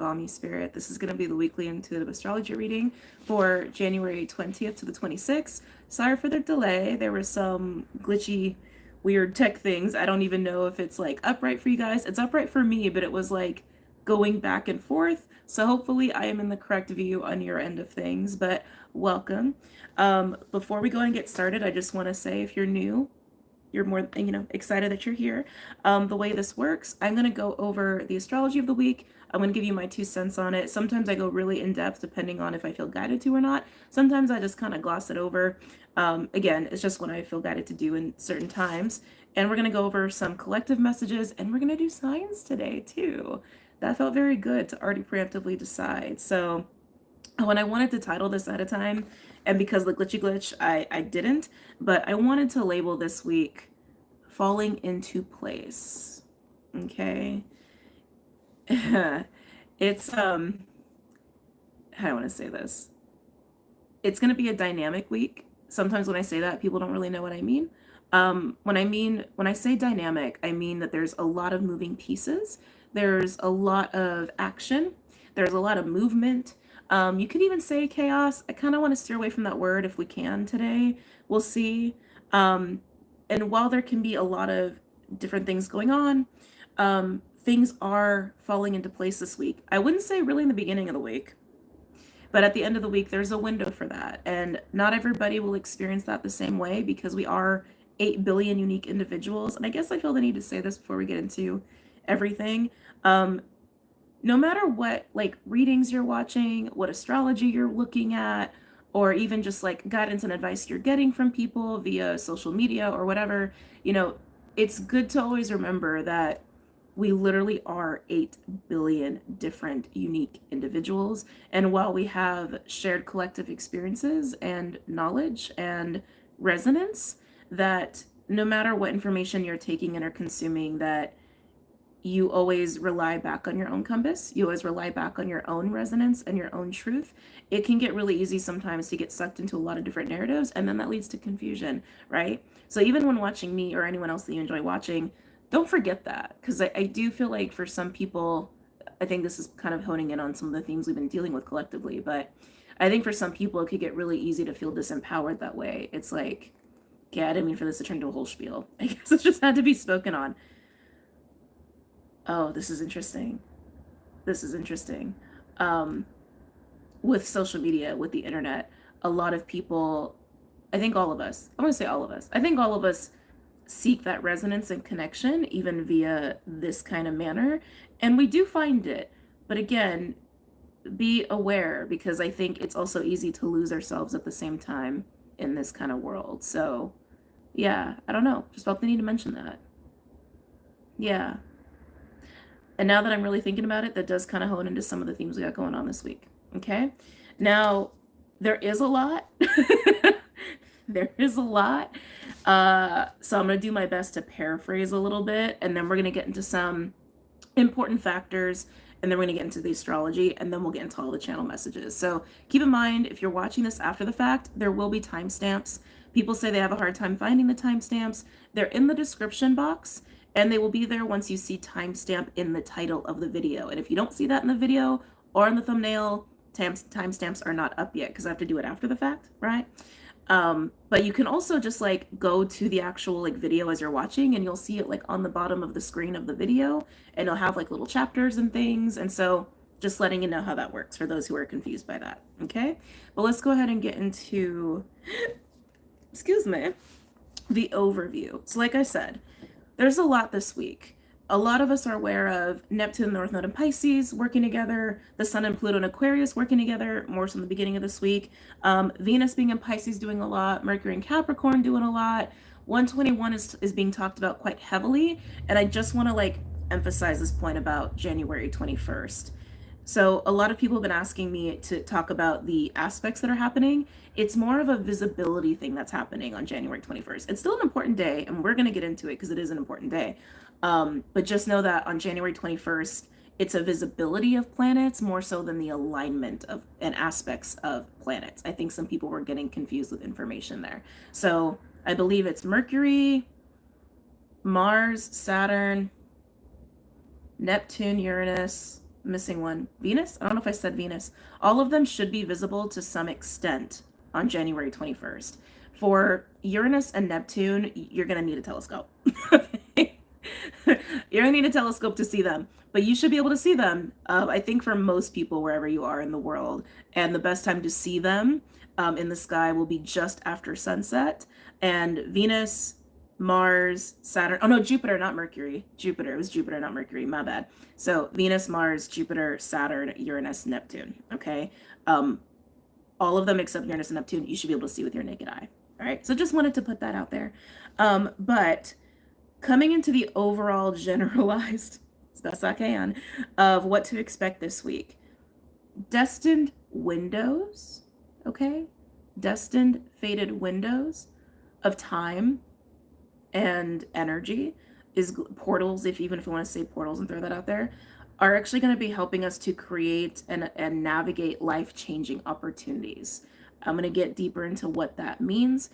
BOMISpirit. This is going to be the weekly intuitive astrology reading for January 20th to the 26th. Sorry for the delay. There were some glitchy, weird tech things. I don't even know if it's like upright for you guys. It's upright for me, but it was like going back and forth. So hopefully I am in the correct view on your end of things, but welcome. Before we go and get started, I just want to say if you're new, you're more, excited that you're here. The way this works, I'm going to go over the astrology of the week. I'm going to give you my 2 cents on it. Sometimes I go really in depth depending on if I feel guided to or not. Sometimes I just kind of gloss it over. Again, it's just what I feel guided to do in certain times. And we're going to go over some collective messages, and we're going to do signs today too. That felt very good to already preemptively decide. So when I wanted to title this at a time, and because the glitchy glitch, I didn't, but I wanted to label this week falling into place. Okay. It's, how do I want to say this? It's going to be a dynamic week. Sometimes when I say that, people don't really know what I mean. When I say dynamic, I mean that there's a lot of moving pieces. There's a lot of action. There's a lot of movement. You could even say chaos. I kind of want to steer away from that word if we can today. We'll see. And while there can be a lot of different things going on, things are falling into place this week. I wouldn't say really in the beginning of the week, but at the end of the week, there's a window for that. And not everybody will experience that the same way because we are 8 billion unique individuals. And I guess I feel the need to say this before we get into everything. No matter what like readings you're watching, what astrology you're looking at, or even just like guidance and advice you're getting from people via social media or whatever, it's good to always remember that we literally are 8 billion different unique individuals. And while we have shared collective experiences and knowledge and resonance, that no matter what information you're taking in or consuming, that you always rely back on your own compass. You always rely back on your own resonance and your own truth. It can get really easy sometimes to get sucked into a lot of different narratives, and then that leads to confusion, right? So even when watching me or anyone else that you enjoy watching, don't forget that, because I do feel like for some people, I think this is kind of honing in on some of the themes we've been dealing with collectively, but I think for some people it could get really easy to feel disempowered that way. It's like, yeah, I didn't mean for this to turn into a whole spiel. I guess it just had to be spoken on. Oh, this is interesting. This is interesting. With social media, with the internet, a lot of people, I think all of us, I want to say all of us, I think all of us seek that resonance and connection, even via this kind of manner. And we do find it. But again, be aware, because I think it's also easy to lose ourselves at the same time in this kind of world. So yeah, I don't know. Just felt the need to mention that. Yeah. And now that I'm really thinking about it, that does kind of hone into some of the themes we got going on this week. Okay. Now, there is a lot. There is a lot. So I'm going to do my best to paraphrase a little bit, and then we're going to get into some important factors, and then we're going to get into the astrology, and then we'll get into all the channel messages. So keep in mind, if you're watching this after the fact, there will be timestamps. People say they have a hard time finding the timestamps. They're in the description box, and they will be there once you see timestamp in the title of the video. And if you don't see that in the video or in the thumbnail, timestamps are not up yet because I have to do it after the fact, right? But you can also just like go to the actual like video as you're watching, and you'll see it like on the bottom of the screen of the video, and it'll have like little chapters and things. And so just letting you know how that works for those who are confused by that. Okay. But let's go ahead and get into, excuse me, the overview. So like I said, there's a lot this week. A lot of us are aware of Neptune, North Node, and Pisces working together, the Sun and Pluto and Aquarius working together, more so in the beginning of this week. Venus being in Pisces doing a lot, Mercury and Capricorn doing a lot. 121 is being talked about quite heavily, and I just want to like emphasize this point about January 21st. So a lot of people have been asking me to talk about the aspects that are happening. It's more of a visibility thing that's happening on January 21st. It's still an important day, and we're going to get into it because it is an important day. But just know that on January 21st, it's a visibility of planets more so than the alignment of and aspects of planets. I think some people were getting confused with information there. So I believe it's Mercury, Mars, Saturn, Neptune, Uranus, missing one. Venus? I don't know if I said Venus. All of them should be visible to some extent on January 21st. For Uranus and Neptune, you're going to need a telescope. You're going to need a telescope to see them, but you should be able to see them, I think, for most people, wherever you are in the world. And the best time to see them in the sky will be just after sunset. And Venus, Mars, Saturn. Oh no, Jupiter, not Mercury. Jupiter. It was Jupiter, not Mercury. My bad. So Venus, Mars, Jupiter, Saturn, Uranus, Neptune. Okay. All of them except Uranus and Neptune, you should be able to see with your naked eye. All right. So just wanted to put that out there. But coming into the overall generalized, as best I can, of what to expect this week. Destined windows. Okay. Destined faded windows of time and energy is portals, even if you want to say portals and throw that out there, are actually going to be helping us to create and navigate life-changing opportunities. I'm going to get deeper into what that means.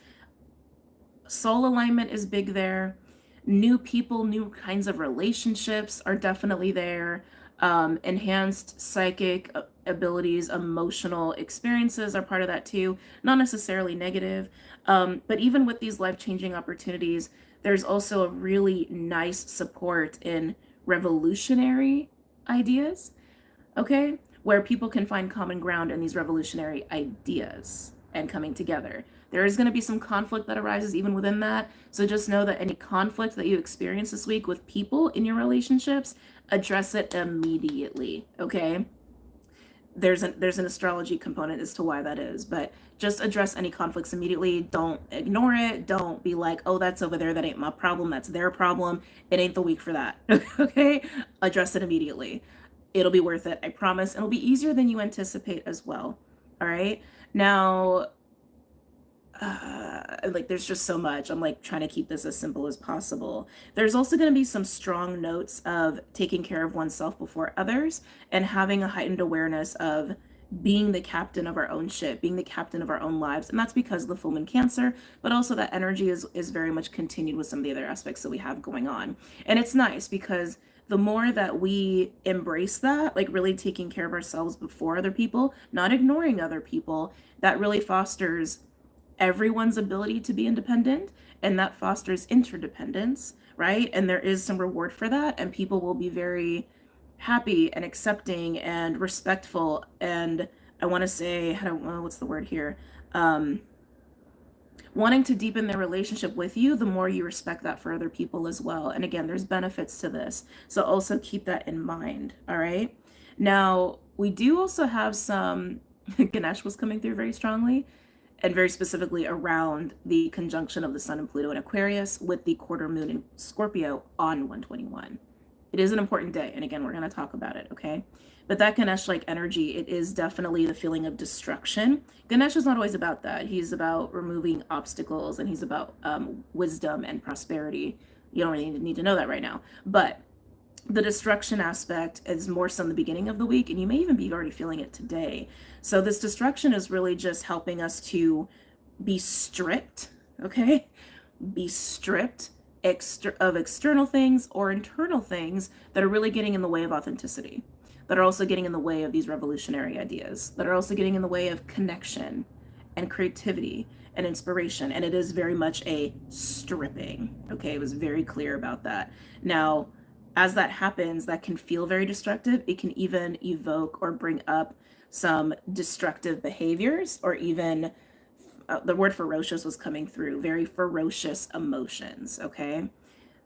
Soul alignment is big there. New people, new kinds of relationships are definitely there. Enhanced psychic abilities, emotional experiences are part of that too. Not necessarily negative, but even with these life-changing opportunities, there's also a really nice support in revolutionary ideas, okay? Where people can find common ground in these revolutionary ideas and coming together. There is going to be some conflict that arises even within that. So just know that any conflict that you experience this week with people in your relationships, address it immediately, okay? There's an astrology component as to why that is, but just address any conflicts immediately. Don't ignore it. Don't be like, oh, that's over there. That ain't my problem. That's their problem. It ain't the week for that. Okay? Address it immediately. It'll be worth it. I promise. It'll be easier than you anticipate as well. All right? Now, like there's just so much. I'm like trying to keep this as simple as possible. There's also going to be some strong notes of taking care of oneself before others and having a heightened awareness of being the captain of our own ship, being the captain of our own lives. And that's because of the full moon Cancer, but also that energy is very much continued with some of the other aspects that we have going on. And it's nice because the more that we embrace that, like really taking care of ourselves before other people, not ignoring other people, that really fosters everyone's ability to be independent, and that fosters interdependence, right? And there is some reward for that, and people will be very happy and accepting and respectful, and I want to say, what's the word here? Wanting to deepen their relationship with you, the more you respect that for other people as well. And again, there's benefits to this, so also keep that in mind. All right, now we do also have some Ganesh was coming through very strongly, and very specifically around the conjunction of the Sun and Pluto in Aquarius with the quarter moon in Scorpio on 121. It is an important day, and again, we're going to talk about it, okay? But that Ganesh-like energy, it is definitely the feeling of destruction. Ganesh is not always about that. He's about removing obstacles, and he's about wisdom and prosperity. You don't really need to know that right now. But the destruction aspect is more so in the beginning of the week, and you may even be already feeling it today. So this destruction is really just helping us to be stripped, okay? Be stripped of external things or internal things that are really getting in the way of authenticity, that are also getting in the way of these revolutionary ideas, that are also getting in the way of connection and creativity and inspiration. And it is very much a stripping, okay? It was very clear about that. Now, as that happens, that can feel very destructive. It can even evoke or bring up some destructive behaviors, or even the word ferocious was coming through, very ferocious emotions, okay?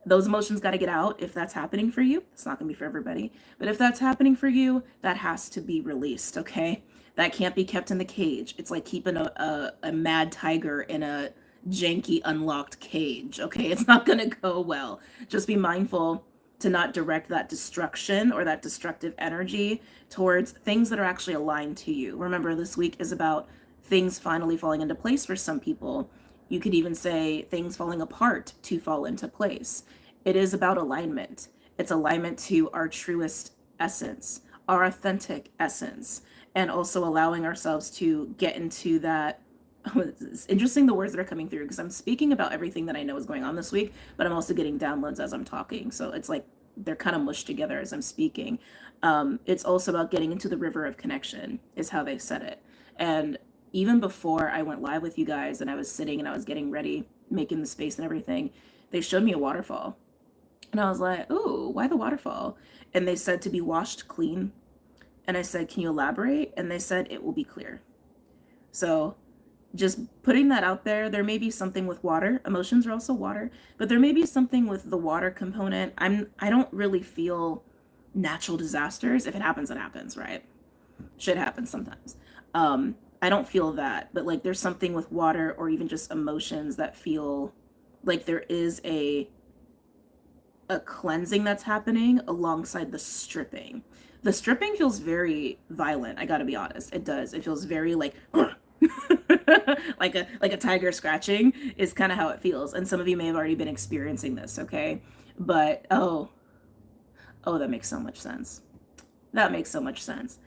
Those emotions got to get out if that's happening for you. It's not going to be for everybody, but if that's happening for you, that has to be released, okay? That can't be kept in the cage. It's like keeping a mad tiger in a janky unlocked cage, okay? It's not going to go well. Just be mindful to not direct that destruction or that destructive energy towards things that are actually aligned to you. Remember, this week is about things finally falling into place for some people. You could even say things falling apart to fall into place. It is about alignment. It's alignment to our truest essence, our authentic essence, and also allowing ourselves to get into that. It's interesting the words that are coming through, because I'm speaking about everything that I know is going on this week, but I'm also getting downloads as I'm talking. So it's like they're kind of mushed together as I'm speaking. It's also about getting into the river of connection, is how they said it. And even before I went live with you guys and I was sitting and I was getting ready, making the space and everything, they showed me a waterfall. And I was like, ooh, why the waterfall? And they said to be washed clean. And I said, can you elaborate? And they said, it will be clear. So just putting that out there, there may be something with water. Emotions are also water, but there may be something with the water component. I don't really feel natural disasters. If it happens, it happens, right? Shit happens sometimes. I don't feel that, but like there's something with water or even just emotions that feel like there is a cleansing that's happening alongside the stripping. The stripping feels very violent, I gotta be honest. It does. It feels very like like a tiger scratching is kind of how it feels. And some of you may have already been experiencing this, okay? But oh, that makes so much sense. That makes so much sense.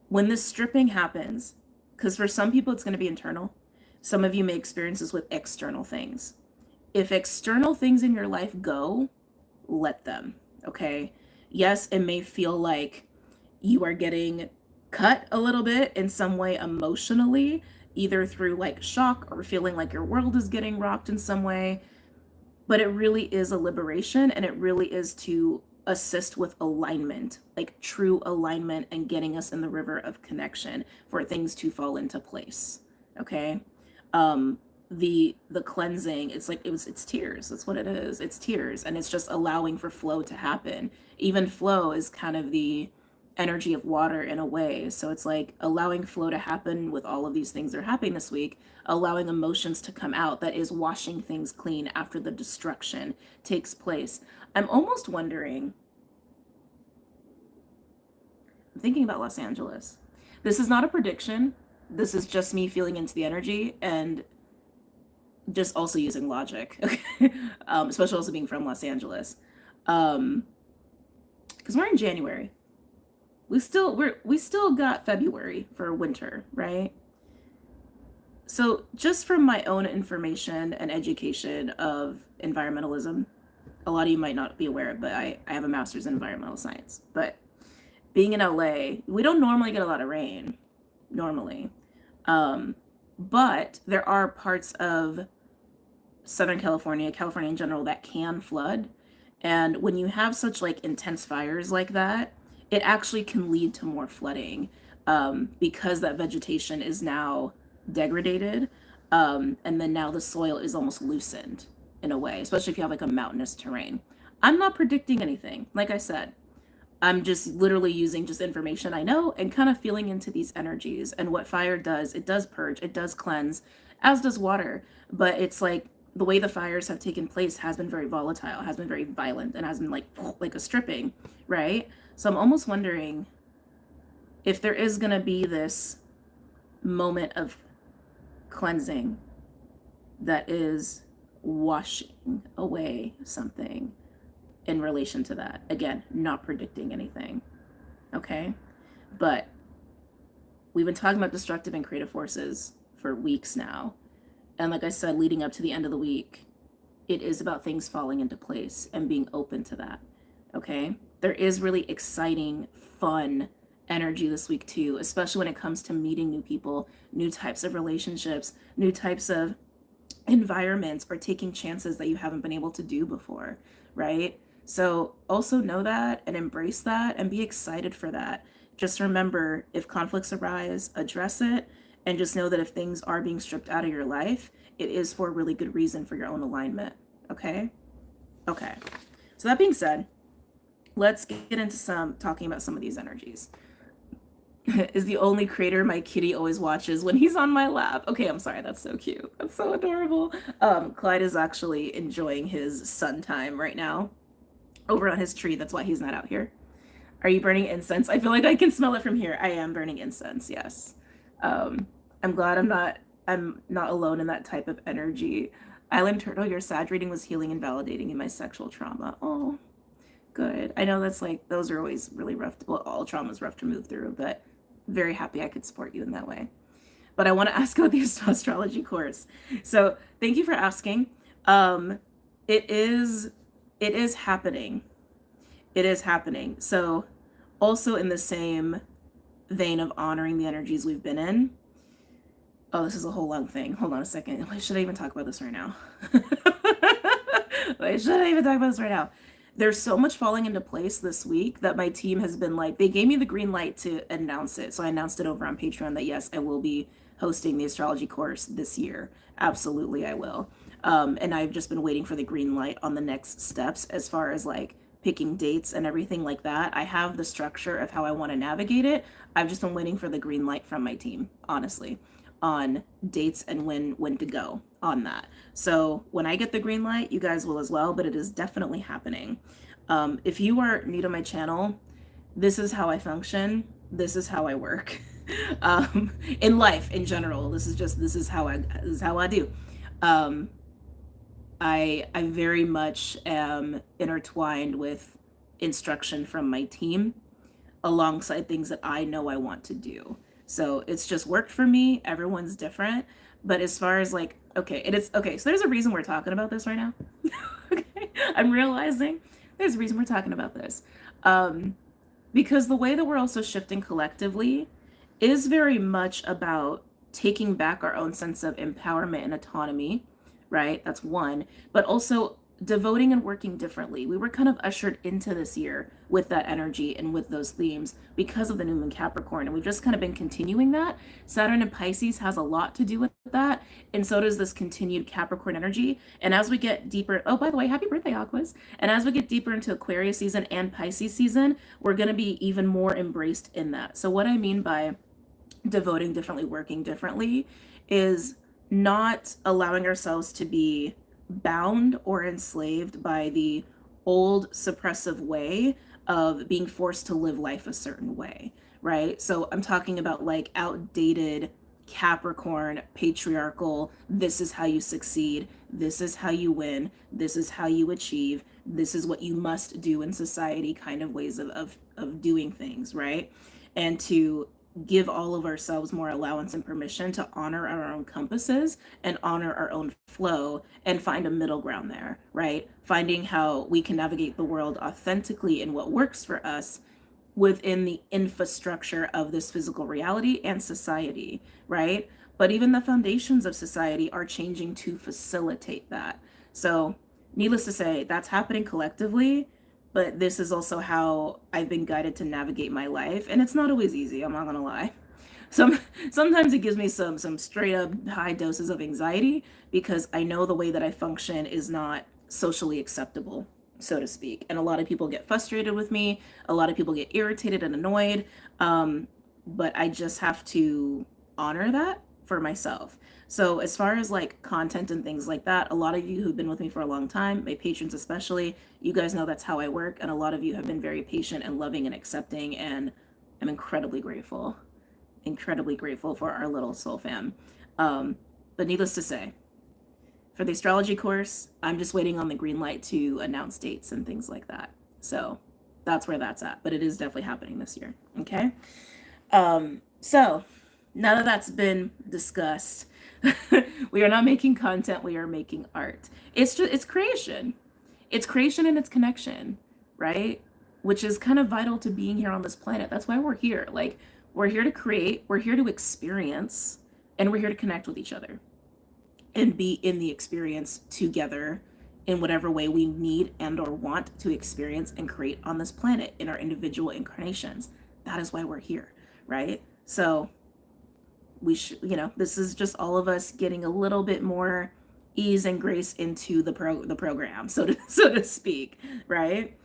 When this stripping happens, because for some people it's going to be internal, some of you may experience this with external things. If external things in your life go, let them, okay? Yes, it may feel like you are getting cut a little bit in some way emotionally, either through like shock or feeling like your world is getting rocked in some way, but it really is a liberation, and it really is to assist with alignment, like true alignment, and getting us in the river of connection for things to fall into place. Okay. The cleansing, it's like it's tears. That's what it is. It's tears, and it's just allowing for flow to happen. Even flow is kind of the energy of water in a way. So it's like allowing flow to happen with all of these things that are happening this week, allowing emotions to come out, that is washing things clean after the destruction takes place. I'm almost wondering, I'm thinking about Los Angeles. This is not a prediction. This is just me feeling into the energy and just also using logic, okay? Especially also being from Los Angeles. Because we're in January. We still got February for winter, right? So just from my own information and education of environmentalism, a lot of you might not be aware, but I have a master's in environmental science. But being in LA, we don't normally get a lot of rain, normally. But there are parts of Southern California in general, that can flood. And when you have such like intense fires like that, it actually can lead to more flooding, because that vegetation is now degraded. And then now the soil is almost loosened in a way, especially if you have like a mountainous terrain. I'm not predicting anything. Like I said, I'm just literally using just information I know and kind of feeling into these energies. And what fire does, it does purge, it does cleanse, as does water. But it's like the way the fires have taken place has been very volatile, has been very violent, and has been like a stripping, right? So I'm almost wondering if there is going to be this moment of cleansing that is washing away something in relation to that. Again, not predicting anything, okay? But we've been talking about destructive and creative forces for weeks now. And like I said, leading up to the end of the week, it is about things falling into place and being open to that, okay? There is really exciting, fun energy this week too, especially when it comes to meeting new people, new types of relationships, new types of environments, or taking chances that you haven't been able to do before, right? So also know that and embrace that and be excited for that. Just remember, if conflicts arise, address it, and just know that if things are being stripped out of your life, it is for a really good reason, for your own alignment, okay? Okay, so that being said, let's get into talking about some of these energies. Is the only creator my kitty always watches when he's on my lap. Okay, I'm sorry, that's so cute. That's so adorable. Clyde is actually enjoying his sun time right now over on his tree. That's why he's not out here. Are you burning incense? I feel like I can smell it from here. I am burning incense, yes. I'm glad I'm not alone in that type of energy. Island Turtle, your Sag reading was healing and validating in my sexual trauma. Oh, good. I know that's like, those are always really rough. Well, all trauma is rough to move through, but very happy I could support you in that way. But I want to ask about the astrology course. So thank you for asking. It it is happening. It is happening. So also in the same vein of honoring the energies we've been in. Oh, this is a whole long thing. Hold on a second. Why should I even talk about this right now? Why should I even talk about this right now? There's so much falling into place this week that my team has been like, they gave me the green light to announce it. So I announced it over on Patreon that yes, I will be hosting the astrology course this year. Absolutely, I will. And I've just been waiting for the green light on the next steps as far as like picking dates and everything like that. I have the structure of how I want to navigate it. I've just been waiting for the green light from my team, honestly, on dates and when to go on that. So when I get the green light, you guys will as well, but it is definitely happening. If you are new to my channel, this is how I function. This is how I work. In life in general, this is how I do. I very much am intertwined with instruction from my team alongside things that I know I want to do. So it's just worked for me. Everyone's different. But as far as like, okay, so there's a reason we're talking about this right now. Okay. I'm realizing there's a reason we're talking about this. Because the way that we're also shifting collectively is very much about taking back our own sense of empowerment and autonomy, right? That's one, but also devoting and working differently. We were kind of ushered into this year with that energy and with those themes because of the new moon Capricorn, and we've just kind of been continuing that. Saturn in Pisces has a lot to do with that, and so does this continued Capricorn energy. And as we get deeper, oh, by the way, happy birthday, Aquas. And as we get deeper into Aquarius season and Pisces season, we're going to be even more embraced in that. So what I mean by devoting differently, working differently, is not allowing ourselves to be bound or enslaved by the old suppressive way of being forced to live life a certain way, right? So I'm talking about like outdated Capricorn, patriarchal, this is how you succeed, this is how you win, this is how you achieve, this is what you must do in society kind of ways of doing things, right? And to give all of ourselves more allowance and permission to honor our own compasses and honor our own flow and find a middle ground there, right? Finding how we can navigate the world authentically in what works for us within the infrastructure of this physical reality and society, right? But even the foundations of society are changing to facilitate that. So needless to say, that's happening collectively. But this is also how I've been guided to navigate my life. And it's not always easy, I'm not gonna lie. Sometimes it gives me some straight up high doses of anxiety because I know the way that I function is not socially acceptable, so to speak. And a lot of people get frustrated with me. A lot of people get irritated and annoyed. But I just have to honor that for myself. So as far as like content and things like that, a lot of you who've been with me for a long time, my patrons especially, you guys know that's how I work. And a lot of you have been very patient and loving and accepting. And I'm incredibly grateful for our little soul fam. But needless to say, for the astrology course, I'm just waiting on the green light to announce dates and things like that. So that's where that's at. But it is definitely happening this year. Okay. So now that that's been discussed, we are not making content, we are making art. It's creation. It's creation and it's connection, right? Which is kind of vital to being here on this planet. That's why we're here. Like, we're here to create, we're here to experience, and we're here to connect with each other and be in the experience together in whatever way we need and or want to experience and create on this planet in our individual incarnations. That is why we're here, right? So we should, this is just all of us getting a little bit more ease and grace into the program, so to speak, right?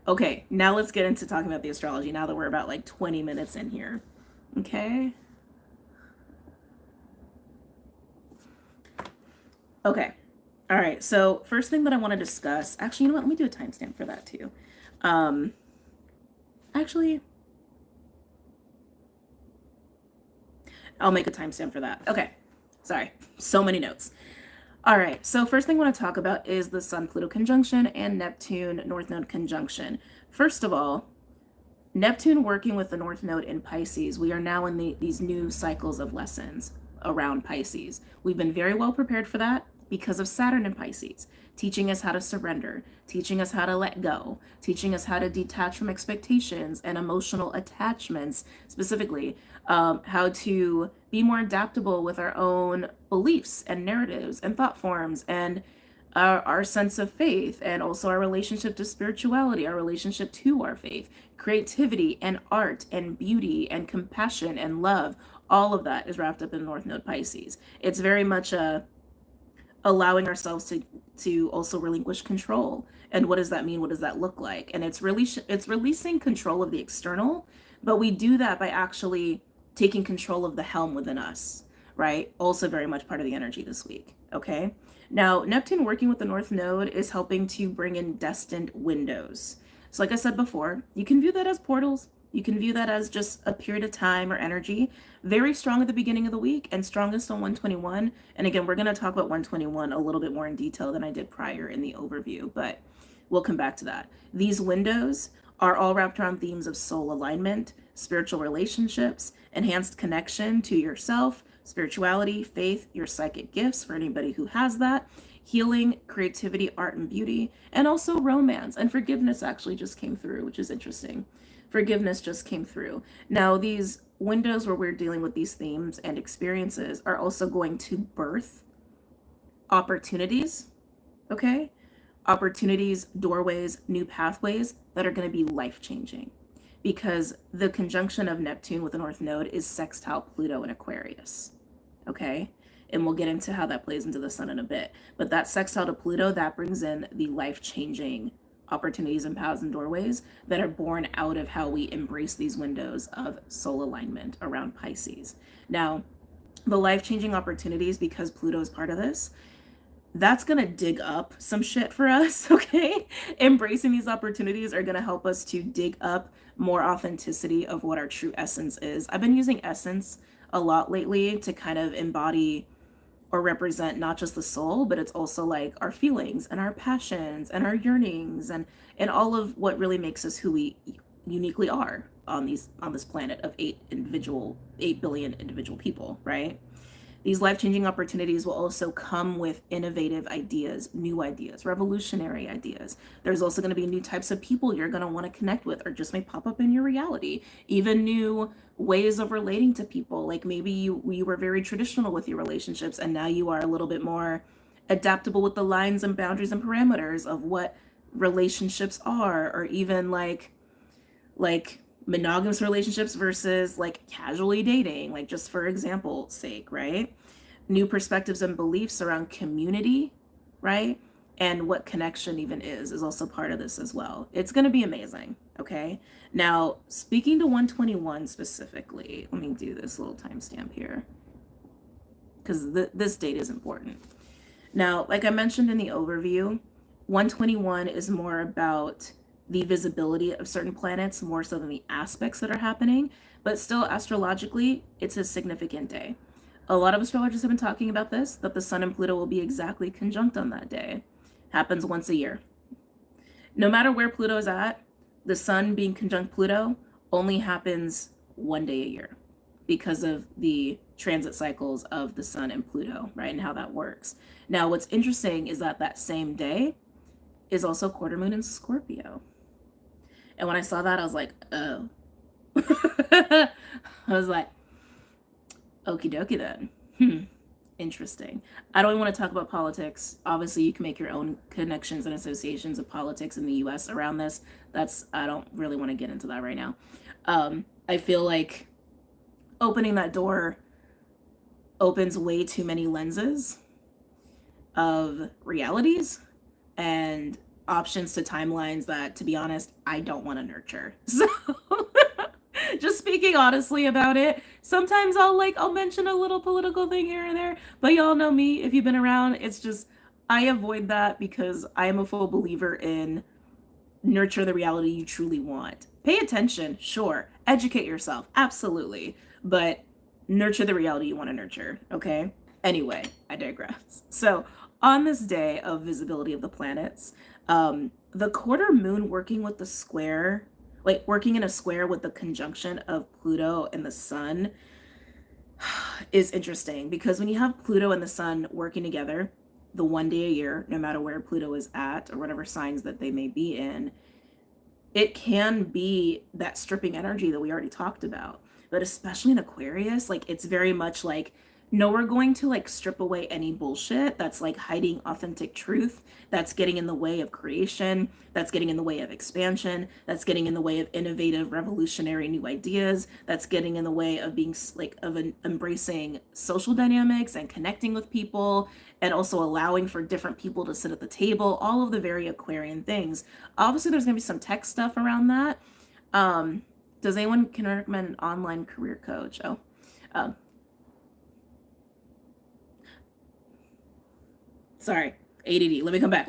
Okay, now let's get into talking about the astrology now that we're about like 20 minutes in here. Okay. Okay. All right. So first thing that I want to discuss, actually, you know what? Let me do a timestamp for that too. Actually, I'll make a timestamp for that. Okay. Sorry. So many notes. All right. So first thing I want to talk about is the Sun-Pluto conjunction and Neptune North Node conjunction. First of all, Neptune working with the North Node in Pisces. We are now in these new cycles of lessons around Pisces. We've been very well prepared for that. because of Saturn in Pisces, teaching us how to surrender, teaching us how to let go, teaching us how to detach from expectations and emotional attachments, specifically, how to be more adaptable with our own beliefs and narratives and thought forms and our sense of faith, and also our relationship to spirituality, our relationship to our faith, creativity and art and beauty and compassion and love. All of that is wrapped up in North Node Pisces. It's very much allowing ourselves to also relinquish control. And what does that mean? What does that look like? And it's really it's releasing control of the external, but we do that by actually taking control of the helm within us, right? Also very much part of the energy this week, okay? Now, Neptune working with the North Node is helping to bring in destined windows. So like I said before, you can view that as portals. You can view that as just a period of time or energy. Very strong at the beginning of the week and strongest on 121. And again, we're going to talk about 121 a little bit more in detail than I did prior in the overview, but we'll come back to that. These windows are all wrapped around themes of soul alignment, spiritual relationships, enhanced connection to yourself, spirituality, faith, your psychic gifts for anybody who has that, healing, creativity, art, and beauty, and also romance. And forgiveness actually just came through, which is interesting. Forgiveness just came through. Now, these windows where we're dealing with these themes and experiences are also going to birth opportunities, okay? Opportunities, doorways, new pathways that are going to be life-changing, because the conjunction of Neptune with the North Node is sextile Pluto in Aquarius, okay? And we'll get into how that plays into the sun in a bit. But that sextile to Pluto, that brings in the life-changing opportunities and paths and doorways that are born out of how we embrace these windows of soul alignment around Pisces. Now, the life-changing opportunities, because Pluto is part of this, that's going to dig up some shit for us, okay? Embracing these opportunities are going to help us to dig up more authenticity of what our true essence is. I've been using essence a lot lately to kind of embody or represent not just the soul, but it's also like our feelings and our passions and our yearnings and all of what really makes us who we uniquely are on this planet of 8 billion individual people, right? These life-changing opportunities will also come with innovative ideas, new ideas, revolutionary ideas. There's also going to be new types of people you're going to want to connect with, or just may pop up in your reality. Even new ways of relating to people. Like maybe you were very traditional with your relationships, and now you are a little bit more adaptable with the lines and boundaries and parameters of what relationships are, or even like monogamous relationships versus like casually dating, like just for example's sake, right? New perspectives and beliefs around community, right? And what connection even is also part of this as well. It's going to be amazing, okay? Now, speaking to 121 specifically, let me do this little timestamp here, because this date is important. Now, like I mentioned in the overview, 121 is more about the visibility of certain planets more so than the aspects that are happening, but still astrologically, it's a significant day. A lot of astrologers have been talking about this, that the sun and Pluto will be exactly conjunct on that day. Happens once a year. No matter where Pluto is at, the sun being conjunct Pluto only happens one day a year because of the transit cycles of the sun and Pluto, right? And how that works. Now, what's interesting is that that same day is also quarter moon in Scorpio. And when I saw that, I was like, oh. I was like, okie dokie then. Interesting. I don't even want to talk about politics. Obviously, you can make your own connections and associations of politics in the US around this. I don't really want to get into that right now. I feel like opening that door opens way too many lenses of realities and options to timelines that, to be honest, I don't want to nurture. So just speaking honestly about it, sometimes I'll mention a little political thing here and there, but y'all know me, if you've been around, it's just, I avoid that because I am a full believer in nurture the reality you truly want. Pay attention, sure. Educate yourself, absolutely. But nurture the reality you want to nurture, okay? Anyway, I digress. So on this day of visibility of the planets, the quarter moon working with the square, like working in a square with the conjunction of Pluto and the sun is interesting, because when you have Pluto and the sun working together, the one day a year, no matter where Pluto is at or whatever signs that they may be in, it can be that stripping energy that we already talked about. But especially in Aquarius, like it's very much like, no, we're going to like strip away any bullshit that's like hiding authentic truth, that's getting in the way of creation, that's getting in the way of expansion, that's getting in the way of innovative, revolutionary new ideas, that's getting in the way of being like embracing social dynamics and connecting with people, and also allowing for different people to sit at the table, all of the very Aquarian things. Obviously, there's going to be some tech stuff around that. Does anyone can recommend an online career coach? Oh, um, sorry, ADD. Let me come back.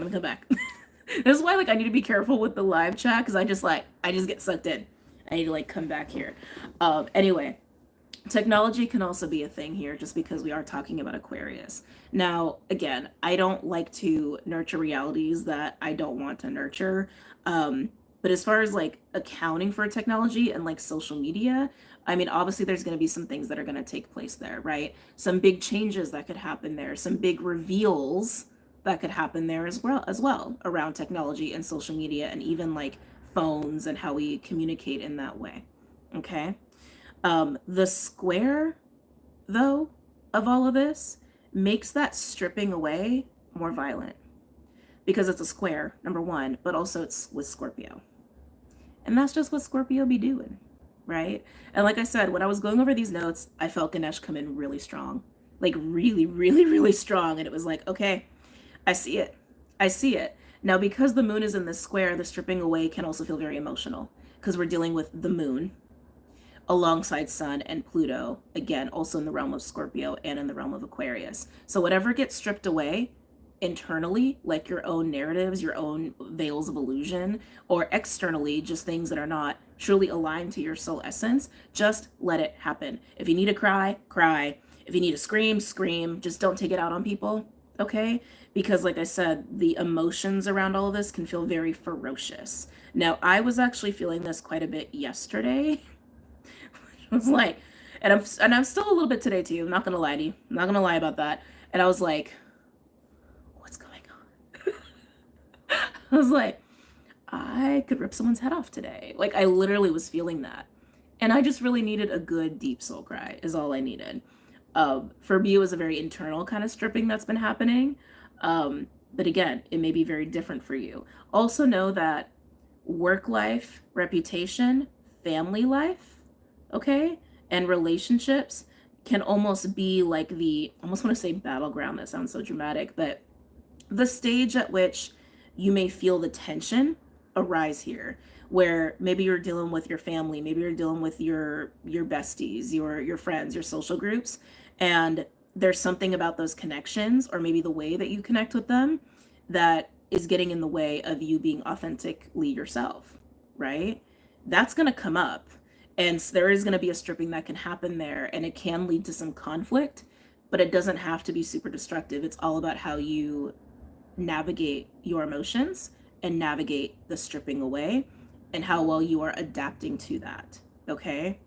This is why like I need to be careful with the live chat, because I just get sucked in. I need to like come back here. Anyway, technology can also be a thing here, just because we are talking about Aquarius. Now, again, I don't like to nurture realities that I don't want to nurture. But as far as like accounting for technology and like social media, I mean, obviously there's going to be some things that are going to take place there, right? Some big changes that could happen there, some big reveals that could happen there as well around technology and social media, and even like phones and how we communicate in that way. Okay. The square, though, of all of this makes that stripping away more violent, because it's a square, number one, but also it's with Scorpio. And that's just what Scorpio be doing, right? And like I said, when I was going over these notes, I felt Ganesh come in really strong, like really, really, really strong. And it was like, okay, I see it. I see it. Now, because the moon is in this square, the stripping away can also feel very emotional, because we're dealing with the moon alongside Sun and Pluto, again, also in the realm of Scorpio and in the realm of Aquarius. So whatever gets stripped away internally, like your own narratives, your own veils of illusion, or externally, just things that are not truly aligned to your soul essence, just let it happen. If you need to cry, cry. If you need to scream, scream. Just don't take it out on people, okay? Because like I said, the emotions around all of this can feel very ferocious. Now, I was actually feeling this quite a bit yesterday. I was like, and I'm still a little bit today too. I'm not gonna lie to you. I'm not gonna lie about that. And I was like, what's going on? I was like, I could rip someone's head off today. Like I literally was feeling that. And I just really needed a good deep soul cry is all I needed. For me, it was a very internal kind of stripping that's been happening. But again, it may be very different for you. Also know that work life, reputation, family life, okay, and relationships can almost be like I almost want to say battleground. That sounds so dramatic, but the stage at which you may feel the tension arise here, where maybe you're dealing with your family, maybe you're dealing with your besties, your friends, your social groups, and there's something about those connections, or maybe the way that you connect with them, that is getting in the way of you being authentically yourself, right? That's going to come up. And there is going to be a stripping that can happen there, and it can lead to some conflict, but it doesn't have to be super destructive. It's all about how you navigate your emotions and navigate the stripping away, and how well you are adapting to that. Okay?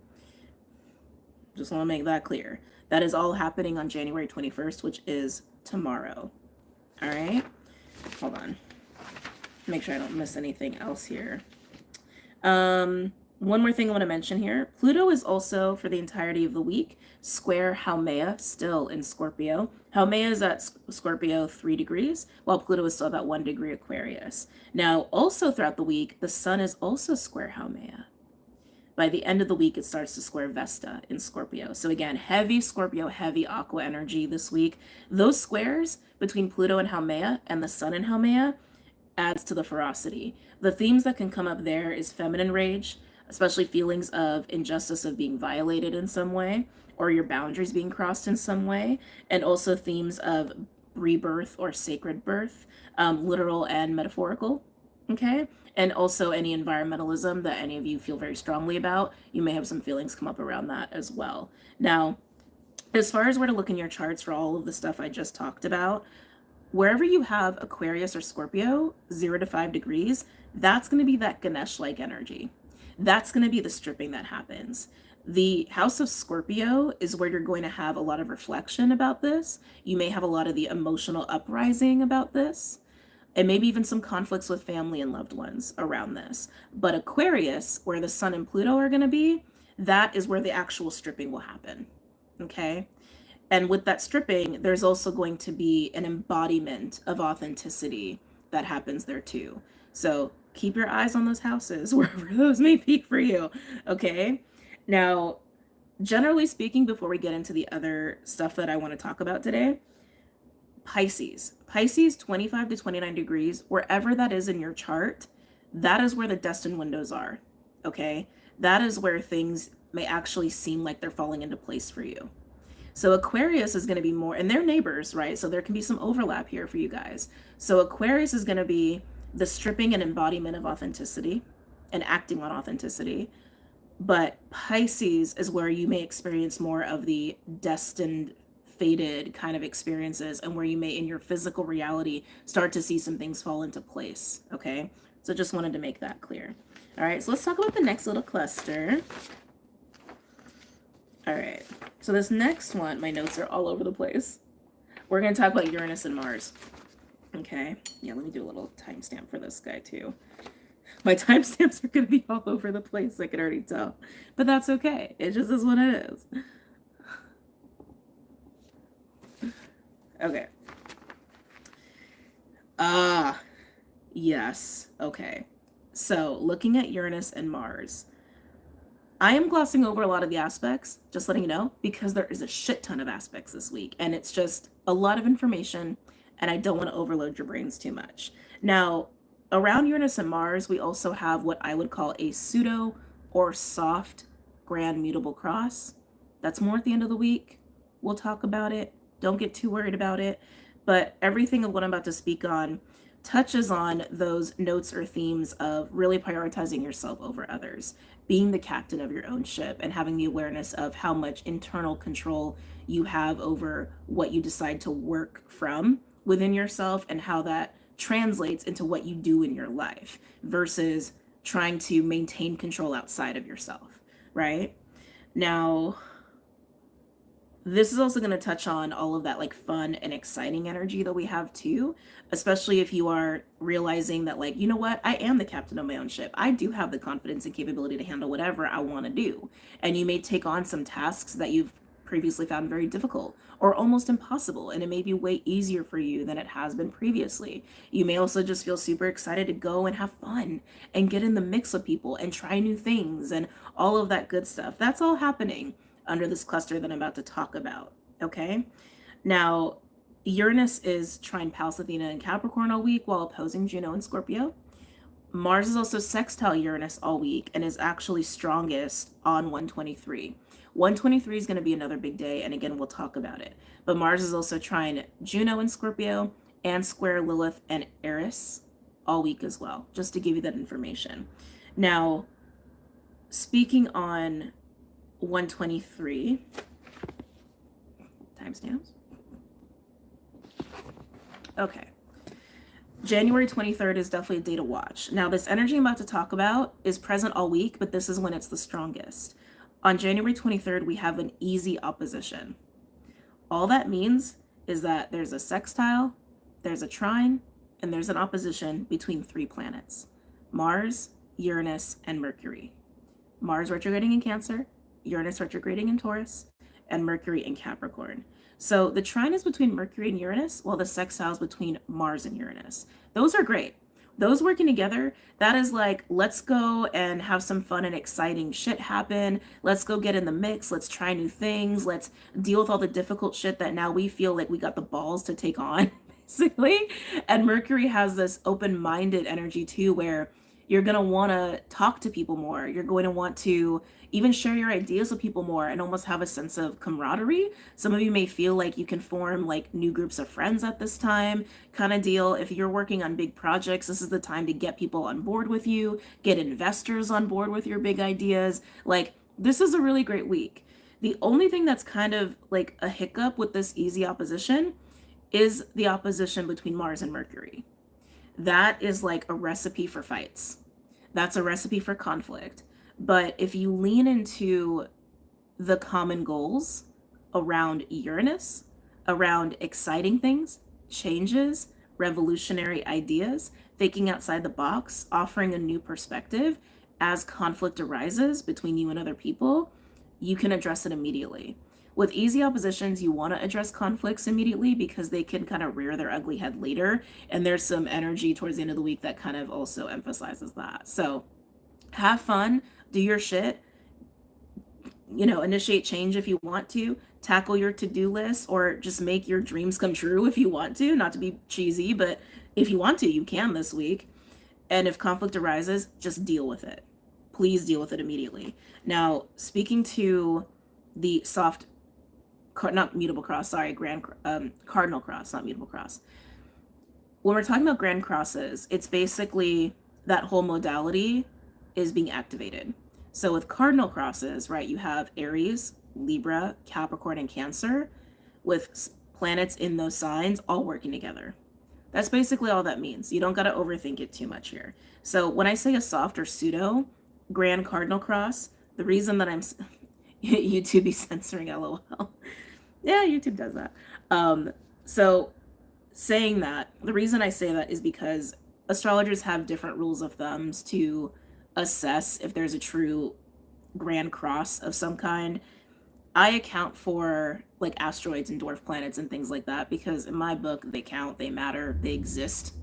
Just want to make that clear. That is all happening on January 21st, which is tomorrow. All right? Hold on. Make sure I don't miss anything else here. One more thing I want to mention here. Pluto is also, for the entirety of the week, square Haumea, still in Scorpio. Haumea is at Scorpio 3 degrees, while Pluto is still about 1 degree Aquarius. Now, also throughout the week, the Sun is also square Haumea. By the end of the week, it starts to square Vesta in Scorpio. So again, heavy Scorpio, heavy Aqua energy this week. Those squares between Pluto and Haumea and the Sun and Haumea adds to the ferocity. The themes that can come up there is feminine rage, especially feelings of injustice, of being violated in some way, or your boundaries being crossed in some way, and also themes of rebirth or sacred birth, literal and metaphorical, okay? And also any environmentalism that any of you feel very strongly about, you may have some feelings come up around that as well. Now, as far as where to look in your charts for all of the stuff I just talked about, wherever you have Aquarius or Scorpio, 0 to 5 degrees, that's going to be that Ganesh-like energy. That's going to be the stripping that happens. The house of Scorpio is where you're going to have a lot of reflection about this. You may have a lot of the emotional uprising about this, and maybe even some conflicts with family and loved ones around this. But Aquarius, where the sun and Pluto are going to be, that is where the actual stripping will happen. Okay? And with that stripping, there's also going to be an embodiment of authenticity that happens there too. So keep your eyes on those houses, wherever those may be for you. Okay? Now, generally speaking, before we get into the other stuff that I want to talk about today, Pisces. Pisces 25 to 29 degrees, wherever that is in your chart, that is where the destined windows are. Okay? That is where things may actually seem like they're falling into place for you. So Aquarius is going to be more, and they're neighbors, right? So there can be some overlap here for you guys. So Aquarius is going to be the stripping and embodiment of authenticity and acting on authenticity. But Pisces is where you may experience more of the destined, fated kind of experiences, and where you may, in your physical reality, start to see some things fall into place. Okay? So just wanted to make that clear. All right, so let's talk about the next little cluster. All right, so this next one, my notes are all over the place. We're going to talk about Uranus and Mars. Okay, yeah, let me do a little timestamp for this guy too. My timestamps are going to be all over the place, I can already tell. But that's okay. It just is what it is. Okay. Yes. Okay. So, looking at Uranus and Mars, I am glossing over a lot of the aspects, just letting you know, because there is a shit ton of aspects this week, and it's just a lot of information, and I don't want to overload your brains too much. Now, around Uranus and Mars, we also have what I would call a pseudo or soft grand mutable cross. That's more at the end of the week. We'll talk about it. Don't get too worried about it. But everything of what I'm about to speak on touches on those notes or themes of really prioritizing yourself over others, being the captain of your own ship, and having the awareness of how much internal control you have over what you decide to work from within yourself, and how that translates into what you do in your life versus trying to maintain control outside of yourself, right? Now, this is also going to touch on all of that like fun and exciting energy that we have too, especially if you are realizing that, like, you know what, I am the captain of my own ship. I do have the confidence and capability to handle whatever I want to do. And you may take on some tasks that you've previously found very difficult or almost impossible, and it may be way easier for you than it has been previously. You may also just feel super excited to go and have fun and get in the mix with people and try new things and all of that good stuff. That's all happening under this cluster that I'm about to talk about. Okay? Now, Uranus is trine Pallas Athena in Capricorn all week while opposing Juno in Scorpio. Mars is also sextile Uranus all week and is actually strongest on 123. 123 is going to be another big day, and again, we'll talk about it. But Mars is also trine Juno in Scorpio and square Lilith and Aries all week as well, just to give you that information. Now, speaking on 123 timestamps. Okay. January 23rd is definitely a day to watch. Now, this energy I'm about to talk about is present all week, but this is when it's the strongest. On January 23rd, we have an easy opposition. All that means is that there's a sextile, there's a trine, and there's an opposition between 3 planets: Mars, Uranus, and Mercury. Mars retrograding in Cancer, Uranus retrograding in Taurus, and Mercury in Capricorn. So the trine is between Mercury and Uranus, while the sextile is between Mars and Uranus. Those are great. Those working together, that is like, let's go and have some fun and exciting shit happen. Let's go get in the mix. Let's try new things. Let's deal with all the difficult shit that now we feel like we got the balls to take on, basically. And Mercury has this open-minded energy too, where you're going to want to talk to people more. You're going to want to even share your ideas with people more and almost have a sense of camaraderie. Some of you may feel like you can form like new groups of friends at this time kind of deal. If you're working on big projects, this is the time to get people on board with you, get investors on board with your big ideas. Like, this is a really great week. The only thing that's kind of like a hiccup with this easy opposition is the opposition between Mars and Mercury. That is like a recipe for fights. That's a recipe for conflict. But if you lean into the common goals around Uranus, around exciting things, changes, revolutionary ideas, thinking outside the box, offering a new perspective as conflict arises between you and other people, you can address it immediately. With easy oppositions, you want to address conflicts immediately because they can kind of rear their ugly head later. And there's some energy towards the end of the week that kind of also emphasizes that. So have fun, do your shit, initiate change if you want to, tackle your to-do list, or just make your dreams come true if you want to, not to be cheesy, but if you want to, you can this week. And if conflict arises, just deal with it. Please deal with it immediately. Now, speaking to the soft, not mutable cross, sorry, cardinal cross, not mutable cross. When we're talking about grand crosses, it's basically that whole modality is being activated. So with cardinal crosses, right, you have Aries, Libra, Capricorn, and Cancer with planets in those signs all working together. That's basically all that means. You don't got to overthink it too much here. So when I say a soft or pseudo grand cardinal cross, the reason that I'm YouTube be censoring LOL. Yeah, YouTube does that. So saying that, the reason I say that is because astrologers have different rules of thumbs to assess if there's a true grand cross of some kind. I account for like asteroids and dwarf planets and things like that because in my book, they count, they matter, they exist.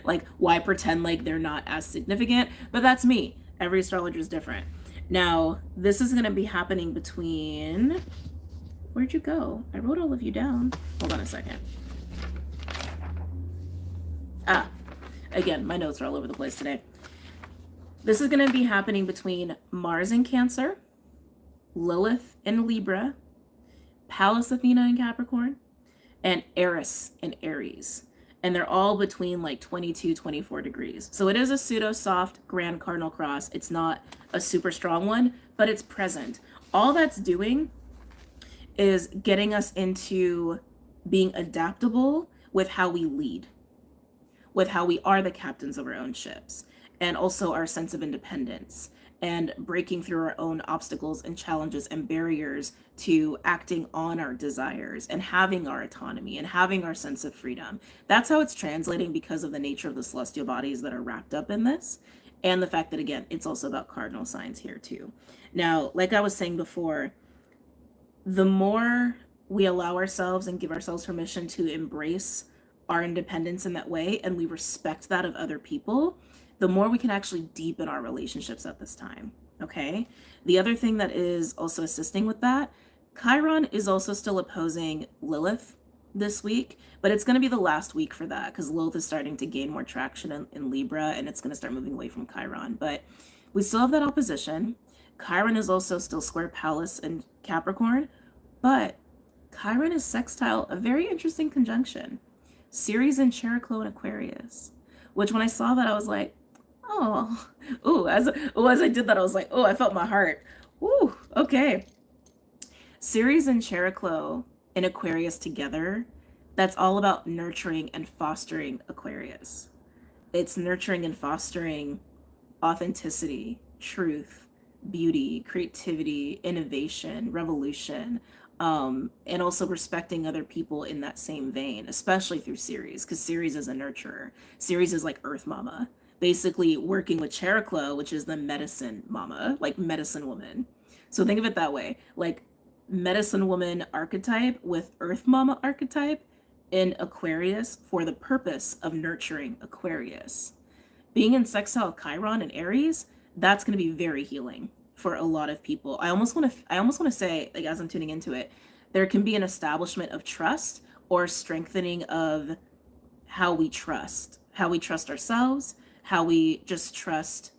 Like, why pretend like they're not as significant? But that's me. Every astrologer is different. Now, this is going to be happening between... Where'd you go? I wrote all of you down. Hold on a second. Again, my notes are all over the place today. This is going to be happening between Mars in Cancer, Lilith in Libra, Pallas Athena in Capricorn, and Eris in Aries. And they're all between like 22, 24 degrees. So it is a pseudo-soft grand cardinal cross. It's not a super strong one, but it's present. All that's doing is getting us into being adaptable with how we lead, with how we are the captains of our own ships, and also our sense of independence, and breaking through our own obstacles and challenges and barriers to acting on our desires and having our autonomy and having our sense of freedom. That's how it's translating because of the nature of the celestial bodies that are wrapped up in this. And the fact that, again, it's also about cardinal signs here too. Now, like I was saying before, the more we allow ourselves and give ourselves permission to embrace our independence in that way, and we respect that of other people, the more we can actually deepen our relationships at this time, okay? The other thing that is also assisting with that, Chiron is also still opposing Lilith this week, but it's going to be the last week for that because Lilith is starting to gain more traction in Libra, and it's going to start moving away from Chiron. But we still have that opposition. Chiron is also still square Pallas and Capricorn, but Chiron is sextile a very interesting conjunction. Ceres and Cheroklo and Aquarius, which when I saw that, I was like, as I did that, I was like, oh, I felt my heart. Ooh, okay. Ceres and Cheroklo and Aquarius together, that's all about nurturing and fostering Aquarius. It's nurturing and fostering authenticity, truth, beauty, creativity, innovation, revolution, and also respecting other people in that same vein, especially through Ceres, because Ceres is a nurturer. Ceres is like Earth Mama, basically working with Cheroklo, which is the medicine mama, like medicine woman. So think of it that way, like medicine woman archetype with Earth Mama archetype in Aquarius for the purpose of nurturing Aquarius. Being in sextile Chiron and Aries, that's going to be very healing for a lot of people. I almost want to say, like, as I'm tuning into it, there can be an establishment of trust or strengthening of how we trust ourselves, how we just trust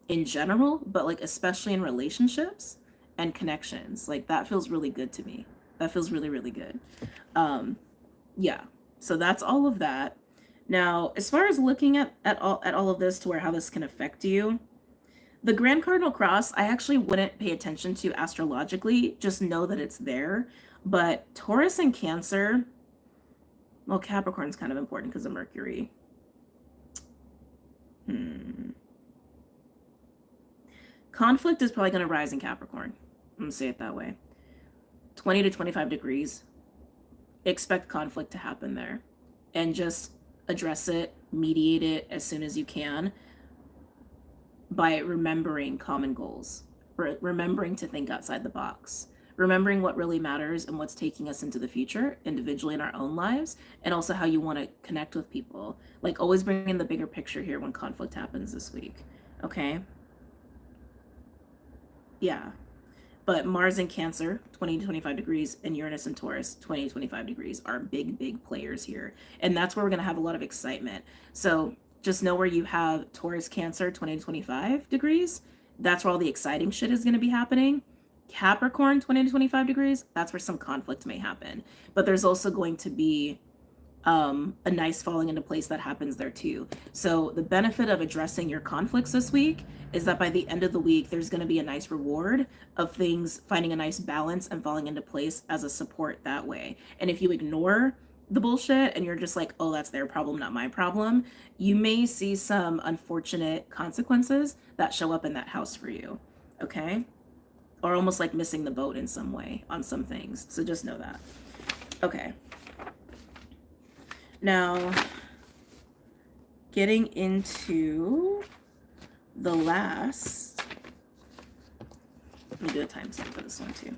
in general, but like especially in relationships and connections. Like that feels really good to me. That feels really, really good. Yeah. So that's all of that. Now, as far as looking at all of this to where how this can affect you, the Grand Cardinal Cross, I actually wouldn't pay attention to astrologically, just know that it's there. But Taurus and Cancer, well, Capricorn's kind of important because of Mercury. Conflict is probably going to rise in Capricorn. I'm gonna say it that way. 20 to 25 degrees. Expect conflict to happen there. And just address it, mediate it as soon as you can by remembering common goals, remembering to think outside the box, remembering what really matters and what's taking us into the future individually in our own lives, and also how you want to connect with people. Like, always bring in the bigger picture here when conflict happens this week. Okay? Yeah. But Mars in Cancer, 20 to 25 degrees, and Uranus in Taurus, 20 to 25 degrees, are big players here. And that's where we're going to have a lot of excitement. So just know where you have Taurus, Cancer, 20 to 25 degrees, that's where all the exciting shit is going to be happening. Capricorn, 20 to 25 degrees, that's where some conflict may happen. But there's also going to be a nice falling into place that happens there too. So the benefit of addressing your conflicts this week is that by the end of the week, there's going to be a nice reward of things finding a nice balance and falling into place as a support that way. And if you ignore the bullshit and you're just like, oh, that's their problem, not my problem, you may see some unfortunate consequences that show up in that house for you. Okay? Or almost like missing the boat in some way on some things. So just know that. Okay. Now, getting into the last, let me do a timestamp for this one too.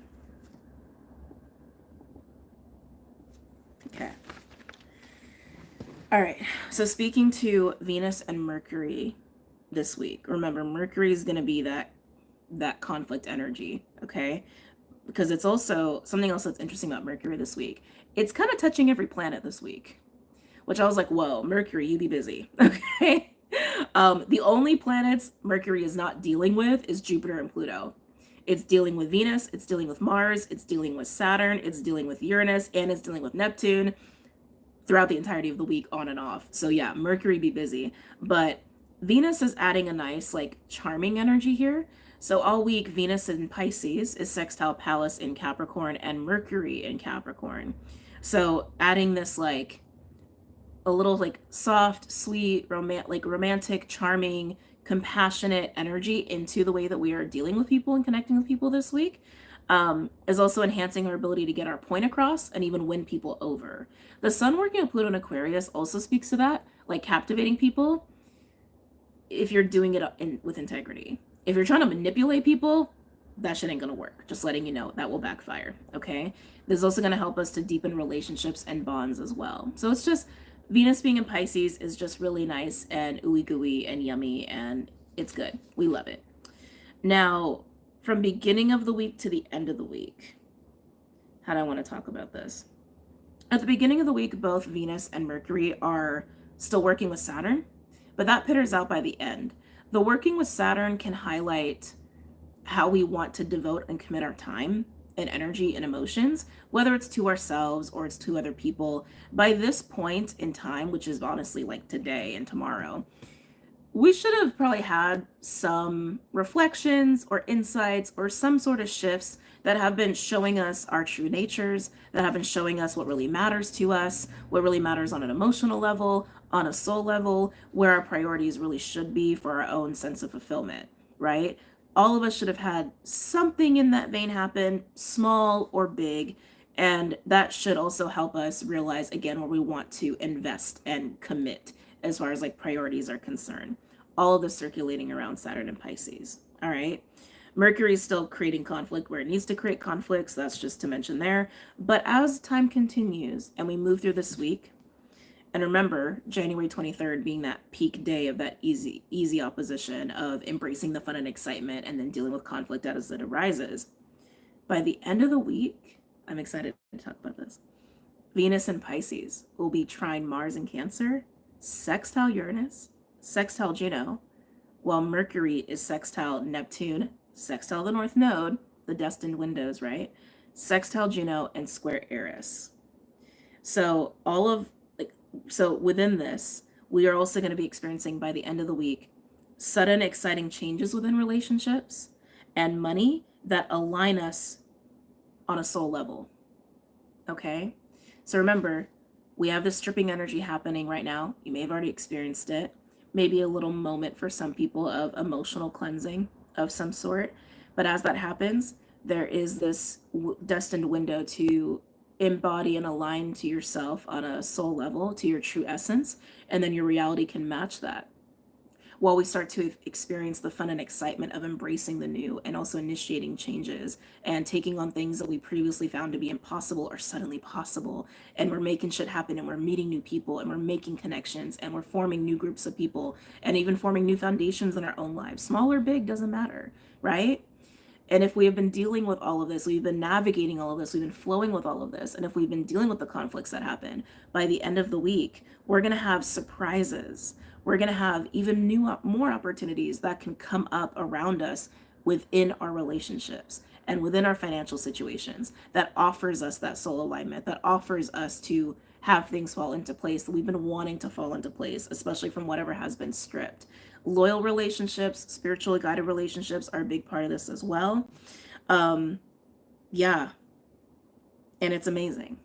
Okay. All right. So speaking to Venus and Mercury this week, remember Mercury is going to be that conflict energy. Okay. Because it's also something else that's interesting about Mercury this week. It's kind of touching every planet this week, which I was like, whoa, Mercury, you be busy. Okay. The only planets Mercury is not dealing with is Jupiter and Pluto. It's dealing with Venus, it's dealing with Mars, it's dealing with Saturn, it's dealing with Uranus, and it's dealing with Neptune throughout the entirety of the week, on and off. So yeah, Mercury be busy. But Venus is adding a nice, like, charming energy here. So all week, Venus in Pisces is sextile Pallas in Capricorn and Mercury in Capricorn. So adding this, like, a little, like, soft, sweet, romantic, charming, compassionate energy into the way that we are dealing with people and connecting with people this week, is also enhancing our ability to get our point across and even win people over. The sun working with Pluto in Aquarius also speaks to that, like captivating people if you're doing it with integrity. If you're trying to manipulate people, that shit ain't gonna work. Just letting you know, that will backfire, okay? This is also gonna help us to deepen relationships and bonds as well. So it's just, Venus being in Pisces is just really nice and ooey gooey and yummy, and it's good. We love it. Now, from beginning of the week to the end of the week, how do I want to talk about this? At the beginning of the week, both Venus and Mercury are still working with Saturn, but that pitters out by the end. The working with Saturn can highlight how we want to devote and commit our time and energy and emotions, whether it's to ourselves or it's to other people. By this point in time, which is honestly like today and tomorrow, we should have probably had some reflections or insights or some sort of shifts that have been showing us our true natures, that have been showing us what really matters to us, what really matters on an emotional level, on a soul level, where our priorities really should be for our own sense of fulfillment, right? All of us should have had something in that vein happen, small or big, and that should also help us realize, again, where we want to invest and commit as far as like priorities are concerned. All of this circulating around Saturn and Pisces, all right? Mercury is still creating conflict where it needs to create conflicts, that's just to mention there. But as time continues and we move through this week, and remember, January 23rd being that peak day of that easy opposition of embracing the fun and excitement and then dealing with conflict as it arises. By the end of the week, I'm excited to talk about this. Venus in Pisces will be trine Mars in Cancer, sextile Uranus, sextile Juno, while Mercury is sextile Neptune, sextile the North Node, the destined windows, right? Sextile Juno and square Aries. So within this, we are also going to be experiencing by the end of the week sudden exciting changes within relationships and money that align us on a soul level. Okay? So remember, we have this stripping energy happening right now. You may have already experienced it. Maybe a little moment for some people of emotional cleansing of some sort. But as that happens, there is this destined window to embody and align to yourself on a soul level, to your true essence, and then your reality can match that. While we start to experience the fun and excitement of embracing the new and also initiating changes and taking on things that we previously found to be impossible are suddenly possible. And we're making shit happen, and we're meeting new people, and we're making connections, and we're forming new groups of people, and even forming new foundations in our own lives. Small or big, doesn't matter, right? And if we have been dealing with all of this, we've been navigating all of this, we've been flowing with all of this, and if we've been dealing with the conflicts that happen, by the end of the week, we're going to have surprises. We're going to have even more opportunities that can come up around us within our relationships and within our financial situations that offers us that soul alignment, that offers us to have things fall into place that we've been wanting to fall into place, especially from whatever has been stripped. Loyal relationships, spiritually guided relationships are a big part of this as well. Yeah. And it's amazing.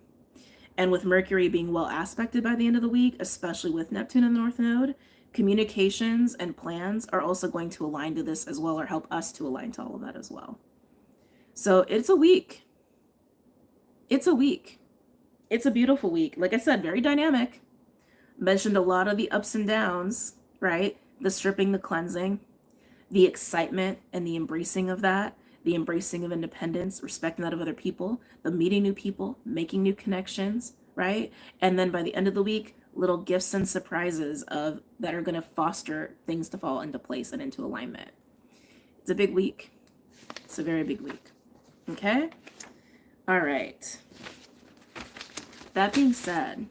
And with Mercury being well aspected by the end of the week, especially with Neptune in the North Node, communications and plans are also going to align to this as well, or help us to align to all of that as well. So it's a week. It's a week. It's a beautiful week. Like I said, very dynamic. Mentioned a lot of the ups and downs, right? The stripping, the cleansing, the excitement and the embracing of that, the embracing of independence, respecting that of other people, the meeting new people, making new connections, right? And then by the end of the week, little gifts and surprises that are going to foster things to fall into place and into alignment. It's a big week. It's a very big week. Okay? All right. That being said,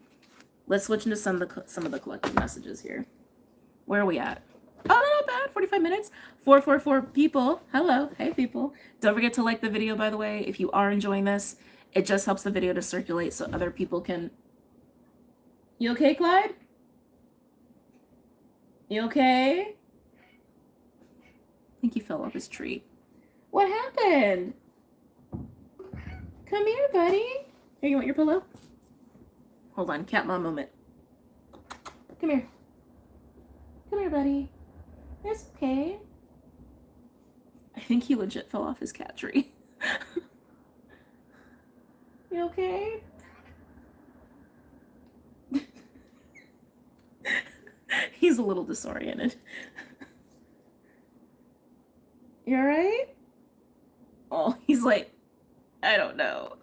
let's switch into some of the collective messages here. Where are we at? Oh, not bad. 45 minutes. 444 people. Hello. Hey, people. Don't forget to like the video, by the way. If you are enjoying this, it just helps the video to circulate so other people can... You okay, Clyde? You okay? I think he fell off his tree. What happened? Come here, buddy. Here, you want your pillow? Hold on. Cat mom moment. Come here. Come here, buddy. It's okay. I think he legit fell off his cat tree. You okay? He's a little disoriented. You alright? Oh, he's like, I don't know.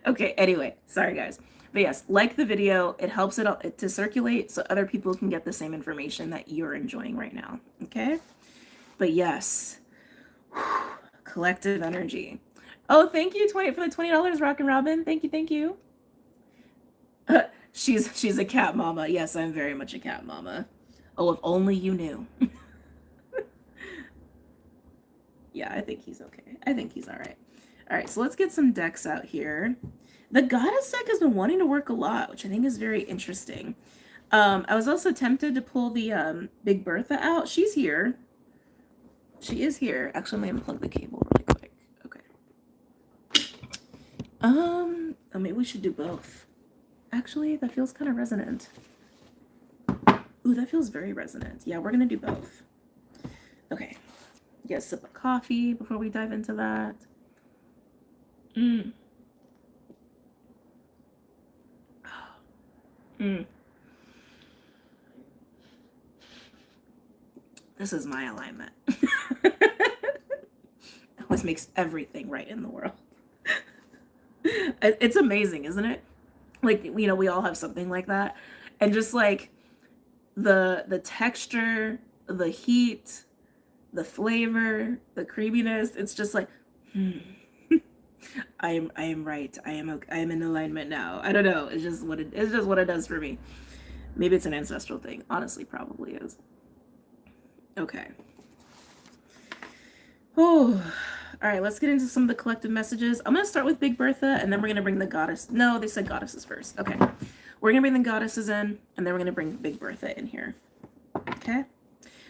Okay, anyway, sorry guys. But yes, like the video. It helps it to circulate so other people can get the same information that you're enjoying right now. Okay? But yes, collective energy. Oh, thank you for the $20, Rockin' Robin. Thank you. She's a cat mama. Yes, I'm very much a cat mama. Oh, if only you knew. Yeah, I think he's okay. I think he's all right. All right, so let's get some decks out here. The Goddess deck has been wanting to work a lot, which I think is very interesting. I was also tempted to pull the Big Bertha out. She's here. She is here. Actually, let me unplug the cable really quick. Okay. Oh, maybe we should do both. Actually, that feels kind of resonant. Ooh, that feels very resonant. Yeah, we're gonna do both. Okay. Get a sip of coffee before we dive into that. This is my alignment. Always makes everything right in the world. It's amazing, isn't it? Like, you know, we all have something like that. And just like the texture, the heat, the flavor, the creaminess, it's just like, I am right. I am in alignment now. I don't know. It's just what it does for me. Maybe it's an ancestral thing. Honestly, probably is. Okay. Oh, all right. Let's get into some of the collective messages. I'm going to start with Big Bertha, and then we're going to bring the goddess. No, they said goddesses first. Okay. We're going to bring the goddesses in, and then we're going to bring Big Bertha in here. Okay.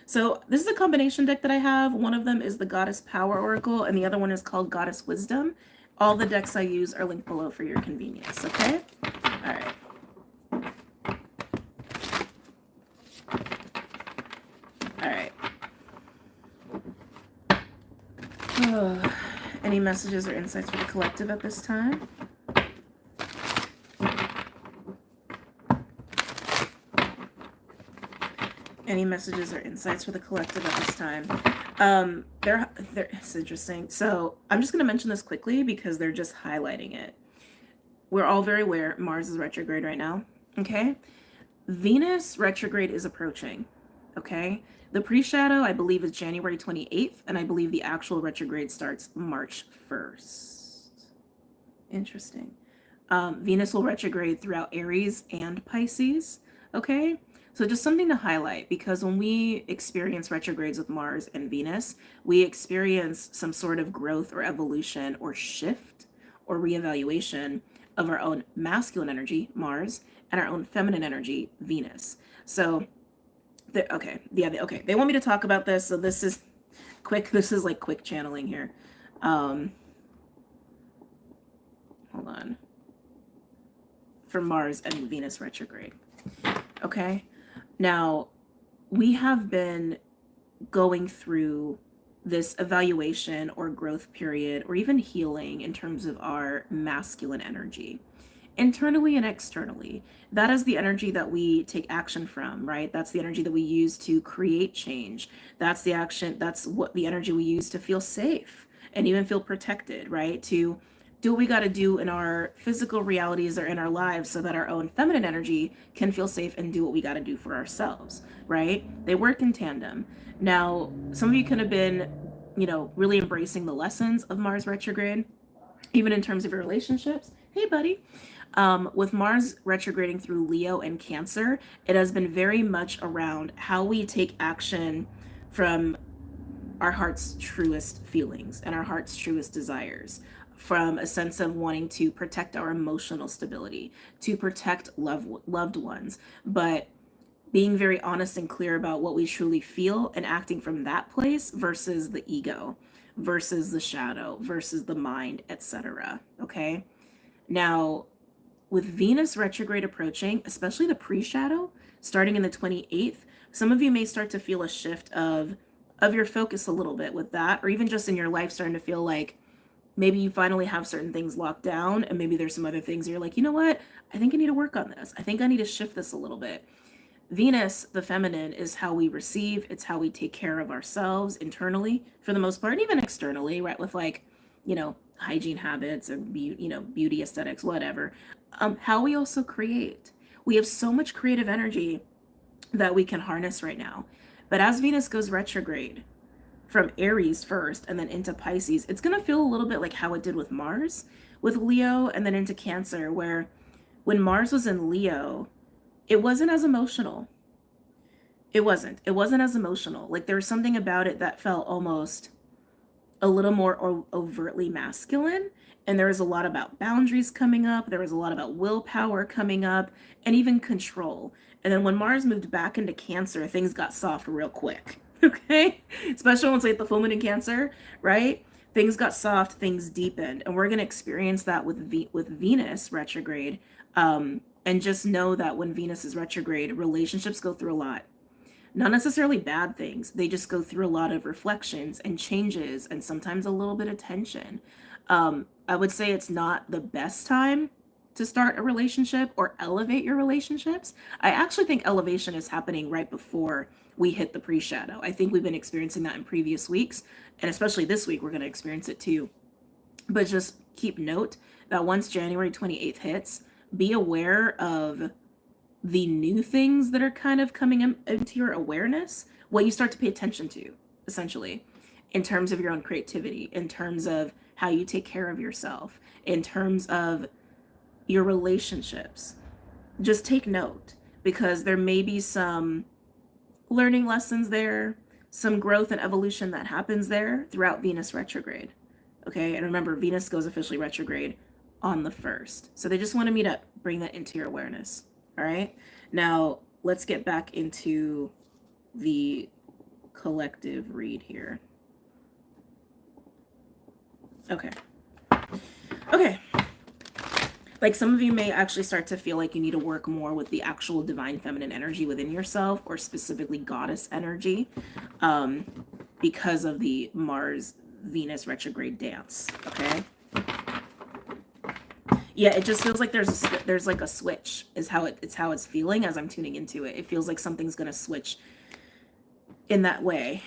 So this is a combination deck that I have. One of them is the Goddess Power Oracle, and the other one is called Goddess Wisdom. All the decks I use are linked below for your convenience. Okay. All right. All right. Any messages or insights for the collective at this time? Any messages or insights for the collective at this time? It's interesting. So I'm just going to mention this quickly because they're just highlighting it. We're all very aware Mars is retrograde right now. Okay. Venus retrograde is approaching. Okay. The pre-shadow, I believe, is January 28th. And I believe the actual retrograde starts March 1st. Interesting. Venus will retrograde throughout Aries and Pisces. Okay. So just something to highlight, because when we experience retrogrades with Mars and Venus, we experience some sort of growth or evolution or shift or reevaluation of our own masculine energy, Mars, and our own feminine energy, Venus. So, they want me to talk about this. So this is quick. This is like quick channeling here. Hold on. For Mars and Venus retrograde. Okay. Now, we have been going through this evaluation or growth period or even healing in terms of our masculine energy, internally and externally. That is the energy that we take action from, right? That's the energy that we use to create change. That's the action. That's what the energy we use to feel safe and even feel protected, right? To do what we got to do in our physical realities or in our lives so that our own feminine energy can feel safe and do what we got to do for ourselves, right? They work in tandem. Now, some of you could have been, really embracing the lessons of Mars retrograde, even in terms of your relationships. Hey, buddy. With Mars retrograding through Leo and Cancer, it has been very much around how we take action from our heart's truest feelings and our heart's truest desires, from a sense of wanting to protect our emotional stability, to protect loved ones, but being very honest and clear about what we truly feel and acting from that place versus the ego, versus the shadow, versus the mind, etc. Okay? Now, with Venus retrograde approaching, especially the pre-shadow, starting in the 28th, some of you may start to feel a shift of your focus a little bit with that, or even just in your life starting to feel like maybe you finally have certain things locked down, and maybe there's some other things you're like, you know what? I think I need to work on this. I think I need to shift this a little bit. Venus, the feminine, is how we receive. It's how we take care of ourselves internally, for the most part, even externally, right? With hygiene habits or beauty aesthetics, whatever. How we also create. We have so much creative energy that we can harness right now. But as Venus goes retrograde, from Aries first and then into Pisces, it's going to feel a little bit like how it did with Mars, with Leo, and then into Cancer, where when Mars was in Leo, it wasn't as emotional. It wasn't as emotional. Like, there was something about it that felt almost a little more overtly masculine. And there was a lot about boundaries coming up. There was a lot about willpower coming up, and even control. And then when Mars moved back into Cancer, things got soft real quick. Okay, especially once like the full moon in Cancer, right? Things got soft, things deepened, and we're gonna experience that with Venus retrograde. And just know that when Venus is retrograde, relationships go through a lot. Not necessarily bad things; they just go through a lot of reflections and changes, and sometimes a little bit of tension. I would say it's not the best time to start a relationship or elevate your relationships. I actually think elevation is happening right before we hit the pre-shadow. I think we've been experiencing that in previous weeks, and especially this week, we're going to experience it too. But just keep note that once January 28th hits, be aware of the new things that are kind of coming into your awareness, what you start to pay attention to, essentially, in terms of your own creativity, in terms of how you take care of yourself, in terms of your relationships. Just take note, because there may be some learning lessons there, some growth and evolution that happens there throughout Venus retrograde. Okay, and remember, Venus goes officially retrograde on the 1st. So they just wanted me to bring that into your awareness. All right, now let's get back into the collective read here. Okay. Like, some of you may actually start to feel like you need to work more with the actual divine feminine energy within yourself, or specifically goddess energy, because of the Mars Venus retrograde dance, okay? Yeah, it just feels like there's like a switch is how it's feeling as I'm tuning into it. It feels like something's gonna switch in that way.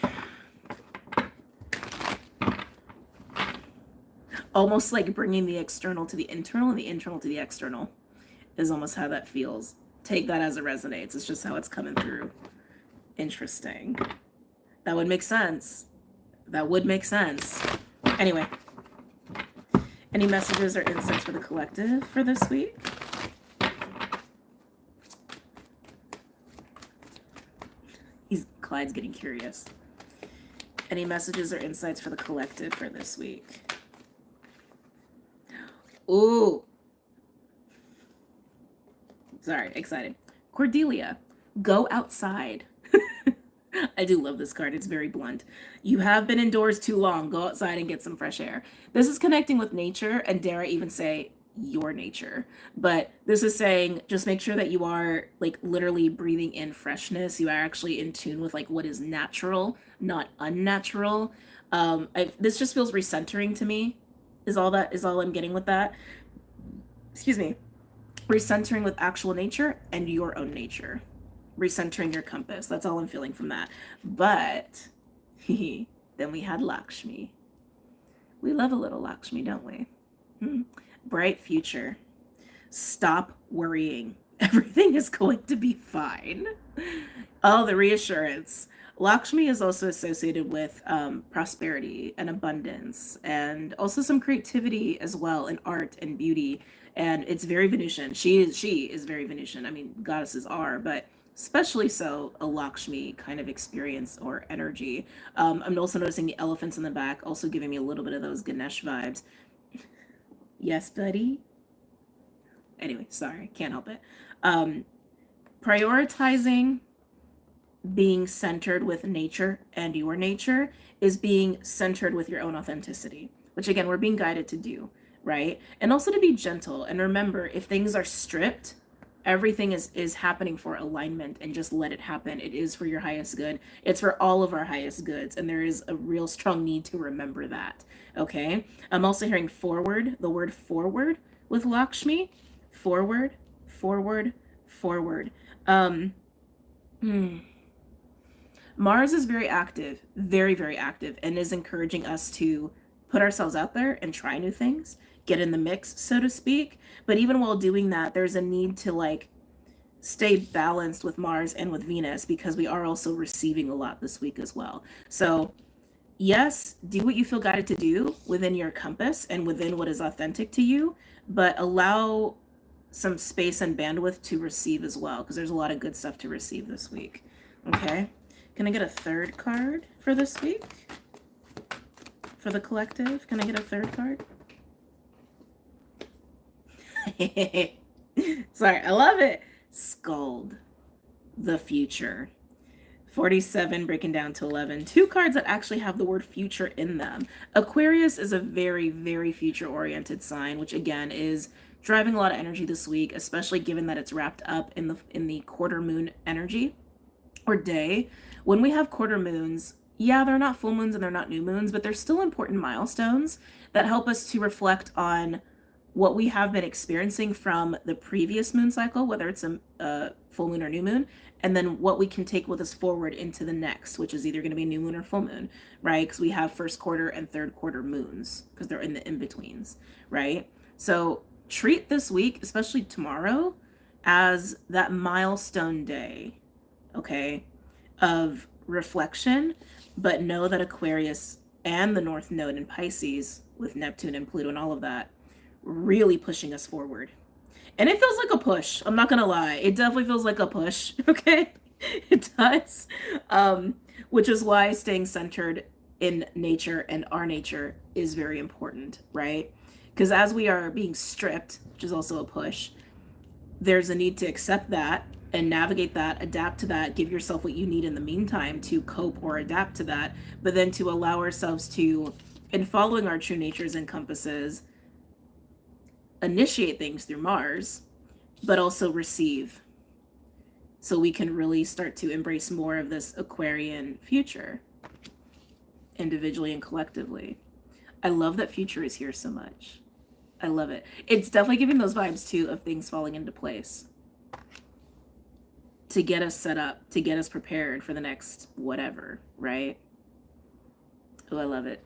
Almost like bringing the external to the internal and the internal to the external is almost how that feels. Take that as it resonates. It's just how it's coming through. Interesting. That would make sense. That would make sense. Anyway, any messages or insights for the collective for this week? Clyde's getting curious. Any messages or insights for the collective for this week? Ooh. Sorry, excited. Cordelia, go outside. I do love this card. It's very blunt. You have been indoors too long. Go outside and get some fresh air. This is connecting with nature, and dare I even say your nature. But this is saying just make sure that you are like literally breathing in freshness. You are actually in tune with like what is natural, not unnatural. This just feels recentering to me. Is all I'm getting with that. Excuse me. Recentering with actual nature and your own nature. Recentering your compass. That's all I'm feeling from that. But then we had Lakshmi. We love a little Lakshmi, don't we? Bright future. Stop worrying. Everything is going to be fine. Oh, the reassurance. Lakshmi is also associated with prosperity and abundance, and also some creativity as well, and art and beauty. And it's very Venusian. She is very Venusian. I mean, goddesses are, but especially so a Lakshmi kind of experience or energy. I'm also noticing the elephants in the back, also giving me a little bit of those Ganesh vibes. Yes, buddy. Anyway, sorry, can't help it. Prioritizing being centered with nature and your nature is being centered with your own authenticity, which again, we're being guided to do, right? And also to be gentle. And remember, if things are stripped, everything is happening for alignment, and just let it happen. It is for your highest good. It's for all of our highest goods. And there is a real strong need to remember that. Okay. I'm also hearing forward, the word forward with Lakshmi. Forward, forward, forward. Mars is very active, very, very active, and is encouraging us to put ourselves out there and try new things, get in the mix, so to speak. But even while doing that, there's a need to like stay balanced with Mars and with Venus, because we are also receiving a lot this week as well. So yes, do what you feel guided to do within your compass and within what is authentic to you, but allow some space and bandwidth to receive as well, because there's a lot of good stuff to receive this week. Okay. Can I get a third card for this week? For the collective? Can I get a third card? Sorry, I love it. Scold. The future. 47 breaking down to 11. Two cards that actually have the word future in them. Aquarius is a very, very future-oriented sign, which again is driving a lot of energy this week, especially given that it's wrapped up in the quarter moon energy or day. When we have quarter moons, yeah, they're not full moons and they're not new moons, but they're still important milestones that help us to reflect on what we have been experiencing from the previous moon cycle, whether it's a full moon or new moon, and then what we can take with us forward into the next, which is either going to be new moon or full moon, right? Because we have first quarter and third quarter moons, because they're in the in-betweens, right? So treat this week, especially tomorrow, as that milestone day, okay, of reflection, but know that Aquarius and the North Node in Pisces with Neptune and Pluto and all of that really pushing us forward. And it feels like a push. I'm not gonna lie. It definitely feels like a push, okay? It does. Which is why staying centered in nature and our nature is very important, right? Because as we are being stripped, which is also a push, there's a need to accept that and navigate that, adapt to that, give yourself what you need in the meantime to cope or adapt to that, but then to allow ourselves to, in following our true natures and compasses, initiate things through Mars, but also receive, so we can really start to embrace more of this Aquarian future, individually and collectively. I love that future is here so much. I love it. It's definitely giving those vibes too of things falling into place to get us set up, to get us prepared for the next whatever, right? Oh, I love it.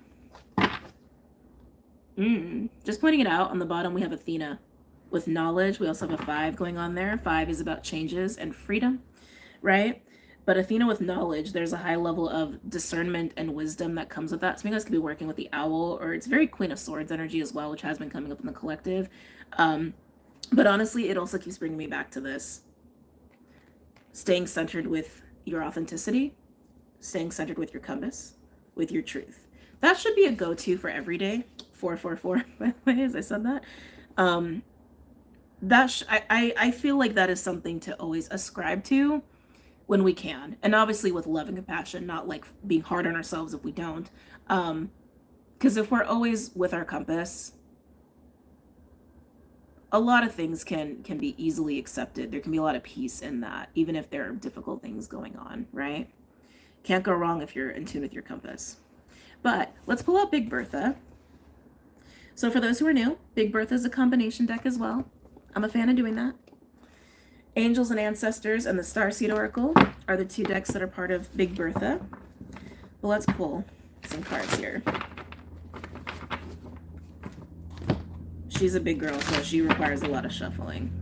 Just pointing it out, on the bottom we have Athena with knowledge. We also have a 5 going on there. 5 is about changes and freedom, right? But Athena with knowledge, there's a high level of discernment and wisdom that comes with that. So you guys could be working with the owl, or it's very Queen of Swords energy as well, which has been coming up in the collective. But honestly, it also keeps bringing me back to this. Staying centered with your authenticity, staying centered with your compass, with your truth. That should be a go-to for every day. 444, by the way, as I said that. I feel like that is something to always ascribe to when we can. And obviously with love and compassion, not like being hard on ourselves if we don't. Because if we're always with our compass, a lot of things can be easily accepted. There can be a lot of peace in that, even if there are difficult things going on, right? Can't go wrong if you're in tune with your compass. But let's pull out Big Bertha. So for those who are new, Big Bertha is a combination deck as well. I'm a fan of doing that. Angels and Ancestors and the Starseed Oracle are the 2 decks that are part of Big Bertha. Well, let's pull some cards here. She's a big girl, so she requires a lot of shuffling.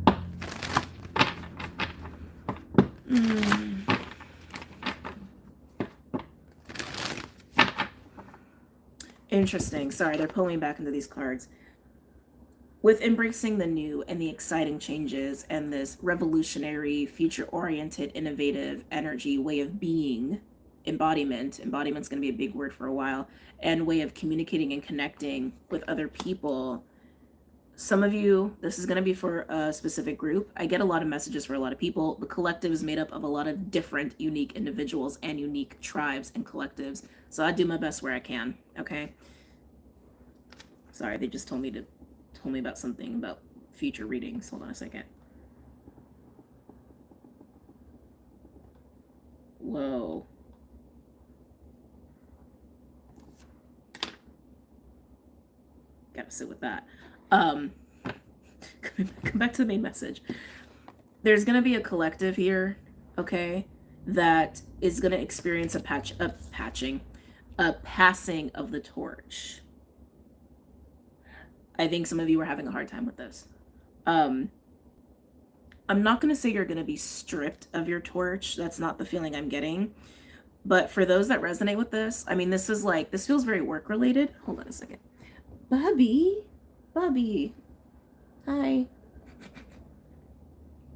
Interesting. Sorry, they're pulling me back into these cards. With embracing the new and the exciting changes and this revolutionary, future-oriented, innovative energy, way of being, embodiment's going to be a big word for a while, and way of communicating and connecting with other people. Some of you, this is going to be for a specific group. I get a lot of messages for a lot of people. The collective is made up of a lot of different, unique individuals and unique tribes and collectives. So I do my best where I can, okay? Sorry, they just told me about something about future readings. Hold on a second. Whoa. Gotta sit with that. Come back to the main message. There's gonna be a collective here, okay, that is gonna experience a passing of the torch. I think some of you are having a hard time with this. I'm not gonna say you're gonna be stripped of your torch. That's not the feeling I'm getting. But for those that resonate with this, I mean, this feels very work related. Hold on a second. Bobby, hi.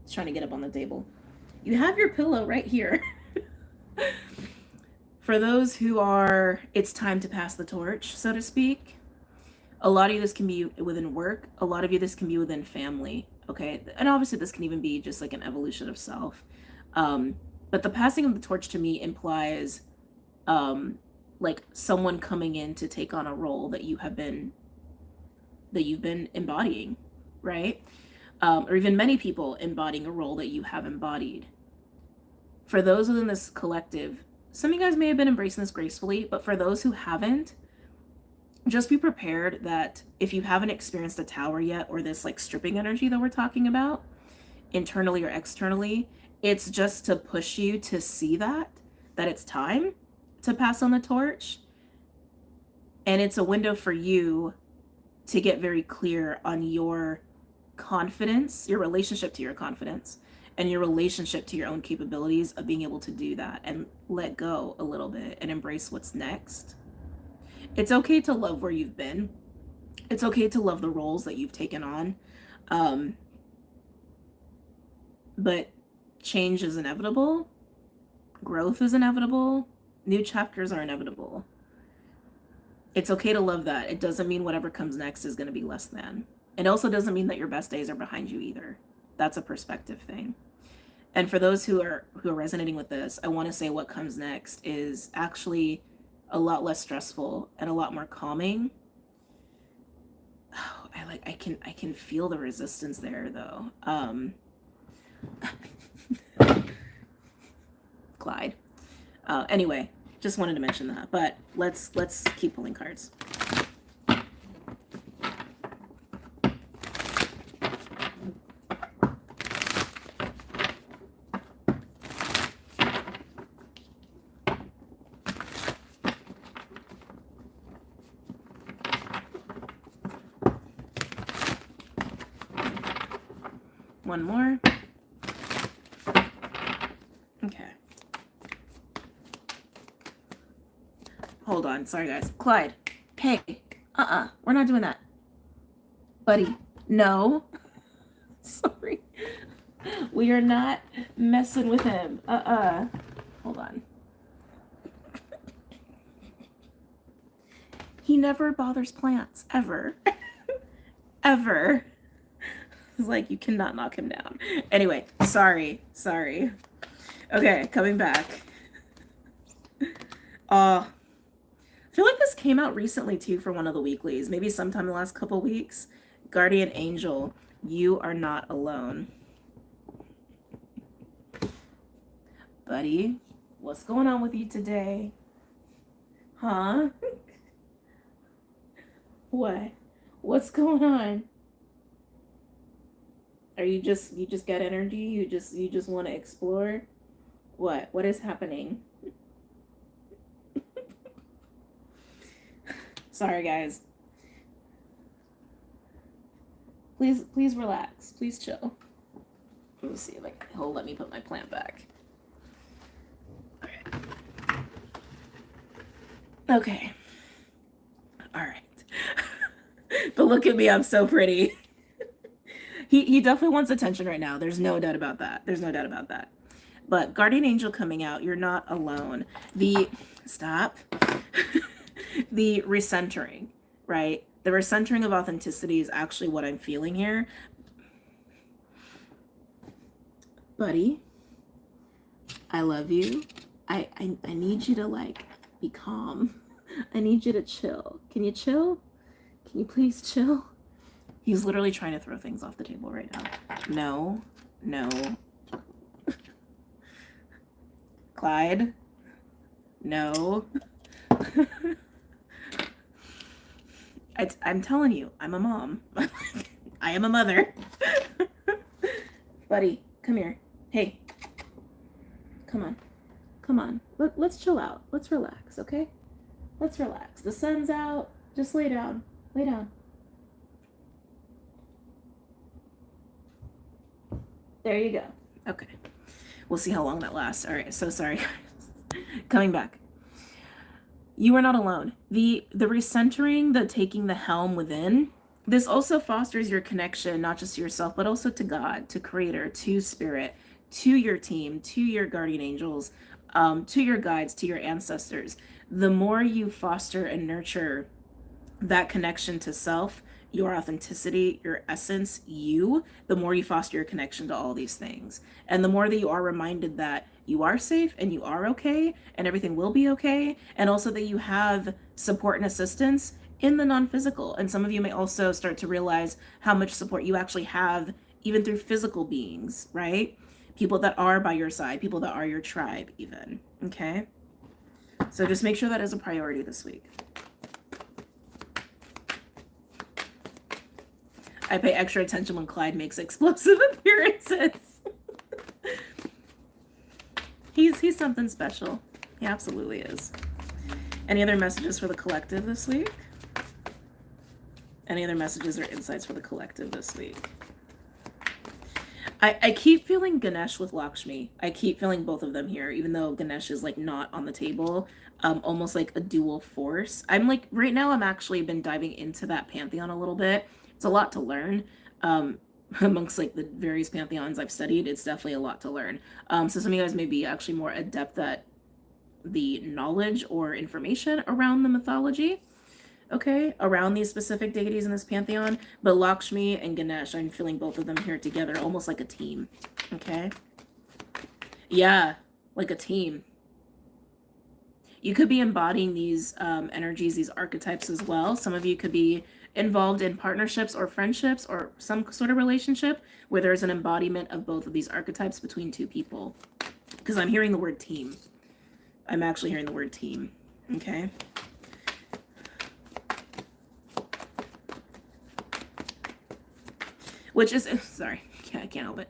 He's trying to get up on the table. You have your pillow right here. For those who are, it's time to pass the torch, so to speak. A lot of you, this can be within work. A lot of you, this can be within family, okay? And obviously this can even be just like an evolution of self. But the passing of the torch to me implies like someone coming in to take on a role that you've been embodying, right? Or even many people embodying a role that you have embodied. For those within this collective, some of you guys may have been embracing this gracefully, but for those who haven't, just be prepared that if you haven't experienced a tower yet, or this like stripping energy that we're talking about, internally or externally, it's just to push you to see that it's time to pass on the torch. And it's a window for you to get very clear on your confidence, your relationship to your confidence, and your relationship to your own capabilities of being able to do that and let go a little bit and embrace what's next. It's okay to love where you've been. It's okay to love the roles that you've taken on. But change is inevitable. Growth is inevitable. New chapters are inevitable. It's okay to love that. It doesn't mean whatever comes next is going to be less than. It also doesn't mean that your best days are behind you either. That's a perspective thing. And for those who are resonating with this, I want to say what comes next is actually a lot less stressful and a lot more calming. Oh, I can feel the resistance there though. Clyde. Anyway, just wanted to mention that, but let's keep pulling cards. One more. Okay. Hold on. Sorry, guys. Clyde. Hey. We're not doing that. Buddy. No. Sorry. We are not messing with him. Hold on. He never bothers plants. Ever. Ever. It's like, you cannot knock him down. Anyway, sorry. Okay, coming back. I feel like this came out recently too for one of the weeklies. Maybe sometime in the last couple weeks. Guardian Angel, you are not alone. Buddy, what's going on with you today? Huh? What? What's going on? Are you just got energy? You just want to explore? What is happening? Sorry, guys. Please relax. Please chill. Let me see if he'll let me put my plant back. Okay. All right. But look at me, I'm so pretty. He definitely wants attention right now. There's no doubt about that. But Guardian Angel coming out, you're not alone. Stop. The recentering, right? The recentering of authenticity is actually what I'm feeling here. Buddy, I love you. I need you to be calm. I need you to chill. Can you chill? Can you please chill? He's literally trying to throw things off the table right now. No. Clyde? No. I'm telling you, I'm a mom. I am a mother. Buddy, come here. Hey. Come on. Let's chill out. Let's relax, okay? Let's relax. The sun's out. Just lay down. Lay down. There you go. Okay. We'll see how long that lasts. All right. So sorry. Coming back. You are not alone. The recentering, the taking the helm within, this also fosters your connection, not just to yourself, but also to God, to Creator, to Spirit, to your team, to your guardian angels, to your guides, to your ancestors. The more you foster and nurture that connection to self, your authenticity, your essence, the more you foster your connection to all these things. And the more that you are reminded that you are safe and you are okay and everything will be okay. And also that you have support and assistance in the non-physical. And some of you may also start to realize how much support you actually have even through physical beings, right? People that are by your side, people that are your tribe even, okay? So just make sure that is a priority this week. I pay extra attention when Clyde makes explosive appearances. He's something special. He absolutely is. Any other messages for the collective this week? Any other messages or insights for the collective this week? I keep feeling Ganesh with Lakshmi. I keep feeling both of them here, even though Ganesh is not on the table. Almost like a dual force. Right now I'm actually been diving into that pantheon a little bit. It's a lot to learn. Amongst the various pantheons I've studied, it's definitely a lot to learn. So some of you guys may be actually more adept at the knowledge or information around the mythology, okay, around these specific deities in this pantheon. But Lakshmi and Ganesh, I'm feeling both of them here together, almost like a team, okay? Yeah, like a team. You could be embodying these energies, these archetypes as well. Some of you could be involved in partnerships or friendships or some sort of relationship where there's an embodiment of both of these archetypes between two people. Because I'm hearing the word team. I'm actually hearing the word team. Okay. Which is, sorry, I can't help it.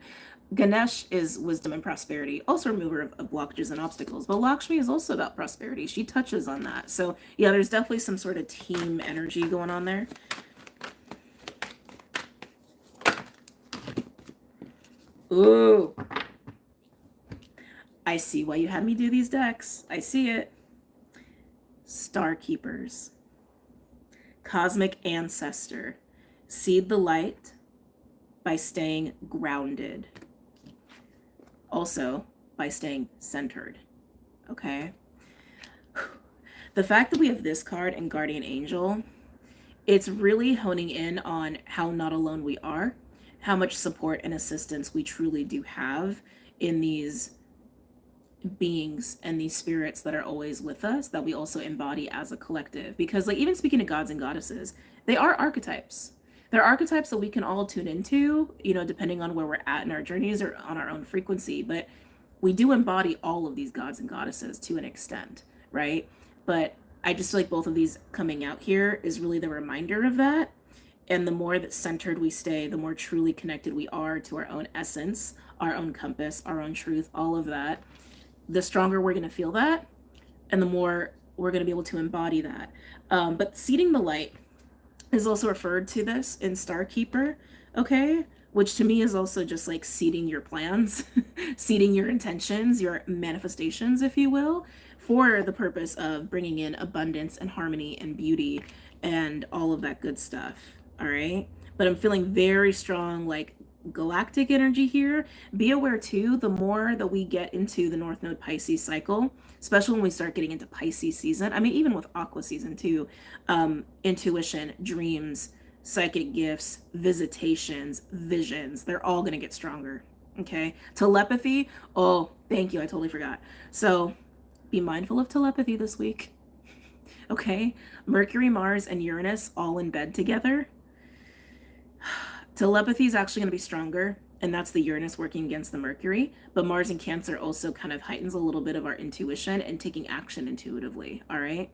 Ganesh is wisdom and prosperity, also remover of blockages and obstacles. But Lakshmi is also about prosperity. She touches on that. So yeah, there's definitely some sort of team energy going on there. Ooh. I see why you had me do these decks. I see it. Star Keepers. Cosmic Ancestor. Seed the light by staying grounded. Also, by staying centered. Okay? The fact that we have this card and Guardian Angel, it's really honing in on how not alone we are, how much support and assistance we truly do have in these beings and these spirits that are always with us, that we also embody as a collective. Because like, even speaking to gods and goddesses, they are archetypes. They're archetypes that we can all tune into, you know, depending on where we're at in our journeys or on our own frequency. But we do embody all of these gods and goddesses to an extent, right? But I just feel like both of these coming out here is really the reminder of that. And the more that centered we stay, the more truly connected we are to our own essence, our own compass, our own truth, all of that, the stronger we're going to feel that, and the more we're going to be able to embody that. But seeding the light is also referred to this in Star Keeper, okay? Which to me is also just like seeding your plans, seeding your intentions, your manifestations, if you will, for the purpose of bringing in abundance and harmony and beauty and all of that good stuff, all right? But I'm feeling very strong, like, galactic energy here. Be aware too, the more that we get into the North Node Pisces cycle, especially when we start getting into Pisces season, I mean, even with Aqua season too, intuition, dreams, psychic gifts, visitations, visions, they're all going to get stronger. Okay. Telepathy. Oh, thank you. I totally forgot. So be mindful of telepathy this week. Okay. Mercury, Mars, and Uranus all in bed together. Telepathy is actually going to be stronger, and that's the Uranus working against the Mercury, but Mars in Cancer also kind of heightens a little bit of our intuition and taking action intuitively, all right?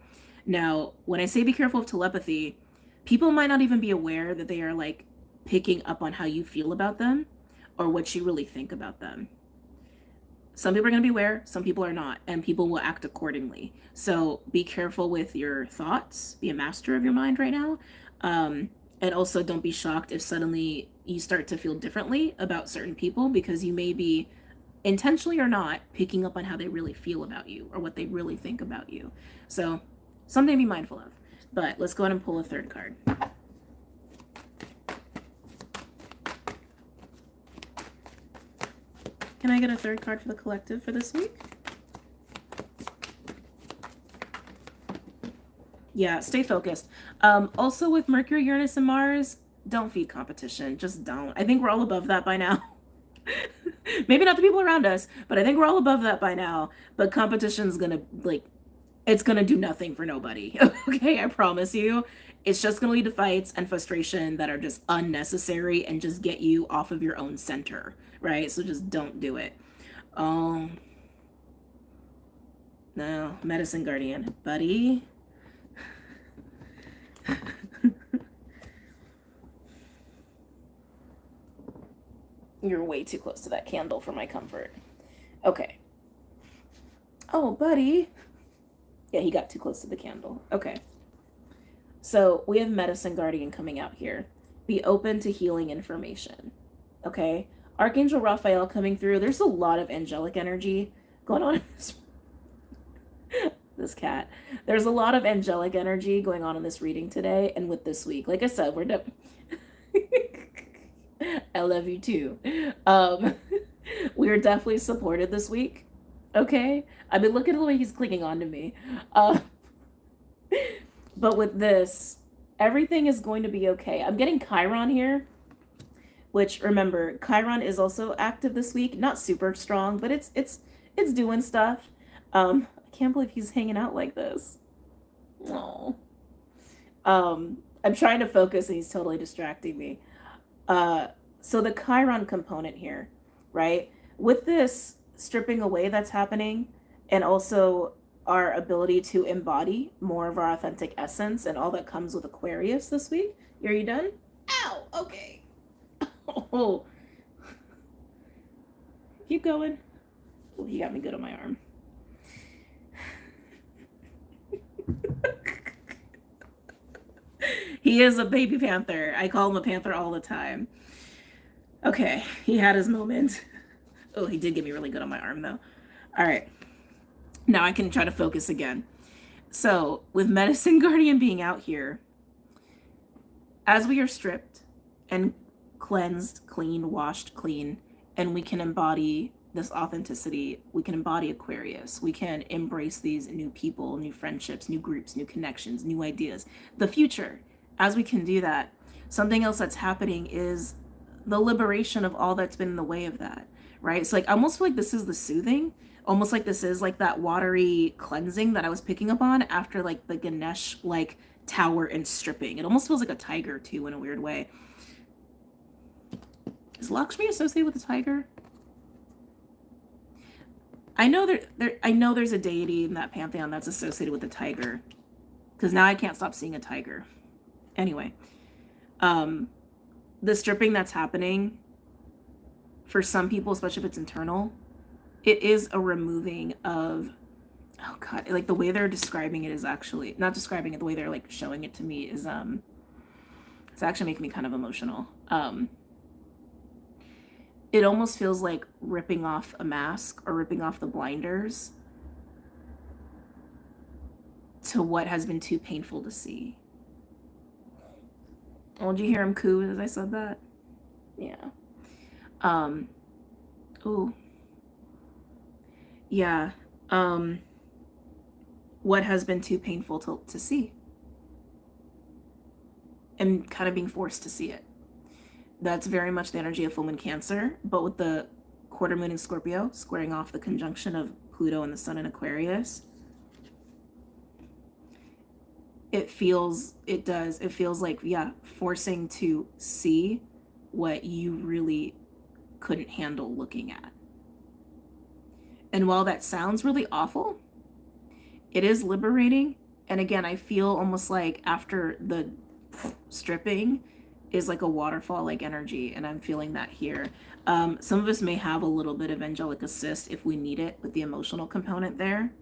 Now, when I say be careful of telepathy, people might not even be aware that they are like picking up on how you feel about them or what you really think about them. Some people are going to be aware, some people are not, and people will act accordingly. So be careful with your thoughts, be a master of your mind right now. And also don't be shocked if suddenly you start to feel differently about certain people, because you may be intentionally or not picking up on how they really feel about you or what they really think about you. So something to be mindful of. But let's go ahead and pull a third card. Can I get a third card for the collective for this week? Yeah, stay focused. Also with Mercury, Uranus, and Mars, don't feed competition. Just don't. I think we're all above that by now. Maybe not the people around us, but I think we're all above that by now. But competition's gonna, like, it's gonna do nothing for nobody. Okay, I promise you. It's just gonna lead to fights and frustration that are just unnecessary and just get you off of your own center, right? So just don't do it. No, Medicine Guardian, buddy. You're way too close to that candle for my comfort. Okay. Oh, buddy. Yeah, he got too close to the candle. Okay. So we have Medicine Guardian coming out here. Be open to healing information. Okay. Archangel Raphael coming through. There's a lot of angelic energy going on in this cat. There's a lot of angelic energy going on in this reading today and with this week. Like I said, we're done. I love you too. We are definitely supported this week. Okay? I've been looking at the way he's clinging on to me. But with this, everything is going to be okay. I'm getting Chiron here, which, remember, Chiron is also active this week. Not super strong, but it's doing stuff. I can't believe he's hanging out like this. Oh. I'm trying to focus and he's totally distracting me. So the Chiron component here, right? With this stripping away that's happening, and also our ability to embody more of our authentic essence and all that comes with Aquarius this week. Are you done? Ow, okay. Oh. Keep going. Oh, he got me good on my arm. He is a baby panther. I call him a panther all the time. Okay, he had his moment. Oh, he did get me really good on my arm though. All right, now I can try to focus again. So with Medicine Guardian being out here, as we are stripped and cleansed, clean, washed, clean, and we can embody this authenticity, we can embody Aquarius, we can embrace these new people, new friendships, new groups, new connections, new ideas, the future. As we can do that, something else that's happening is the liberation of all that's been in the way of that, right? So like I almost feel like this is the soothing, almost like this is like that watery cleansing that I was picking up on after like the Ganesh like tower and stripping. It almost feels like a tiger too in a weird way. Is Lakshmi associated with a tiger? I know I know there's a deity in that pantheon that's associated with a tiger, because now I can't stop seeing a tiger. Anyway, the stripping that's happening for some people, especially if it's internal, it is a removing of, oh god, like the way they're describing it is actually not describing it, the way they're like showing it to me is it's actually making me kind of emotional. It almost feels like ripping off a mask or ripping off the blinders to what has been too painful to see. Oh, did you hear him coo as I said that? Yeah. Ooh. Yeah. What has been too painful to see. And kind of being forced to see it. That's very much the energy of full moon Cancer, but with the quarter moon in Scorpio squaring off the conjunction of Pluto and the sun in Aquarius, it feels like, yeah, forcing to see what you really couldn't handle looking at. And while that sounds really awful, it is liberating. And again, I feel almost like after the stripping is like a waterfall like energy, and I'm feeling that here. Some of us may have a little bit of angelic assist if we need it with the emotional component there.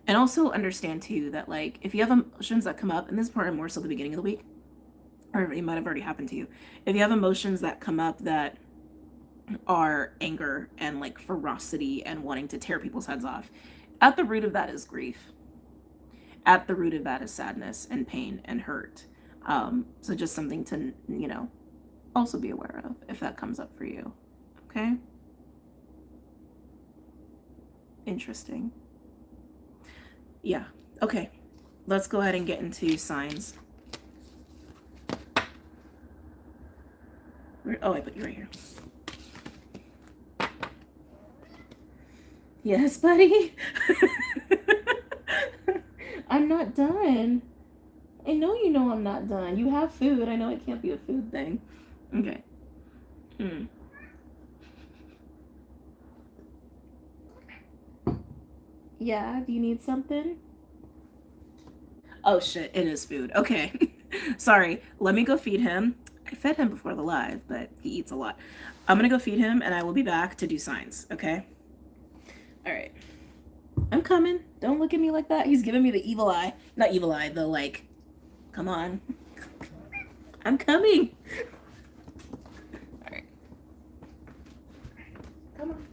And also understand too that like if you have emotions that come up, and this is part more so the beginning of the week, or it might have already happened to you, if you have emotions that come up that are anger and like ferocity and wanting to tear people's heads off, at the root of that is grief. At the root of that is sadness and pain and hurt. So just something to, you know, also be aware of if that comes up for you. Okay? Interesting. Yeah. Okay. Let's go ahead and get into signs. Oh, I put you right here. Yes, buddy. I'm not done. I know you know I'm not done. You have food. I know it can't be a food thing. Okay. Yeah, do you need something? Oh shit, it is food. Okay. Sorry. Let me go feed him. I fed him before the live, but he eats a lot. I'm gonna go feed him and I will be back to do signs, okay? Alright. I'm coming. Don't look at me like that. He's giving me the evil eye. Not evil eye, the like, come on. I'm coming. Alright. Come on.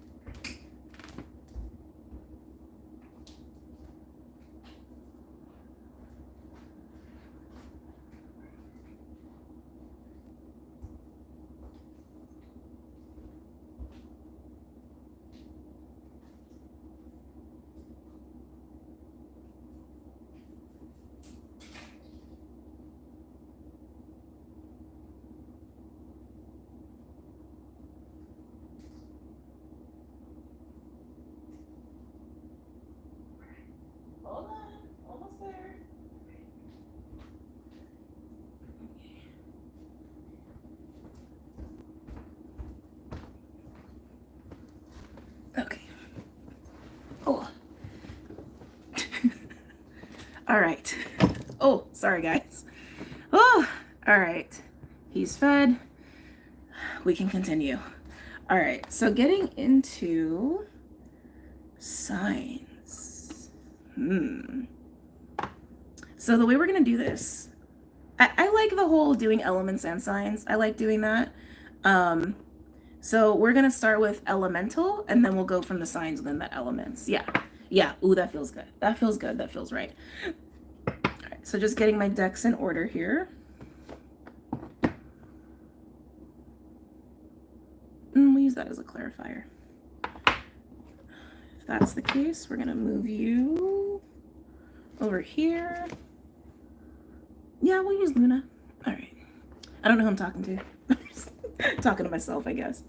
Hold on. Almost there. Okay. Oh. All right. Oh, sorry guys. Oh, all right. He's fed. We can continue. All right. So getting into signs. So the way we're going to do this, I like the whole doing elements and signs. I like doing that. So we're going to start with elemental, and then we'll go from the signs and then the elements. Yeah. Yeah. Ooh, that feels good. That feels good. That feels right. All right. So just getting my decks in order here. And we'll use that as a clarifier. If that's the case, we're going to move you over here. Yeah, we'll use Luna. All right. I don't know who I'm talking to. Talking to myself, I guess.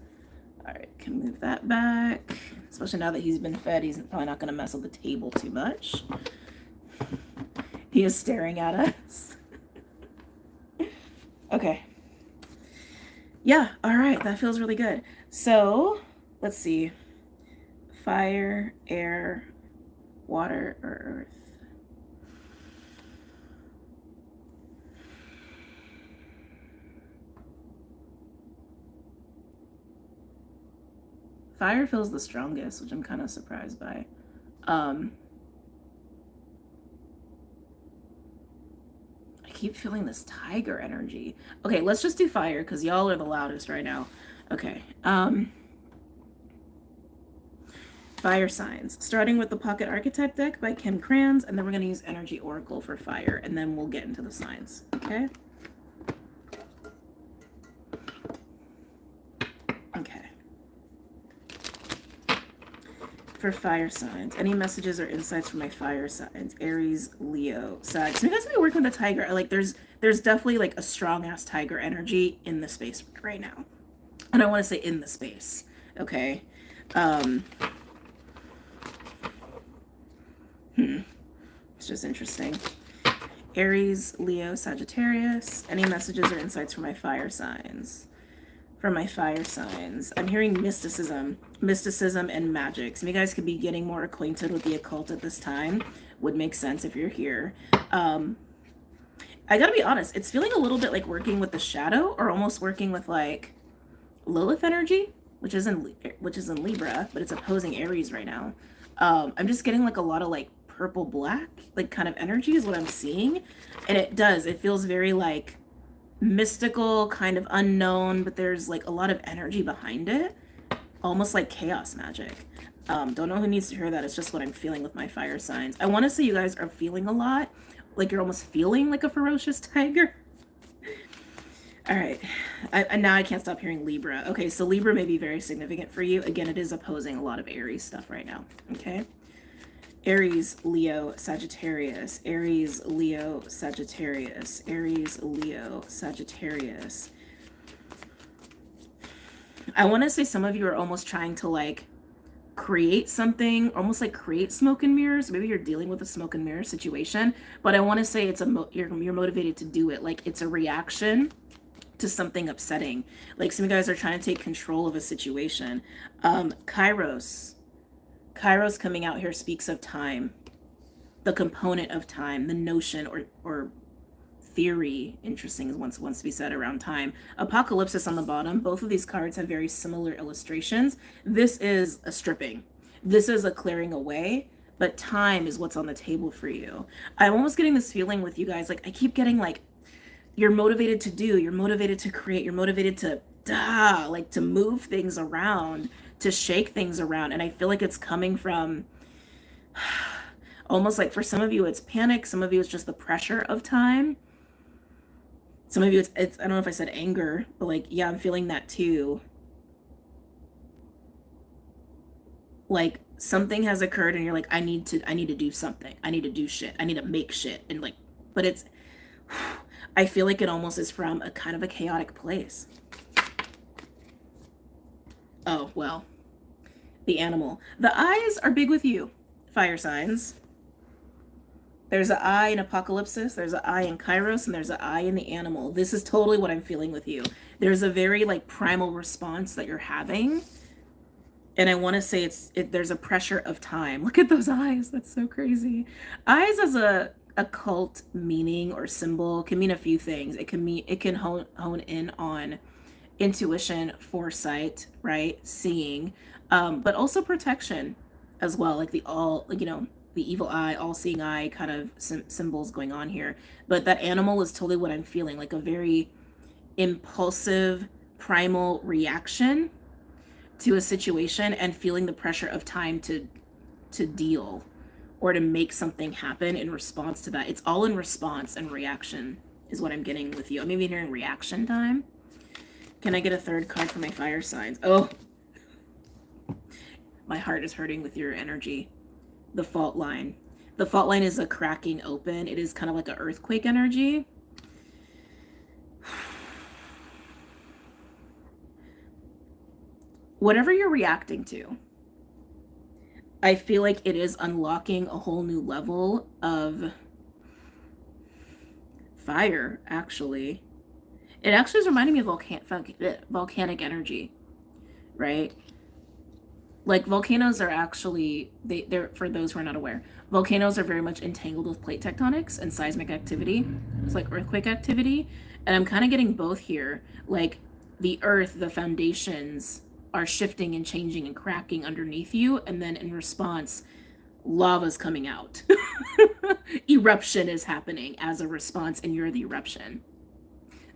All right, can move that back. Especially now that he's been fed, he's probably not going to mess with the table too much. He is staring at us. Okay. Yeah, all right, that feels really good. So, let's see. Fire, air, water, or earth. Fire feels the strongest, which I'm kind of surprised by. I keep feeling this tiger energy. Okay, let's just do fire because y'all are the loudest right now. Okay. Fire signs. Starting with the Pocket Archetype deck by Kim Kranz, and then we're going to use Energy Oracle for fire, and then we'll get into the signs. Okay? Okay. For fire signs, any messages or insights for my fire signs? Aries, Leo, Sag. So you guys be working with the tiger. Like there's definitely like a strong ass tiger energy in the space right now. And I want to say in the space. Okay. It's just interesting. Aries, Leo, Sagittarius. Any messages or insights for my fire signs? For my fire signs, I'm hearing mysticism and magic. Some of you guys could be getting more acquainted with the occult at this time. Would make sense if you're here. I gotta be honest, it's feeling a little bit like working with the shadow, or almost working with like Lilith energy, which is in Libra, but it's opposing Aries right now. I'm just getting like a lot of like purple black like kind of energy is what I'm seeing, and it feels very like mystical, kind of unknown, but there's like a lot of energy behind it, almost like chaos magic. Don't know who needs to hear that. It's just what I'm feeling with my fire signs. I want to say you guys are feeling a lot, like you're almost feeling like a ferocious tiger. All right, now I can't stop hearing Libra. Okay, so Libra may be very significant for you. Again, it is opposing a lot of Aries stuff right now. Okay. Aries, Leo, Sagittarius. Aries, Leo, Sagittarius. Aries, Leo, Sagittarius. I want to say some of you are almost trying to like create something, almost like create smoke and mirrors. Maybe you're dealing with a smoke and mirror situation, but I want to say it's you're motivated to do it. Like it's a reaction to something upsetting. Like some of you guys are trying to take control of a situation. Kairos coming out here speaks of time, the component of time, the notion or theory, interesting is once to be said around time. Apocalypsis on the bottom. Both of these cards have very similar illustrations. This is a stripping. This is a clearing away, but time is what's on the table for you. I'm almost getting this feeling with you guys, like I keep getting like, you're motivated to do, you're motivated to create, you're motivated to like to move things around, to shake things around. And I feel like it's coming from almost like for some of you it's panic, some of you it's just the pressure of time, some of you it's I don't know if I said anger, but like yeah, I'm feeling that too. Like something has occurred and you're like, I need to do something, I need to do shit, I need to make shit, and like, but it's I feel like it almost is from a kind of a chaotic place. Oh, well, the animal. The eyes are big with you, fire signs. There's an eye in Apocalypsis, there's an eye in Kairos, and there's an eye in the animal. This is totally what I'm feeling with you. There's a very like primal response that you're having. And I want to say there's a pressure of time. Look at those eyes. That's so crazy. Eyes as a occult meaning or symbol can mean a few things. It can hone in on intuition, foresight, right? Seeing, but also protection as well. Like the evil eye, all-seeing eye kind of symbols going on here. But that animal is totally what I'm feeling, like a very impulsive, primal reaction to a situation and feeling the pressure of time to deal or to make something happen in response to that. It's all in response and reaction is what I'm getting with you. I'm even hearing reaction time. Can I get a third card for my fire signs? Oh, my heart is hurting with your energy. The fault line. The fault line is a cracking open. It is kind of like an earthquake energy. Whatever you're reacting to, I feel like it is unlocking a whole new level of fire, actually. It actually is reminding me of volcanic energy, right? Like volcanoes are actually, they're, for those who are not aware, volcanoes are very much entangled with plate tectonics and seismic activity. It's like earthquake activity. And I'm kind of getting both here. Like the earth, the foundations are shifting and changing and cracking underneath you. And then in response, lava's coming out. Eruption is happening as a response, and you're the eruption.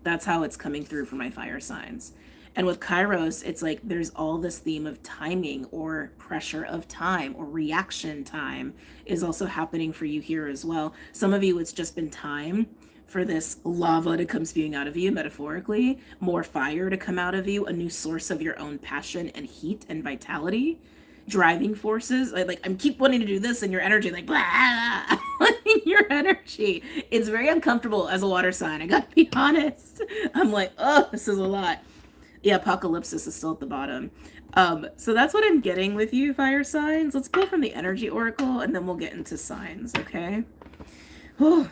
That's how it's coming through for my fire signs. And with Kairos, it's like there's all this theme of timing or pressure of time or reaction time is also happening for you here as well. Some of you, it's just been time for this lava to come spewing out of you, metaphorically, more fire to come out of you, a new source of your own passion and heat and vitality, driving forces. Like I'm keep wanting to do this, and your energy, like, blah, your energy. It's very uncomfortable as a water sign. I gotta be honest. I'm like, oh, this is a lot. Yeah, apocalypse is still at the bottom. So that's what I'm getting with you, fire signs. Let's pull from the energy oracle, and then we'll get into signs, okay? Oh.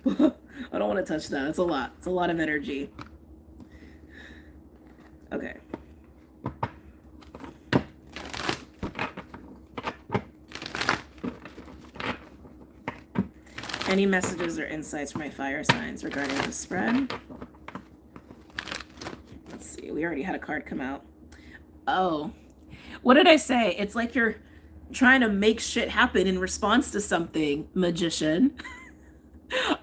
I don't want to touch that. It's a lot. It's a lot of energy. Okay. Any messages or insights for my fire signs regarding the spread? Let's see. We already had a card come out. Oh, what did I say? It's like you're trying to make shit happen in response to something, magician.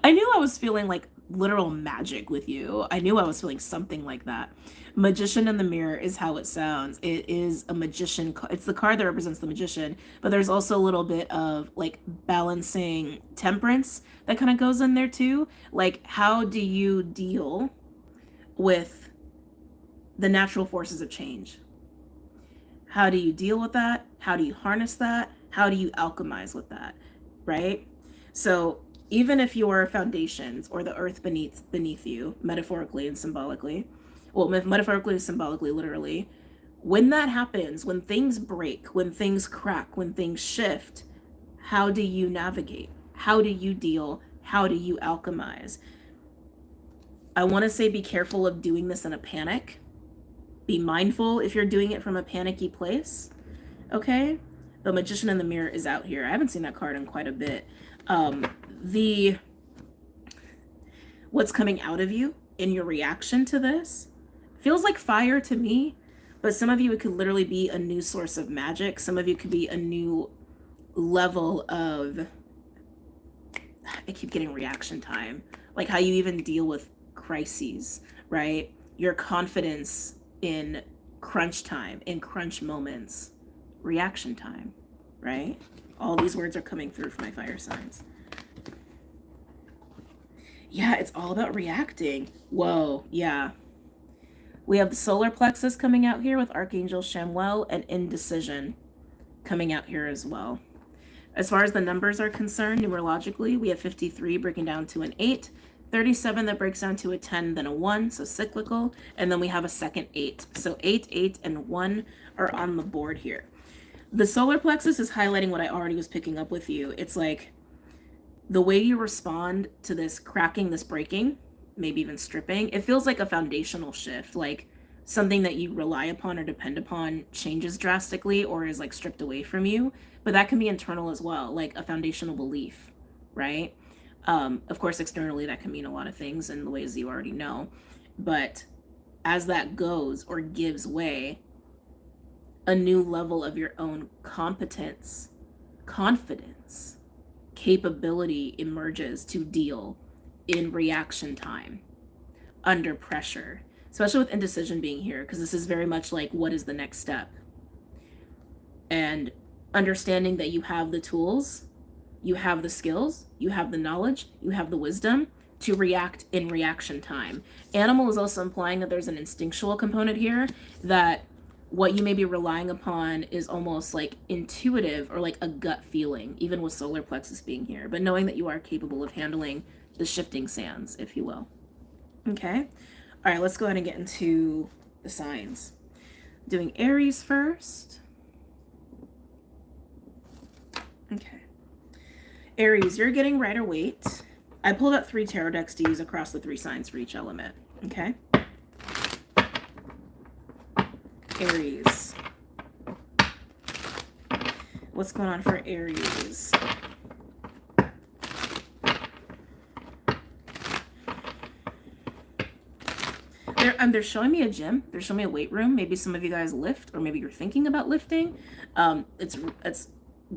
I knew I was feeling like literal magic with you. I knew I was feeling something like that. Magician in the mirror is how it sounds. It is a magician. It's the card that represents the magician, but there's also a little bit of like balancing temperance that kind of goes in there too. Like, how do you deal with the natural forces of change? How do you deal with that? How do you harness that? How do you alchemize with that? Right? So even if your foundations or the earth beneath you, metaphorically and symbolically, well, metaphorically, symbolically, literally, when that happens, when things break, when things crack, when things shift, how do you navigate? How do you deal? How do you alchemize? I want to say be careful of doing this in a panic. Be mindful if you're doing it from a panicky place, okay? The magician in the mirror is out here. I haven't seen that card in quite a bit. What's coming out of you in your reaction to this feels like fire to me, but some of you, it could literally be a new source of magic. Some of you could be a new level of, I keep getting reaction time, like how you even deal with crises, right? Your confidence in crunch time, in crunch moments, reaction time, right? All these words are coming through for my fire signs. Yeah, it's all about reacting. Whoa, yeah. We have the solar plexus coming out here with Archangel Chamuel, and indecision coming out here as well. As far as the numbers are concerned, numerologically, we have 53 breaking down to an 8, 37 that breaks down to a 10, then a 1, so cyclical, and then we have a second 8. So 8, 8, and 1 are on the board here. The solar plexus is highlighting what I already was picking up with you. It's like the way you respond to this cracking, this breaking, maybe even stripping, it feels like a foundational shift, like something that you rely upon or depend upon changes drastically or is like stripped away from you. But that can be internal as well, like a foundational belief, right? Of course, externally, that can mean a lot of things in the ways you already know. But as that goes or gives way, a new level of your own competence, confidence, capability emerges to deal in reaction time, under pressure. especially with indecision being here, because this is very much like, what is the next step? And understanding that you have the tools, you have the skills, you have the knowledge, you have the wisdom to react in reaction time. Animal is also implying that there's an instinctual component here, that what you may be relying upon is almost like intuitive or like a gut feeling, even with solar plexus being here, but knowing that you are capable of handling the shifting sands, if you will. Okay. All right, let's go ahead and get into the signs. Doing Aries first. Okay. Aries, you're getting Rider Waite. I pulled out 3 tarot decks to use across the 3 signs for each element. Okay. Aries. What's going on for Aries? They're showing me a gym. They're showing me a weight room. Maybe some of you guys lift, or maybe you're thinking about lifting. It's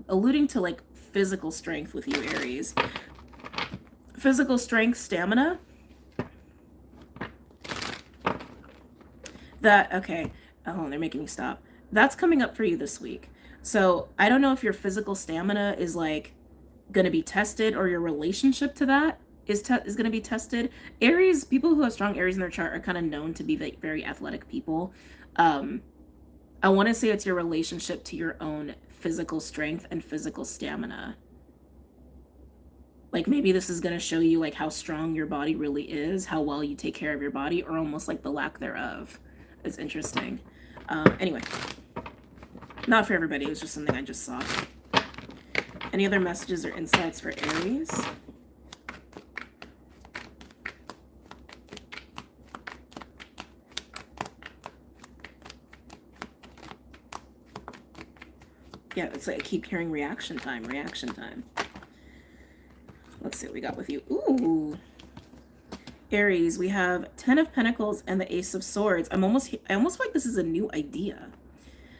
alluding to like physical strength with you, Aries. Physical strength, stamina. Okay. Oh, they're making me stop. That's coming up for you this week. So I don't know if your physical stamina is like going to be tested, or your relationship to that is going to be tested. Aries, people who have strong Aries in their chart are kind of known to be very athletic people. I want to say it's your relationship to your own physical strength and physical stamina. Like maybe this is going to show you like how strong your body really is, how well you take care of your body, or almost like the lack thereof. It's interesting. Anyway, not for everybody. It was just something I just saw. Any other messages or insights for Aries? Yeah, it's like I keep hearing reaction time, reaction time. Let's see what we got with you. Ooh. Aries, we have 10 of Pentacles and the Ace of Swords. I almost feel like this is a new idea.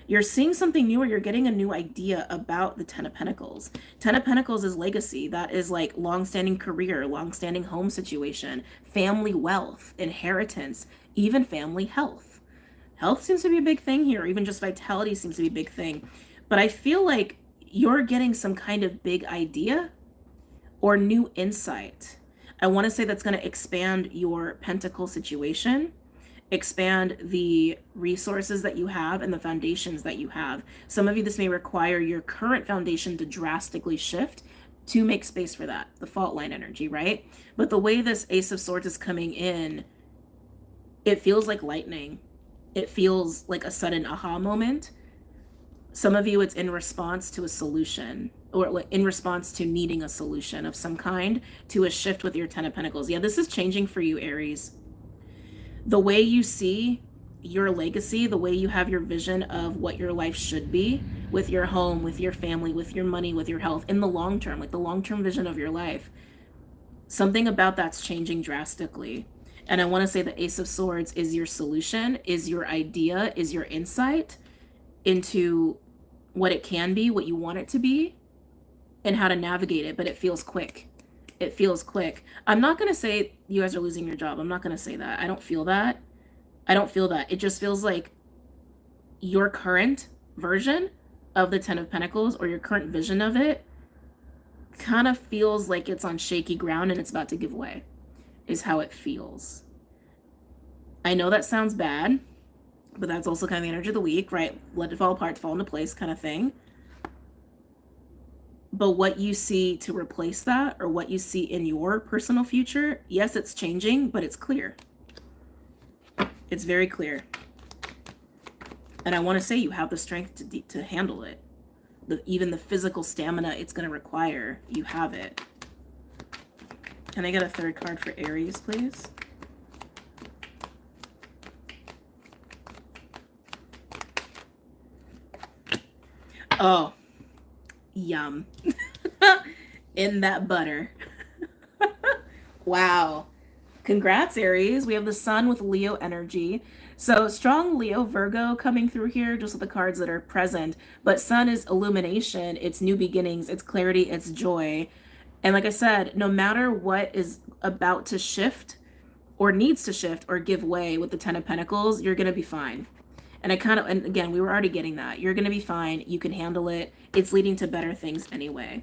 You're seeing something new, or you're getting a new idea about the 10 of Pentacles. 10 of Pentacles is legacy. That is like long-standing career, long-standing home situation, family wealth, inheritance, even family health. Health seems to be a big thing here, or even just vitality seems to be a big thing. But I feel like you're getting some kind of big idea or new insight. I want to say that's going to expand your pentacle situation, expand the resources that you have and the foundations that you have. Some of you, this may require your current foundation to drastically shift to make space for that, the fault line energy, right? But the way this Ace of Swords is coming in, it feels like lightning. It feels like a sudden aha moment. Some of you, it's in response to a solution, or in response to needing a solution of some kind, to a shift with your 10 of Pentacles. Yeah, this is changing for you, Aries. The way you see your legacy, the way you have your vision of what your life should be, with your home, with your family, with your money, with your health, in the long term, like the long-term vision of your life, something about that's changing drastically. And I want to say the Ace of Swords is your solution, is your idea, is your insight into what it can be, what you want it to be, and how to navigate it. But it feels quick. It feels quick. I'm not going to say you guys are losing your job. I'm not going to say that. I don't feel that. I don't feel that. It just feels like your current version of the 10 of Pentacles, or your current vision of it, kind of feels like it's on shaky ground and it's about to give way, is how it feels. I know that sounds bad, but that's also kind of the energy of the week, right? Let it fall apart, fall into place kind of thing. But what you see to replace that, or what you see in your personal future, yes, it's changing, but it's clear. It's very clear. And I want to say you have the strength to handle it. Even the physical stamina it's going to require, you have it. Can I get a third card for Aries, please? Oh, yum. In that butter. Wow. Congrats, Aries. We have the sun with Leo energy. So strong Leo, Virgo coming through here, just with the cards that are present. But sun is illumination, it's new beginnings, it's clarity, it's joy. And like I said, no matter what is about to shift, or needs to shift or give way with the Ten of Pentacles, you're going to be fine. And and again, we were already getting that. You're going to be fine. You can handle it. It's leading to better things anyway.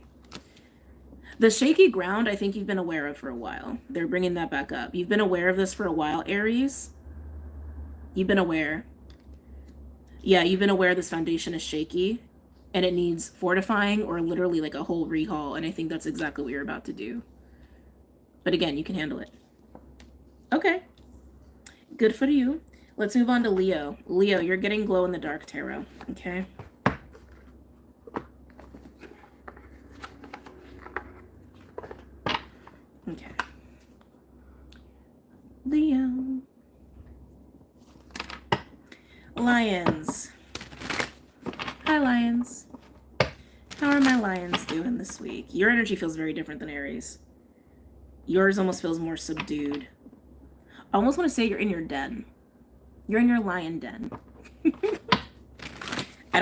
The shaky ground, I think you've been aware of for a while. They're bringing that back up. You've been aware of this for a while, Aries. You've been aware. Yeah, you've been aware this foundation is shaky and it needs fortifying or literally like a whole rehaul. And I think that's exactly what you're about to do. But again, you can handle it. Okay. Good for you. Let's move on to Leo. Leo, you're getting glow in the dark tarot. Okay. Okay. Leo. Lions. Hi, Lions. How are my Lions doing this week? Your energy feels very different than Aries. Yours almost feels more subdued. I almost want to say you're in your den. You're in your lion den. I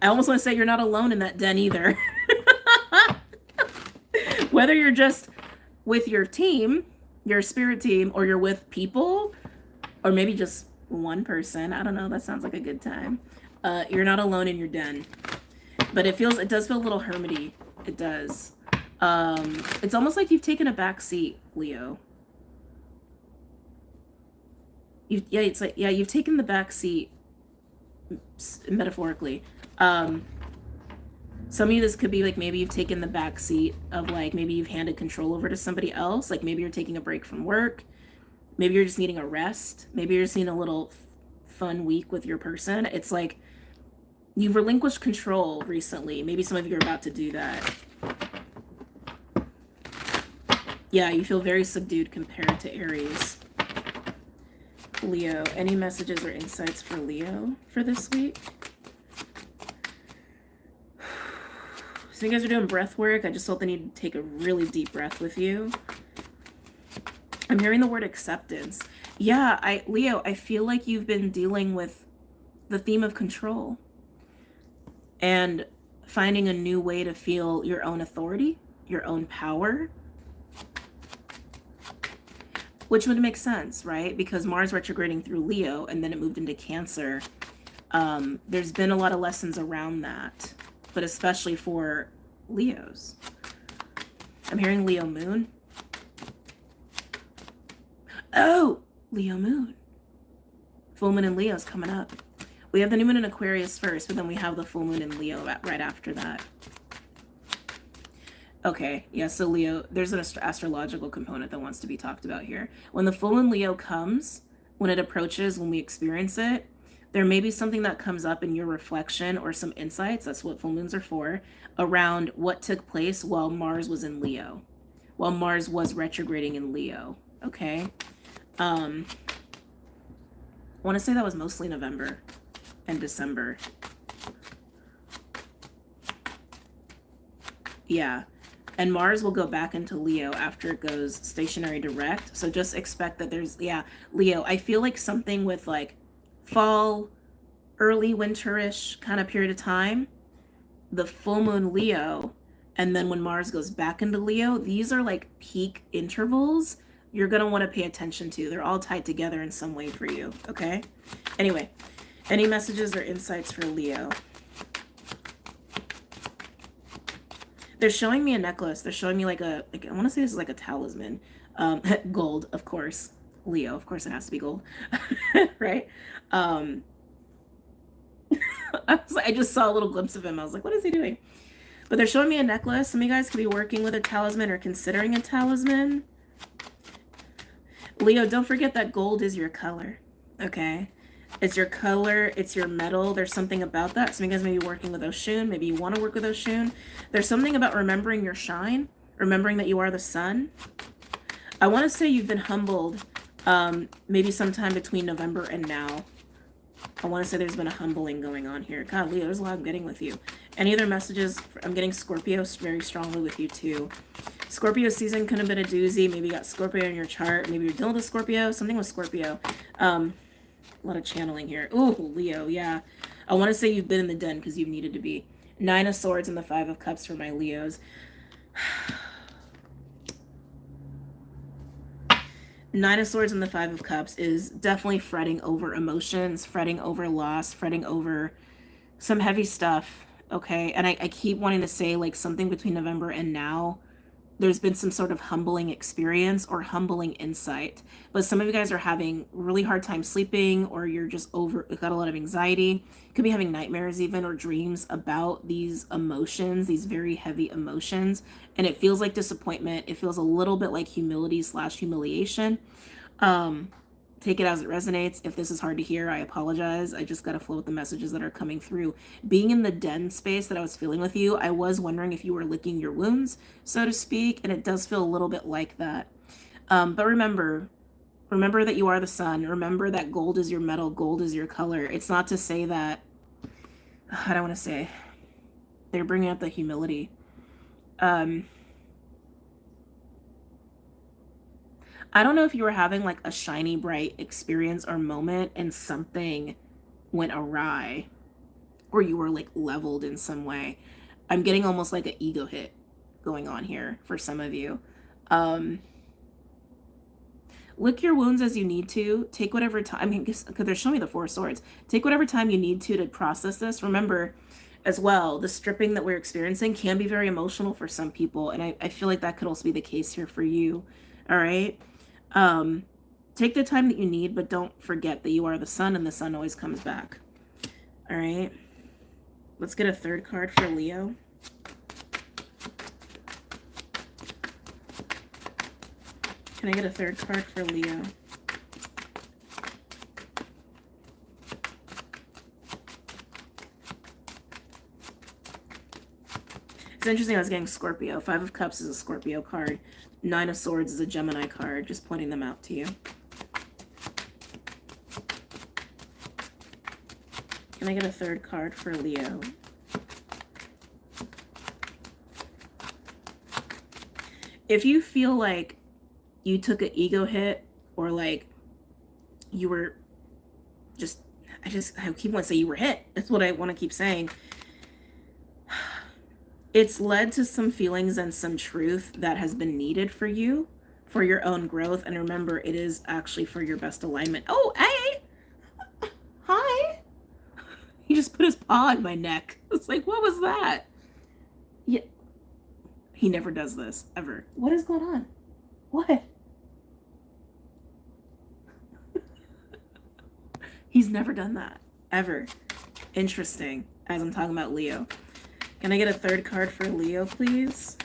almost want to say you're not alone in that den either. Whether you're just with your team, your spirit team, or you're with people, or maybe just one person. I don't know. That sounds like a good time. You're not alone in your den. But it does feel a little hermity. It does. It's almost like you've taken a back seat, Leo. You've taken the back seat, metaphorically. Some of you, this could be like maybe you've taken the back seat of like maybe you've handed control over to somebody else. Like maybe you're taking a break from work. Maybe you're just needing a rest. Maybe you're just needing a little fun week with your person. It's like you've relinquished control recently. Maybe some of you are about to do that. Yeah, you feel very subdued compared to Aries. Leo, any messages or insights for Leo for this week? So you guys are doing breath work. I just felt the need to take a really deep breath with you. I'm hearing the word acceptance. Yeah, Leo, I feel like you've been dealing with the theme of control and finding a new way to feel your own authority, your own power, which would make sense, right? Because Mars retrograding through Leo and then it moved into Cancer. There's been a lot of lessons around that, but especially for Leos. I'm hearing Leo moon. Oh, Leo moon. Full moon in Leo is coming up. We have the new moon in Aquarius first, but then we have the full moon in Leo right after that. Okay, yeah, so Leo, there's an astrological component that wants to be talked about here. When the full moon Leo comes, when it approaches, when we experience it, there may be something that comes up in your reflection or some insights, that's what full moons are for, around what took place while Mars was in Leo, while Mars was retrograding in Leo, okay? I want to say that was mostly November and December. Yeah. And Mars will go back into Leo after it goes stationary direct. So just expect that there's, yeah, Leo, I feel like something with like fall, early winterish kind of period of time, the full moon Leo, and then when Mars goes back into Leo, these are like peak intervals you're going to want to pay attention to. They're all tied together in some way for you, okay? Anyway, any messages or insights for Leo? They're showing me a necklace. They're showing me like I want to say this is like a talisman. Gold, of course. Leo, of course it has to be gold. Right? I just saw a little glimpse of him. I was like, what is he doing? But they're showing me a necklace. Some of you guys could be working with a talisman or considering a talisman. Leo, don't forget that gold is your color. Okay? It's your color, it's your metal. There's something about that. Some of you guys may be working with Oshun. Maybe you want to work with Oshun. There's something about remembering your shine, remembering that you are the sun. I want to say you've been humbled maybe sometime between November and now. I want to say there's been a humbling going on here. God, Leo, there's a lot I'm getting with you. Any other messages? I'm getting Scorpio very strongly with you too. Scorpio season could have been a doozy. Maybe you got Scorpio in your chart. Maybe you're dealing with Scorpio. Something with Scorpio. A lot of channeling here. Ooh, Leo, yeah. I want to say you've been in the den because you've needed to be. 9 of Swords and the 5 of Cups for my Leos. Nine of Swords and the Five of Cups is definitely fretting over emotions, fretting over loss, fretting over some heavy stuff. Okay. And I keep wanting to say like something between November and now. There's been some sort of humbling experience or humbling insight. But some of you guys are having really hard time sleeping, or you're just got a lot of anxiety. Could be having nightmares even, or dreams about these emotions, these very heavy emotions. And it feels like disappointment. It feels a little bit like humility / humiliation. Take it as it resonates. If this is hard to hear, I apologize. I just got to flow with the messages that are coming through. Being in the den space that I was feeling with you, I was wondering if you were licking your wounds, so to speak, and it does feel a little bit like that. But remember that you are the sun. Remember that gold is your metal, gold is your color. It's not to say that, I don't want to say, they're bringing up the humility. I don't know if you were having like a shiny, bright experience or moment and something went awry, or you were like leveled in some way. I'm getting almost like an ego hit going on here for some of you. Lick your wounds as you need to. Take whatever time, I mean, because they're showing me the Four of Swords. Take whatever time you need to process this. Remember as well, the stripping that we're experiencing can be very emotional for some people. And I feel like that could also be the case here for you. All right. Take the time that you need, but don't forget that you are the sun and the sun always comes back. All right. Let's get a third card for Leo. Can I get a third card for Leo? It's interesting, I was getting Scorpio. Five of Cups is a Scorpio card. Nine of Swords is a Gemini card. Just pointing them out to you. Can I get a third card for Leo? If you feel like you took an ego hit, or like you were just, I keep wanting to say you were hit. That's what I want to keep saying. It's led to some feelings and some truth that has been needed for you, for your own growth. And remember, it is actually for your best alignment. Oh, hey! Hi! He just put his paw on my neck. It's like, what was that? Yeah. He never does this, ever. What is going on? What? He's never done that, ever. Interesting, as I'm talking about Leo. Can I get a third card for Leo, please?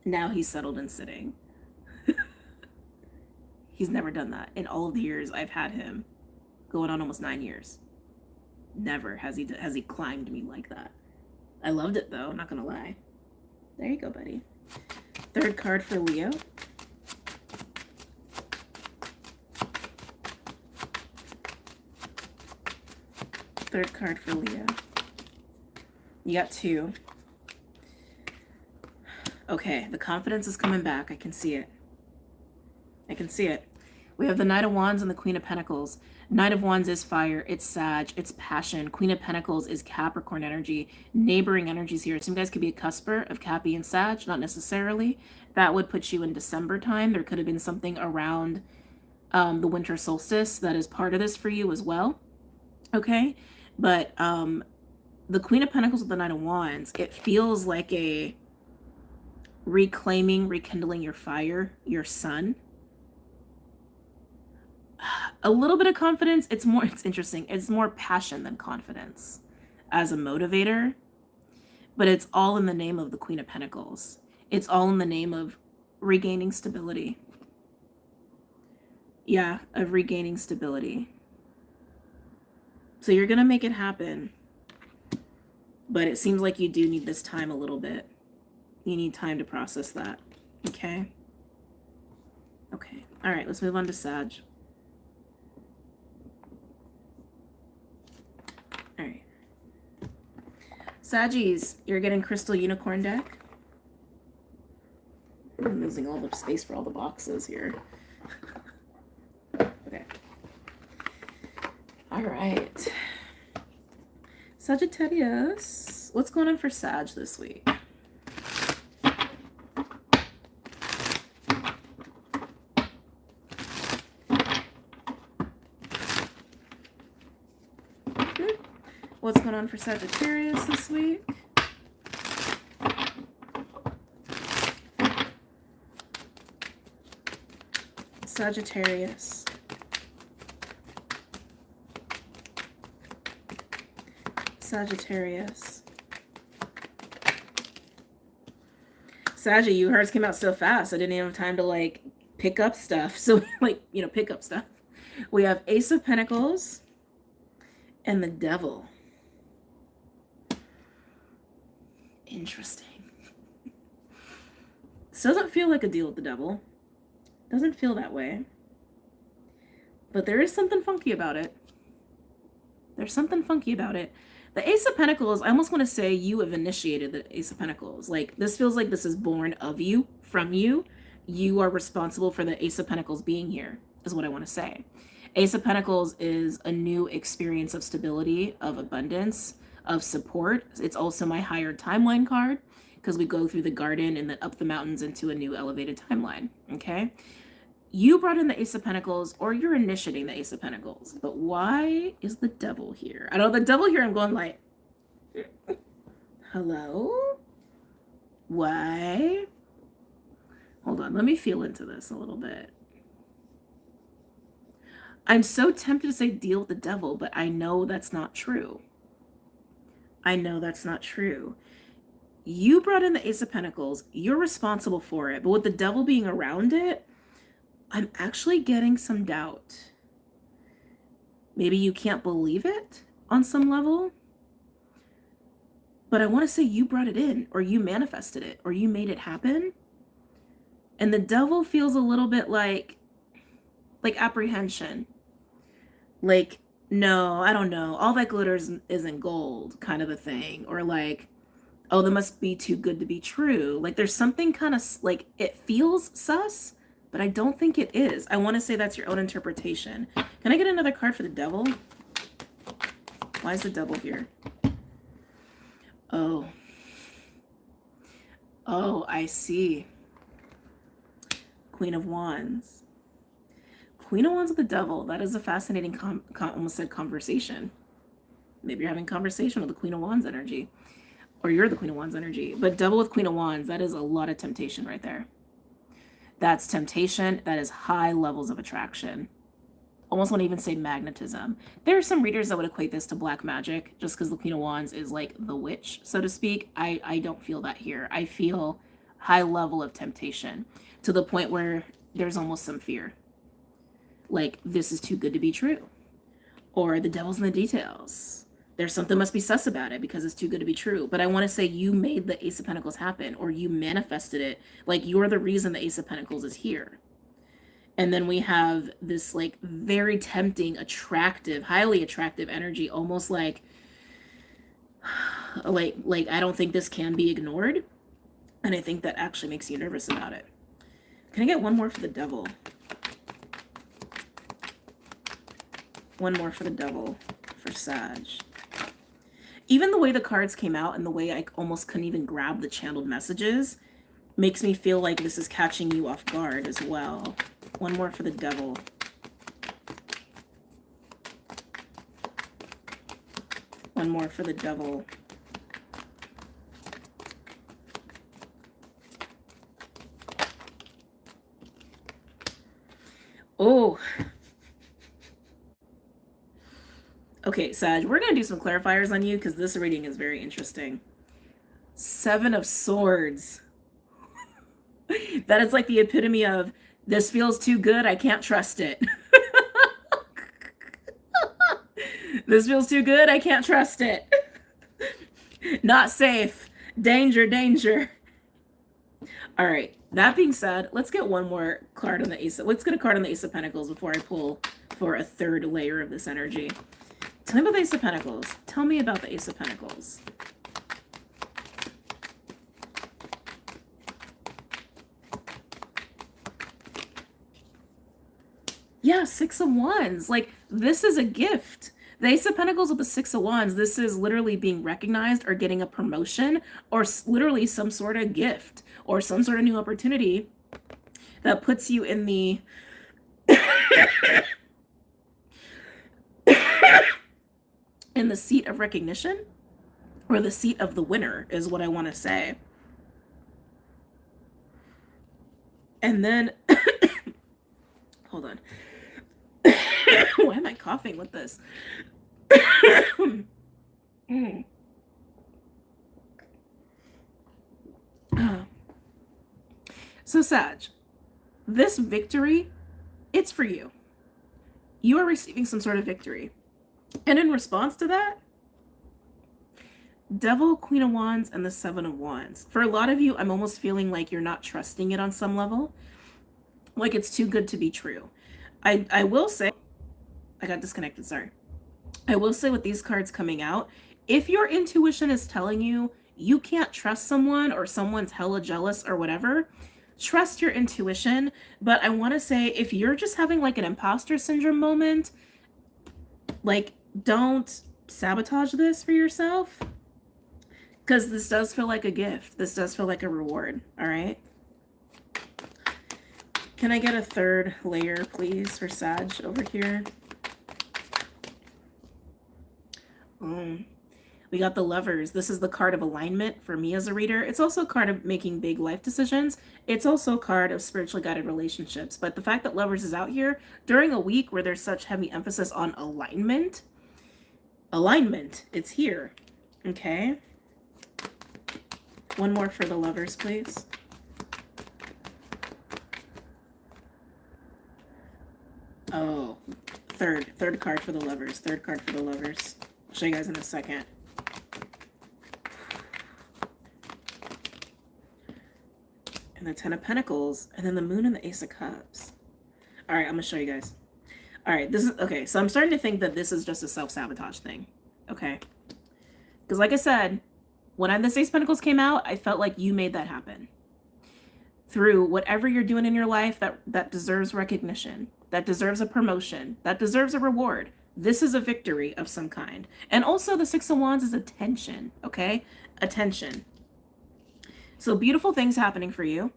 Now he's settled and sitting. He's never done that. In all of the years I've had him, going on almost 9 years. Never has he climbed me like that. I loved it though, I'm not gonna lie. There you go, buddy. Third card for Leo. Third card for Leo. You got 2. Okay, the confidence is coming back. I can see it. I can see it. We have the Knight of Wands and the Queen of Pentacles. Knight of Wands is fire. It's Sag. It's passion. Queen of Pentacles is Capricorn energy. Neighboring energies here. Some guys could be a cusper of Cappy and Sag. Not necessarily. That would put you in December time. There could have been something around the winter solstice that is part of this for you as well. Okay? But the Queen of Pentacles with the Knight of Wands, it feels like a reclaiming, rekindling your fire, your sun. A little bit of confidence. It's interesting. It's more passion than confidence as a motivator, but it's all in the name of the Queen of Pentacles. It's all in the name of regaining stability. Yeah, of regaining stability. So you're going to make it happen. But it seems like you do need this time a little bit. You need time to process that. Okay? Okay. All right, let's move on to Sag. All right. Saggies, you're getting Crystal Unicorn deck. I'm losing all the space for all the boxes here. Okay. All right. Sagittarius, what's going on for Sag this week? What's going on for Sagittarius this week? Sagittarius. Sagittarius. Saggy, you hers came out so fast. I didn't even have time to like pick up stuff. So like, you know, pick up stuff. We have Ace of Pentacles and the Devil. Interesting. This doesn't feel like a deal with the devil. Doesn't feel that way. But there is something funky about it. There's something funky about it. The Ace of Pentacles, I almost want to say you have initiated the Ace of Pentacles. Like, this feels like this is born of you, from you. You are responsible for the Ace of Pentacles being here, is what I want to say. Ace of Pentacles is a new experience of stability, of abundance, of support. It's also my higher timeline card, because we go through the garden and then up the mountains into a new elevated timeline, okay? You brought in the Ace of Pentacles, or you're initiating the Ace of Pentacles. But why is the devil here? I know the devil here, I'm going like, hello? Why? Hold on, let me feel into this a little bit. I'm so tempted to say deal with the devil, but I know that's not true. I know that's not true. You brought in the Ace of Pentacles. You're responsible for it. But with the devil being around it, I'm actually getting some doubt. Maybe you can't believe it on some level. But I want to say you brought it in, or you manifested it, or you made it happen. And the devil feels a little bit like apprehension. Like, no, I don't know. All that glitters isn't gold kind of a thing. Or like, oh, that must be too good to be true. Like there's something kind of like it feels sus, but I don't think it is. I want to say that's your own interpretation. Can I get another card for the devil? Why is the devil here? Oh. Oh, I see. Queen of Wands. Queen of Wands with the devil. That is a fascinating, almost said conversation. Maybe you're having conversation with the Queen of Wands energy. Or you're the Queen of Wands energy. But devil with Queen of Wands, that is a lot of temptation right there. That's temptation. That is high levels of attraction. Almost want to even say magnetism. There are some readers that would equate this to black magic, just because the Queen of Wands is like the witch, so to speak. I don't feel that here. I feel high level of temptation to the point where there's almost some fear. Like, this is too good to be true. Or the devil's in the details. There's something must be sus about it because it's too good to be true. But I want to say you made the Ace of Pentacles happen, or you manifested it. Like, you're the reason the Ace of Pentacles is here. And then we have this like very tempting, attractive, highly attractive energy, almost like I don't think this can be ignored. And I think that actually makes you nervous about it. Can I get one more for the devil? One more for the devil, for Sag. Even the way the cards came out and the way I almost couldn't even grab the channeled messages makes me feel like this is catching you off guard as well. One more for the devil. One more for the devil. Oh. Okay, Sag, we're going to do some clarifiers on you because this reading is very interesting. Seven of Swords. That is like the epitome of, this feels too good, I can't trust it. This feels too good, I can't trust it. Not safe. Danger, danger. All right, that being said, let's get one more card on the Ace. Let's get a card on the Ace of Pentacles before I pull for a third layer of this energy. Tell me about the Ace of Pentacles. Tell me about the Ace of Pentacles. Yeah, Six of Wands. Like, this is a gift. The Ace of Pentacles with the Six of Wands, this is literally being recognized or getting a promotion or literally some sort of gift or some sort of new opportunity that puts you in the in the seat of recognition, or the seat of the winner is what I want to say. And then, hold on. Why am I coughing with this? So Sag, this victory, it's for you. You are receiving some sort of victory. And in response to that, Devil, Queen of Wands, and the Seven of Wands. For a lot of you, I'm almost feeling like you're not trusting it on some level. Like it's too good to be true. I will say, I got disconnected, sorry. I will say with these cards coming out, if your intuition is telling you you can't trust someone or someone's hella jealous or whatever, trust your intuition. But I want to say, if you're just having like an imposter syndrome moment, like don't sabotage this for yourself, because this does feel like a gift. This does feel like a reward. All right. Can I get a third layer, please, for Sag over here? We got the Lovers. This is the card of alignment for me as a reader. It's also a card of making big life decisions. It's also a card of spiritually guided relationships. But the fact that Lovers is out here during a week where there's such heavy emphasis on alignment, it's here. Okay. One more for the Lovers, please. Oh, third card for the Lovers. Third card for the Lovers. I'll show you guys in a second. And the Ten of Pentacles, and then the Moon and the Ace of Cups. All right, I'm gonna show you guys. All right, this is okay. So I'm starting to think that this is just a self-sabotage thing. Okay, because like I said, when this Ace of Pentacles came out, I felt like you made that happen through whatever you're doing in your life that deserves recognition, that deserves a promotion, that deserves a reward. This is a victory of some kind. And also the Six of Wands is attention, okay? Attention. So beautiful things happening for you.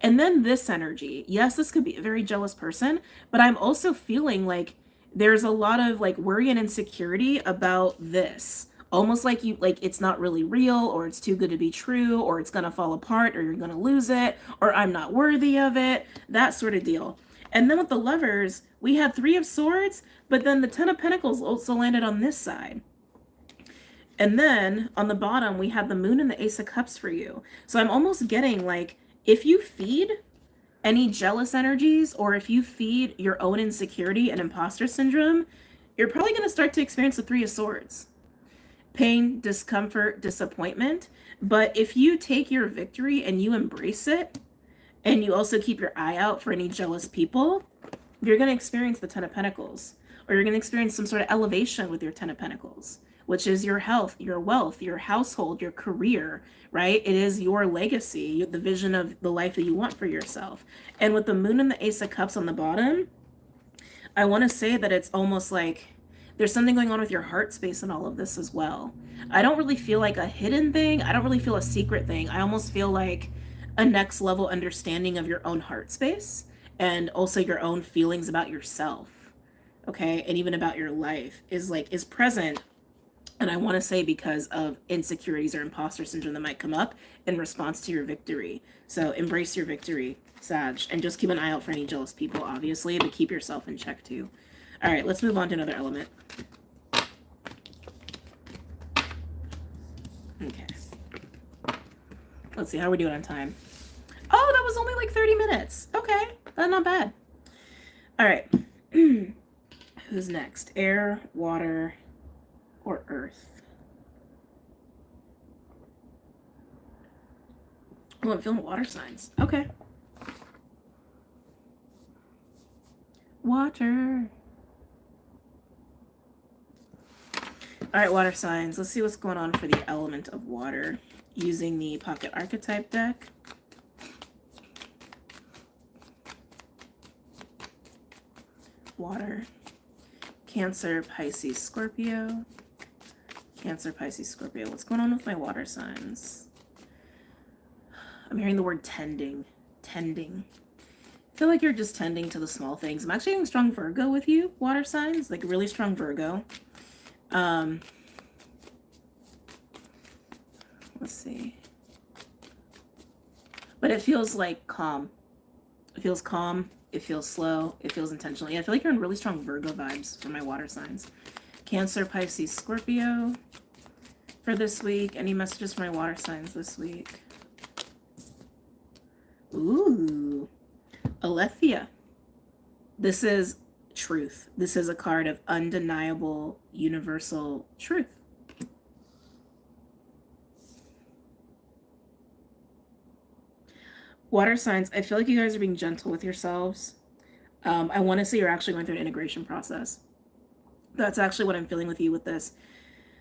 And then this energy. Yes, this could be a very jealous person, but I'm also feeling like there's a lot of like worry and insecurity about this. Almost like it's not really real, or it's too good to be true, or it's going to fall apart, or you're going to lose it, or I'm not worthy of it, that sort of deal. And then with the Lovers, we had Three of Swords, but then the Ten of Pentacles also landed on this side. And then on the bottom, we had the Moon and the Ace of Cups for you. So I'm almost getting like, if you feed any jealous energies, or if you feed your own insecurity and imposter syndrome, you're probably going to start to experience the Three of Swords. Pain, discomfort, disappointment. But if you take your victory and you embrace it, and you also keep your eye out for any jealous people, you're going to experience the Ten of Pentacles, or you're going to experience some sort of elevation with your Ten of Pentacles, which is your health, your wealth, your household, your career, right? It is your legacy, the vision of the life that you want for yourself. And with the Moon and the Ace of Cups on the bottom, I want to say that it's almost like there's something going on with your heart space in all of this as well. I don't really feel like a hidden thing. I don't really feel a secret thing. I almost feel like a next level understanding of your own heart space, and also your own feelings about yourself. Okay. And even about your life is present. And I want to say because of insecurities or imposter syndrome that might come up in response to your victory. So embrace your victory, Sag, and just keep an eye out for any jealous people, obviously, but keep yourself in check too. All right, let's move on to another element. Okay. Let's see, how are we doing on time? Oh, that was only like 30 minutes. Okay, that's not bad. All right. Who's next? Air, water, or earth? Oh, I'm feeling water signs. Okay. Water. All right, water signs. Let's see what's going on for the element of water using the Pocket Archetype deck. Water. Cancer, Pisces, Scorpio. Cancer, Pisces, Scorpio. What's going on with my water signs? I'm hearing the word tending. Tending. I feel like you're just tending to the small things. I'm actually having strong Virgo with you, water signs. Like really strong Virgo. Let's see. But it feels like calm. It feels calm. It feels slow. It feels intentional. Yeah, I feel like you're in really strong Virgo vibes for my water signs. Cancer, Pisces, Scorpio for this week. Any messages for my water signs this week? Ooh, Aletheia. This is truth. This is a card of undeniable universal truth. Water signs, I feel like you guys are being gentle with yourselves. I want to say you're actually going through an integration process. That's actually what I'm feeling with you with this.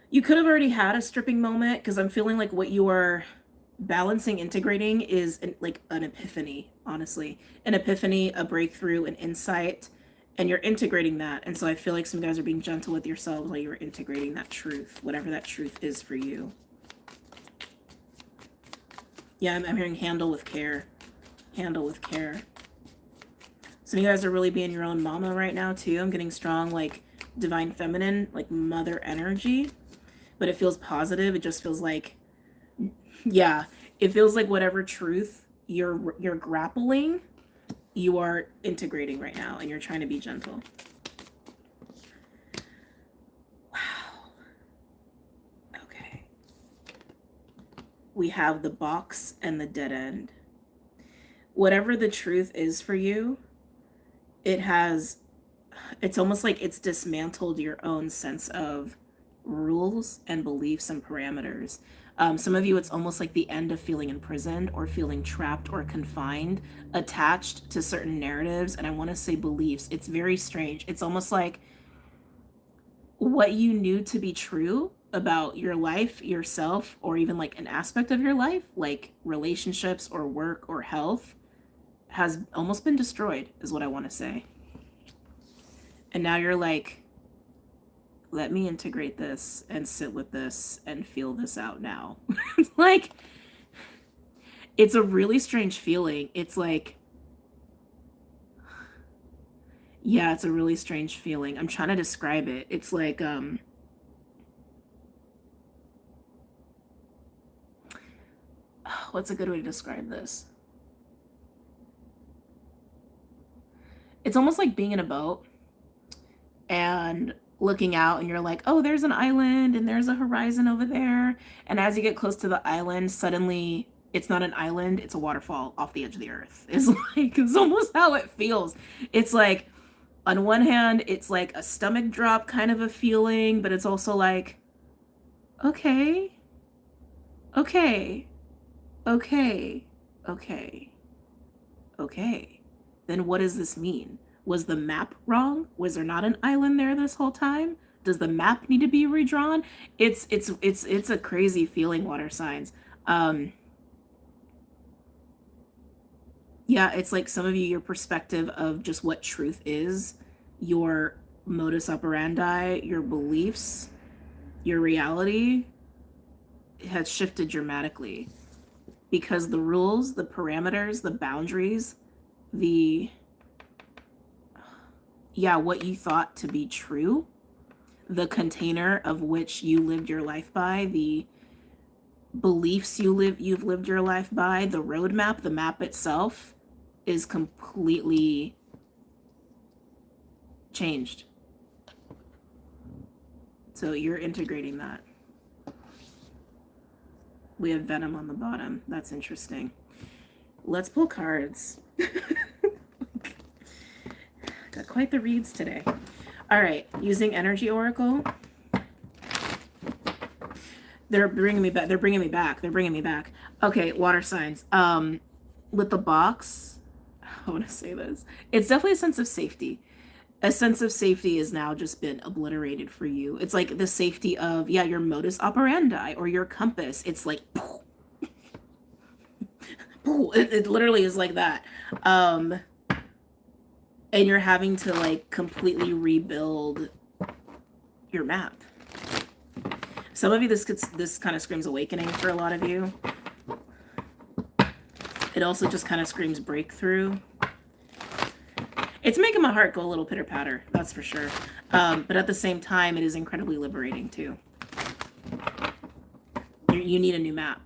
You could have already had a stripping moment, because I'm feeling like what you are balancing, integrating is like an epiphany, honestly. An epiphany, a breakthrough, an insight, and you're integrating that. And so I feel like some guys are being gentle with yourselves while you're integrating that truth, whatever that truth is for you. Yeah, I'm hearing handle with care. Handle with care. Some of you guys are really being your own mama right now too. I'm getting strong like divine feminine, like mother energy, but it feels positive. It just feels like, yeah, it feels like whatever truth you're grappling, you are integrating right now, and you're trying to be gentle. Wow. Okay. We have the box and the dead end. Whatever the truth is for you, it's almost like it's dismantled your own sense of rules and beliefs and parameters. Some of you, it's almost like the end of feeling imprisoned or feeling trapped or confined, attached to certain narratives, and I want to say beliefs. It's very strange. It's almost like what you knew to be true about your life, yourself, or even like an aspect of your life, like relationships or work or health, has almost been destroyed, is what I want to say. And now you're like, let me integrate this and sit with this and feel this out now. It's like, it's a really strange feeling. It's like, yeah, it's a really strange feeling. I'm trying to describe it. It's like, what's a good way to describe this? It's almost like being in a boat and looking out, and you're like, oh, there's an island and there's a horizon over there. And as you get close to the island, suddenly it's not an island, it's a waterfall off the edge of the earth. It's almost how it feels. It's like, on one hand, it's like a stomach drop kind of a feeling, but it's also like, okay, okay, okay, okay, okay. Then what does this mean? Was the map wrong? Was there not an island there this whole time? Does the map need to be redrawn? It's a crazy feeling, water signs. Yeah, it's like some of you, your perspective of just what truth is, your modus operandi, your beliefs, your reality has shifted dramatically, because the rules, the parameters, the boundaries, what you thought to be true, the container of which you lived your life by, the beliefs you've lived your life by, the roadmap, the map itself is completely changed. So you're integrating that. We have Venom on the bottom. That's interesting. Let's pull cards. Got quite the reads today. All right, using Energy Oracle. They're bringing me back. Okay, water signs. With the box, I want to say this. It's definitely a sense of safety. A sense of safety has now just been obliterated for you. It's like the safety of, your modus operandi or your compass. It's like, it literally is like that. And you're having to like completely rebuild your map. Some of you, this kind of screams awakening for a lot of you. It also just kind of screams breakthrough. It's making my heart go a little pitter-patter, that's for sure. But at the same time, it is incredibly liberating too. You need a new map.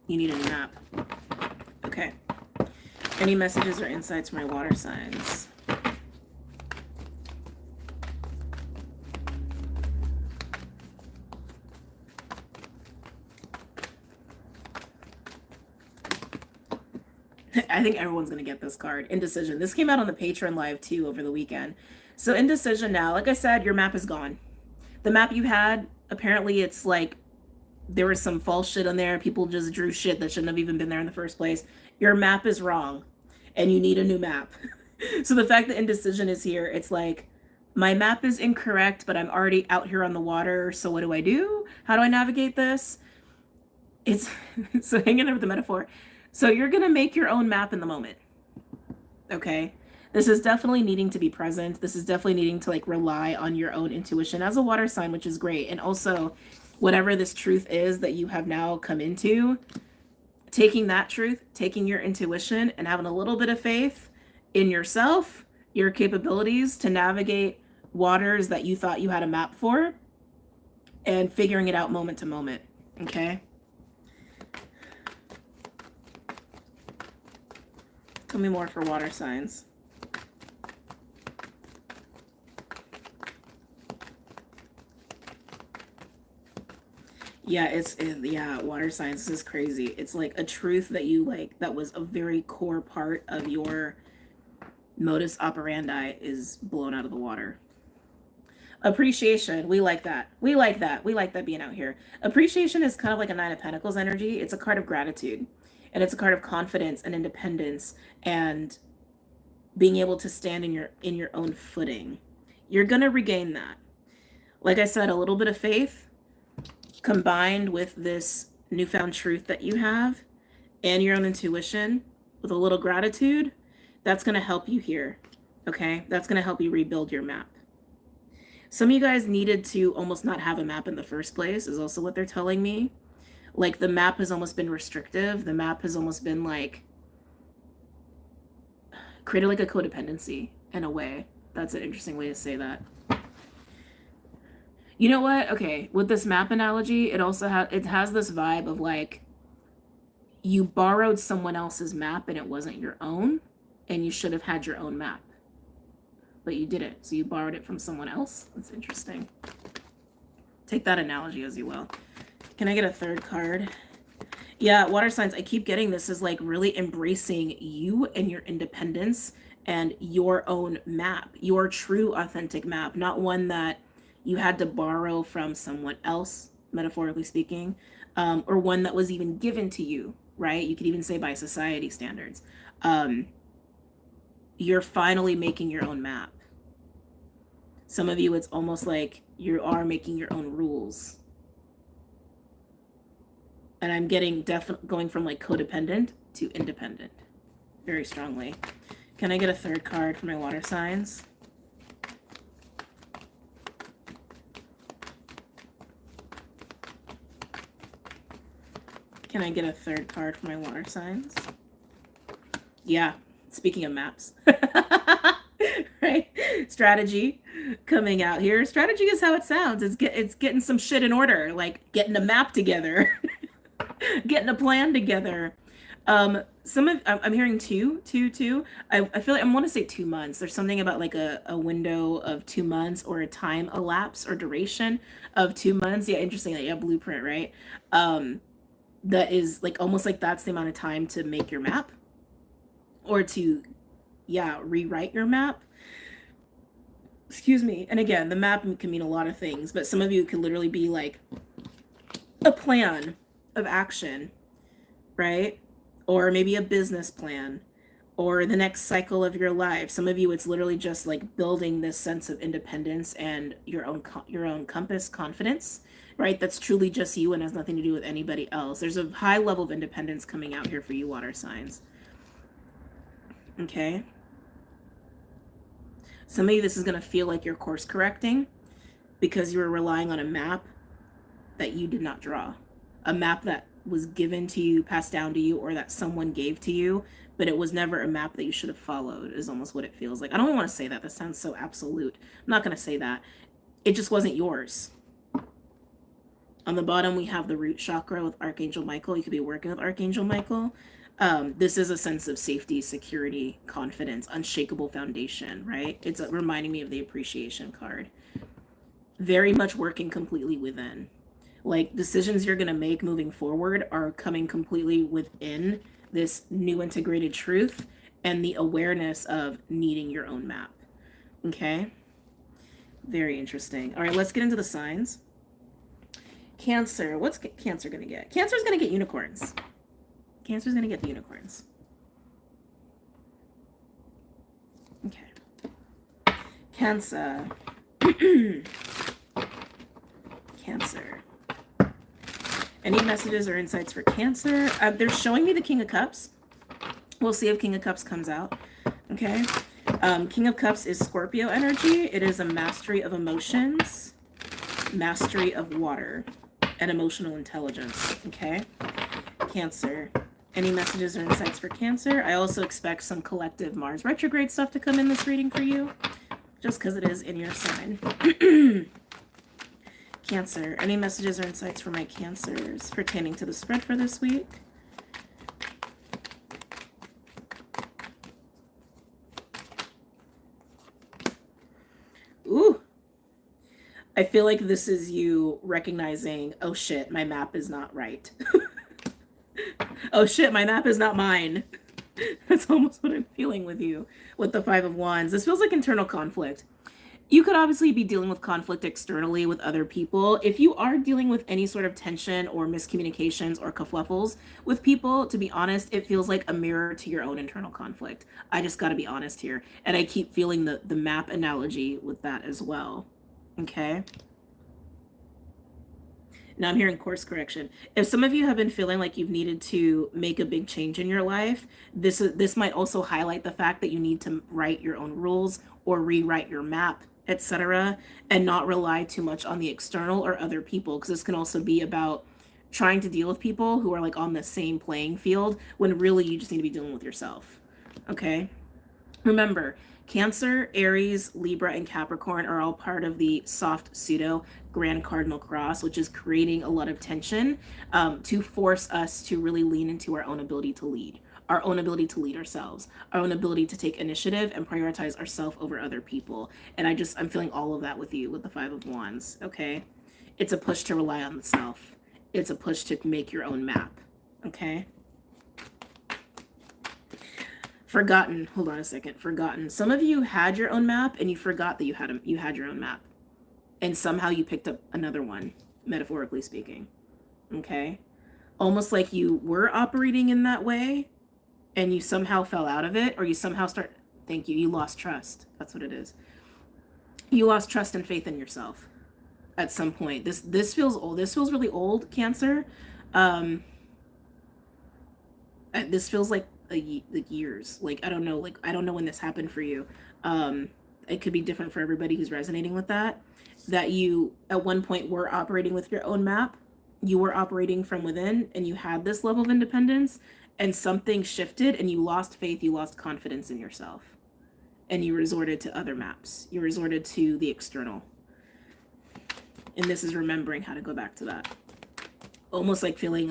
You need a new map. Okay. Any messages or insights for my water signs? I think everyone's going to get this card. Indecision. This came out on the Patreon live too over the weekend. So indecision now. Like I said, your map is gone. The map you had, apparently it's like there was some false shit on there. People just drew shit that shouldn't have even been there in the first place. Your map is wrong and you need a new map. So the fact that indecision is here, it's like, my map is incorrect, but I'm already out here on the water. So what do? How do I navigate this? It's so hang in there with the metaphor. So you're going to make your own map in the moment. Okay. This is definitely needing to be present. This is definitely needing to like rely on your own intuition as a water sign, which is great. And also whatever this truth is that you have now come into, taking that truth, taking your intuition and having a little bit of faith in yourself, your capabilities to navigate waters that you thought you had a map for, and figuring it out moment to moment. Okay. Tell me more for water signs. Yeah, yeah, water signs is crazy. It's like a truth that you like, that was a very core part of your modus operandi is blown out of the water. Appreciation. We like that. We like that. We like that being out here. Appreciation is kind of like a Nine of Pentacles energy. It's a card of gratitude. And it's a card of confidence and independence and being able to stand in your own footing. You're going to regain that. Like I said, a little bit of faith combined with this newfound truth that you have and your own intuition with a little gratitude, that's going to help you here. Okay? That's going to help you rebuild your map. Some of you guys needed to almost not have a map in the first place is also what they're telling me. Like the map has almost been restrictive. The map has almost been like created like a codependency in a way. That's an interesting way to say that. You know what? Okay, with this map analogy, it also has this vibe of like you borrowed someone else's map and it wasn't your own, and you should have had your own map. But you didn't. So you borrowed it from someone else. That's interesting. Take that analogy as you will. Can I get a third card? Yeah, water signs, I keep getting this is like really embracing you and your independence and your own map, your true authentic map, not one that you had to borrow from someone else, metaphorically speaking, or one that was even given to you, right? You could even say by society standards. You're finally making your own map. Some of you, it's almost like you are making your own rules. And I'm getting going from like codependent to independent very strongly. Can I get a third card for my water signs? Can I get a third card for my water signs? Yeah, speaking of maps. Right? Strategy coming out here. Strategy is how it sounds. It's getting some shit in order, like getting a map together. Getting a plan together. I'm hearing two. I feel like I want to say 2 months. There's something about like a window of 2 months or a time elapse or duration of 2 months. Yeah, interesting that you have blueprint, right? That is like almost like that's the amount of time to make your map or to, yeah, rewrite your map. Excuse me. And again, the map can mean a lot of things, but some of you could literally be like a plan of action, right? Or maybe a business plan or the next cycle of your life. Some of you, it's literally just like building this sense of independence and your own compass confidence, right? That's truly just you and has nothing to do with anybody else. There's a high level of independence coming out here for you water signs. Okay. Some of you, this is going to feel like you're course correcting because you were relying on a map that you did not draw. A map that was given to you, passed down to you, or that someone gave to you, but it was never a map that you should have followed, is almost what it feels like. I don't want to say that. That sounds so absolute. I'm not going to say that. It just wasn't yours. On the bottom, we have the root chakra with Archangel Michael. You could be working with Archangel Michael. This is a sense of safety, security, confidence, unshakable foundation, right? It's reminding me of the appreciation card. Very much working completely within. Like, decisions you're going to make moving forward are coming completely within this new integrated truth and the awareness of needing your own map. Okay? Very interesting. All right, let's get into the signs. Cancer. What's Cancer going to get? Cancer's going to get unicorns. Cancer's going to get the unicorns. Okay. Cancer. Cancer. Any messages or insights for Cancer? They're showing me the King of Cups. We'll see if King of Cups comes out. Okay. King of Cups is Scorpio energy. It is a mastery of emotions, mastery of water, and emotional intelligence. Okay. Cancer. Any messages or insights for Cancer? I also expect some collective Mars retrograde stuff to come in this reading for you, just because it is in your sign. Cancer. Any messages or insights for my Cancers pertaining to the spread for this week? Ooh. I feel like this is you recognizing, oh shit, my map is not right. Oh shit, my map is not mine. That's almost what I'm feeling with you with the Five of Wands. This feels like internal conflict. You could obviously be dealing with conflict externally with other people. If you are dealing with any sort of tension or miscommunications or kerfluffles with people, to be honest, it feels like a mirror to your own internal conflict. I just got to be honest here. And I keep feeling the map analogy with that as well. Okay. Now I'm hearing course correction. If some of you have been feeling like you've needed to make a big change in your life, this might also highlight the fact that you need to write your own rules or rewrite your map, etc., and not rely too much on the external or other people, because this can also be about trying to deal with people who are like on the same playing field when really you just need to be dealing with yourself. Okay? Remember, Cancer, Aries, Libra, and Capricorn are all part of the soft pseudo Grand Cardinal Cross, which is creating a lot of tension to force us to really lean into our own ability to lead, our own ability to lead ourselves, our own ability to take initiative and prioritize ourselves over other people. And I'm feeling all of that with you with the Five of Wands, okay? It's a push to rely on the self. It's a push to make your own map, okay? Forgotten. Hold on a second. Forgotten. Some of you had your own map and you forgot that you had your own map. And somehow you picked up another one, metaphorically speaking. Okay? Almost like you were operating in that way and you somehow fell out of it, or you somehow you lost trust. That's what it is. You lost trust and faith in yourself at some point. This feels old. This feels really old, Cancer. This feels like years. Like I don't know when this happened for you. It could be different for everybody who's resonating with that you at one point were operating with your own map. You were operating from within and you had this level of independence, and something shifted and you lost faith, you lost confidence in yourself, and you resorted to other maps. You resorted to the external. And this is remembering how to go back to that. Almost like feeling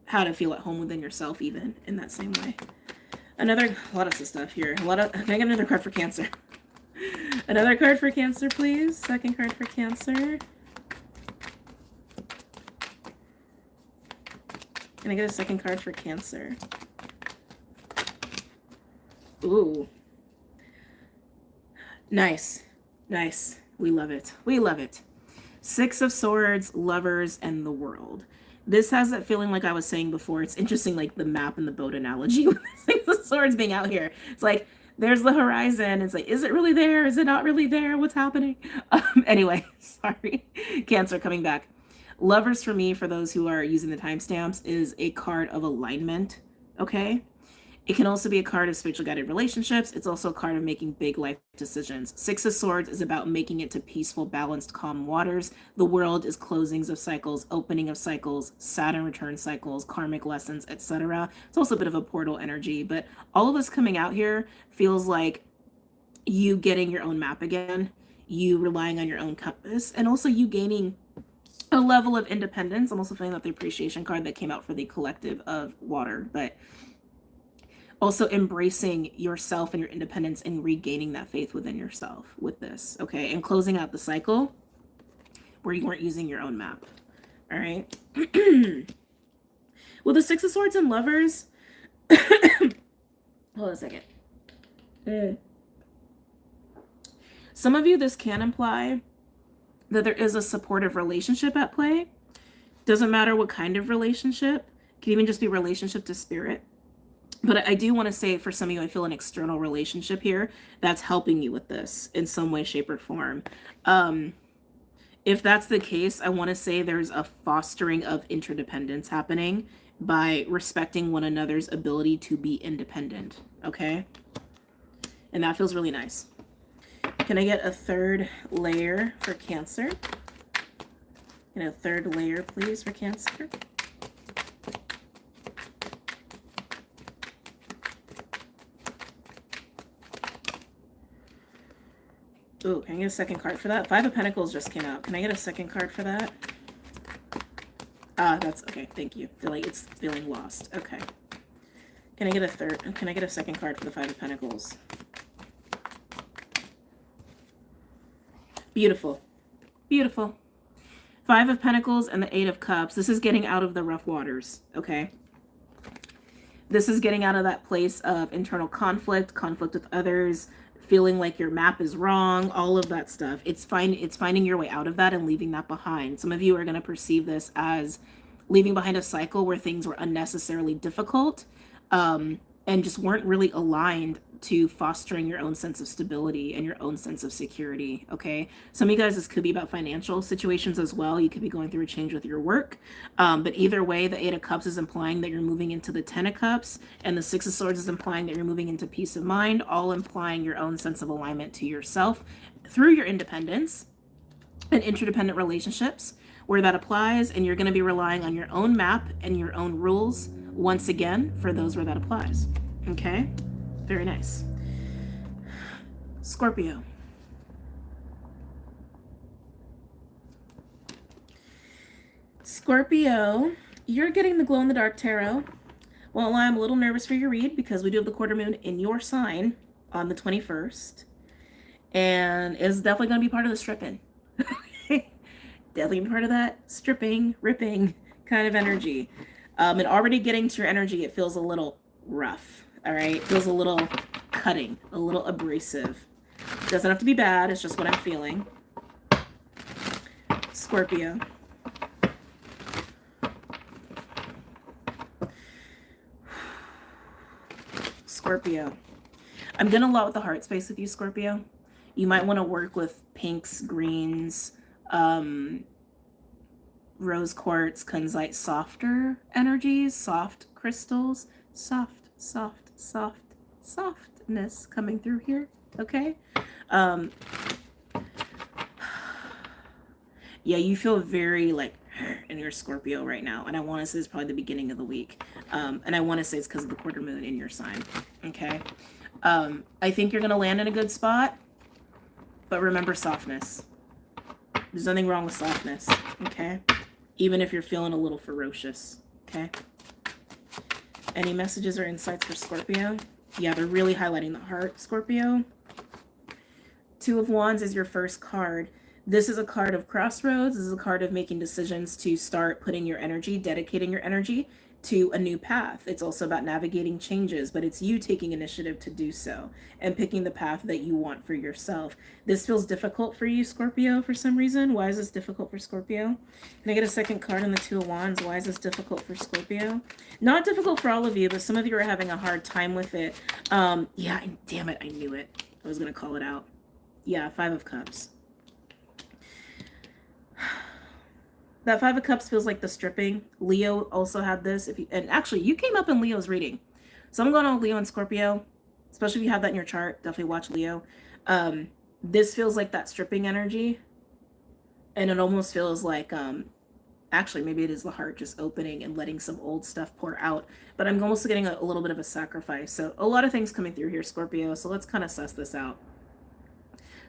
how to feel at home within yourself, even in that same way. A lot of stuff here. Can I get another card for Cancer? Another card for Cancer, please. Second card for Cancer. Can I get a second card for Cancer? Ooh. Nice. Nice. We love it. We love it. Six of Swords, Lovers, and the World. This has that feeling like I was saying before. It's interesting, like the map and the boat analogy with the Six of Swords being out here. It's like, there's the horizon. It's like, is it really there? Is it not really there? What's happening? Anyway, sorry. Cancer coming back. Lovers for me, for those who are using the timestamps, is a card of alignment, okay? It can also be a card of spiritual guided relationships. It's also a card of making big life decisions. Six of Swords is about making it to peaceful, balanced, calm waters. The World is closings of cycles, opening of cycles, Saturn return cycles, karmic lessons, etc. It's also a bit of a portal energy, but all of this coming out here feels like you getting your own map again, you relying on your own compass, and also you gaining a level of independence. I'm also feeling that the appreciation card that came out for the collective of water, but also embracing yourself and your independence and regaining that faith within yourself with this, okay? And closing out the cycle where you weren't using your own map, all right? With the Six of Swords and Lovers, hold on a second. Some of you, this can imply that there is a supportive relationship at play. Doesn't matter what kind of relationship. It can even just be relationship to spirit. But I do want to say, for some of you, I feel an external relationship here that's helping you with this in some way, shape, or form. If that's the case, I want to say there's a fostering of interdependence happening by respecting one another's ability to be independent, okay? And that feels really nice. Can I get a third layer for Cancer? Can I get a third layer, please, for Cancer? Ooh, can I get a second card for that? Five of Pentacles just came out. Can I get a second card for that? That's okay. Thank you. I feel like it's feeling lost. Okay. Can I get a third? Can I get a second card for the Five of Pentacles? Beautiful. Beautiful. Five of Pentacles and the Eight of Cups. This is getting out of the rough waters, okay? This is getting out of that place of internal conflict, conflict with others, feeling like your map is wrong, all of that stuff. It's finding your way out of that and leaving that behind. Some of you are going to perceive this as leaving behind a cycle where things were unnecessarily difficult, and just weren't really aligned to fostering your own sense of stability and your own sense of security, okay? Some of you guys, this could be about financial situations as well. You could be going through a change with your work. But either way, the Eight of Cups is implying that you're moving into the Ten of Cups, and the Six of Swords is implying that you're moving into peace of mind, all implying your own sense of alignment to yourself through your independence and interdependent relationships where that applies, and you're going to be relying on your own map and your own rules once again for those where that applies, okay? Very nice. Scorpio. Scorpio, you're getting the glow-in-the-dark tarot. Well, I'm a little nervous for your read because we do have the quarter moon in your sign on the 21st. And it's definitely going to be part of the stripping. Definitely part of that stripping, ripping kind of energy. And already getting to your energy, it feels a little rough. All right, it feels a little cutting, a little abrasive. Doesn't have to be bad, it's just what I'm feeling. Scorpio. Scorpio. I'm getting a lot with the heart space with you, Scorpio. You might want to work with pinks, greens, rose quartz, kunzite, softer energies, soft crystals, softness coming through here, okay? Yeah, you feel very like in your Scorpio right now, and I want to say it's probably the beginning of the week, and I want to say it's because of the quarter moon in your sign, okay? I think you're going to land in a good spot, but remember softness. There's nothing wrong with softness, okay? Even if you're feeling a little ferocious, okay? Any messages or insights for Scorpio? Yeah, they're really highlighting the heart, Scorpio. Two of Wands is your first card. This is a card of crossroads. This is a card of making decisions to start putting your energy, dedicating your energy to a new path. It's also about navigating changes, but it's you taking initiative to do so and picking the path that you want for yourself. This feels difficult for you, Scorpio, for some reason. Why is this difficult for Scorpio? Can I get a second card on the Two of Wands? Why is this difficult for Scorpio? Not difficult for all of you, but some of you are having a hard time with it. Yeah, and damn it, I knew it. I was going to call it out. Yeah, Five of Cups. That Five of Cups feels like the stripping. Leo also had this. And actually, you came up in Leo's reading. So I'm going on with Leo and Scorpio, especially if you have that in your chart. Definitely watch Leo. This feels like that stripping energy. And it almost feels like, actually, maybe it is the heart just opening and letting some old stuff pour out. But I'm almost getting a little bit of a sacrifice. So a lot of things coming through here, Scorpio. So let's kind of suss this out.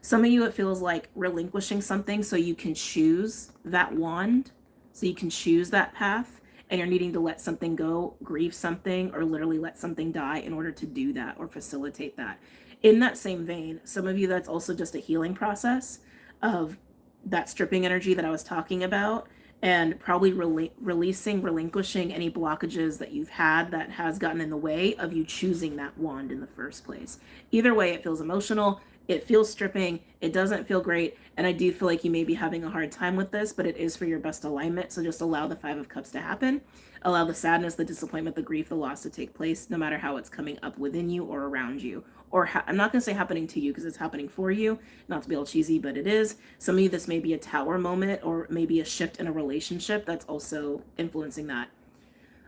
Some of you, it feels like relinquishing something so you can choose that wand, so you can choose that path, and you're needing to let something go, grieve something, or literally let something die in order to do that or facilitate that. In that same vein, some of you, that's also just a healing process of that stripping energy that I was talking about, and probably releasing, relinquishing any blockages that you've had that has gotten in the way of you choosing that wand in the first place. Either way, it feels emotional, it feels stripping, it doesn't feel great, and I do feel like you may be having a hard time with this, but it is for your best alignment. So just allow the Five of Cups to happen. Allow the sadness, the disappointment, the grief, the loss to take place, no matter how it's coming up within you or around you. Or I'm not going to say happening to you because it's happening for you, not to be all cheesy, but it is. Some of you, this may be a tower moment or maybe a shift in a relationship that's also influencing that.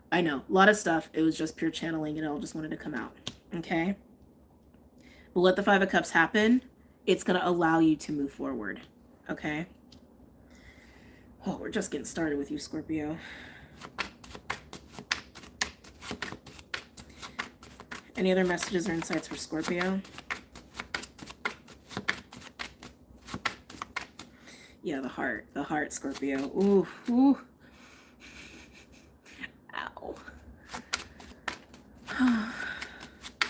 I know, a lot of stuff. It was just pure channeling and it all just wanted to come out. Okay? But let the Five of Cups happen. It's going to allow you to move forward. Okay? Oh, we're just getting started with you, Scorpio. Any other messages or insights for Scorpio? Yeah, the heart, Scorpio. Ooh, ooh. Ow.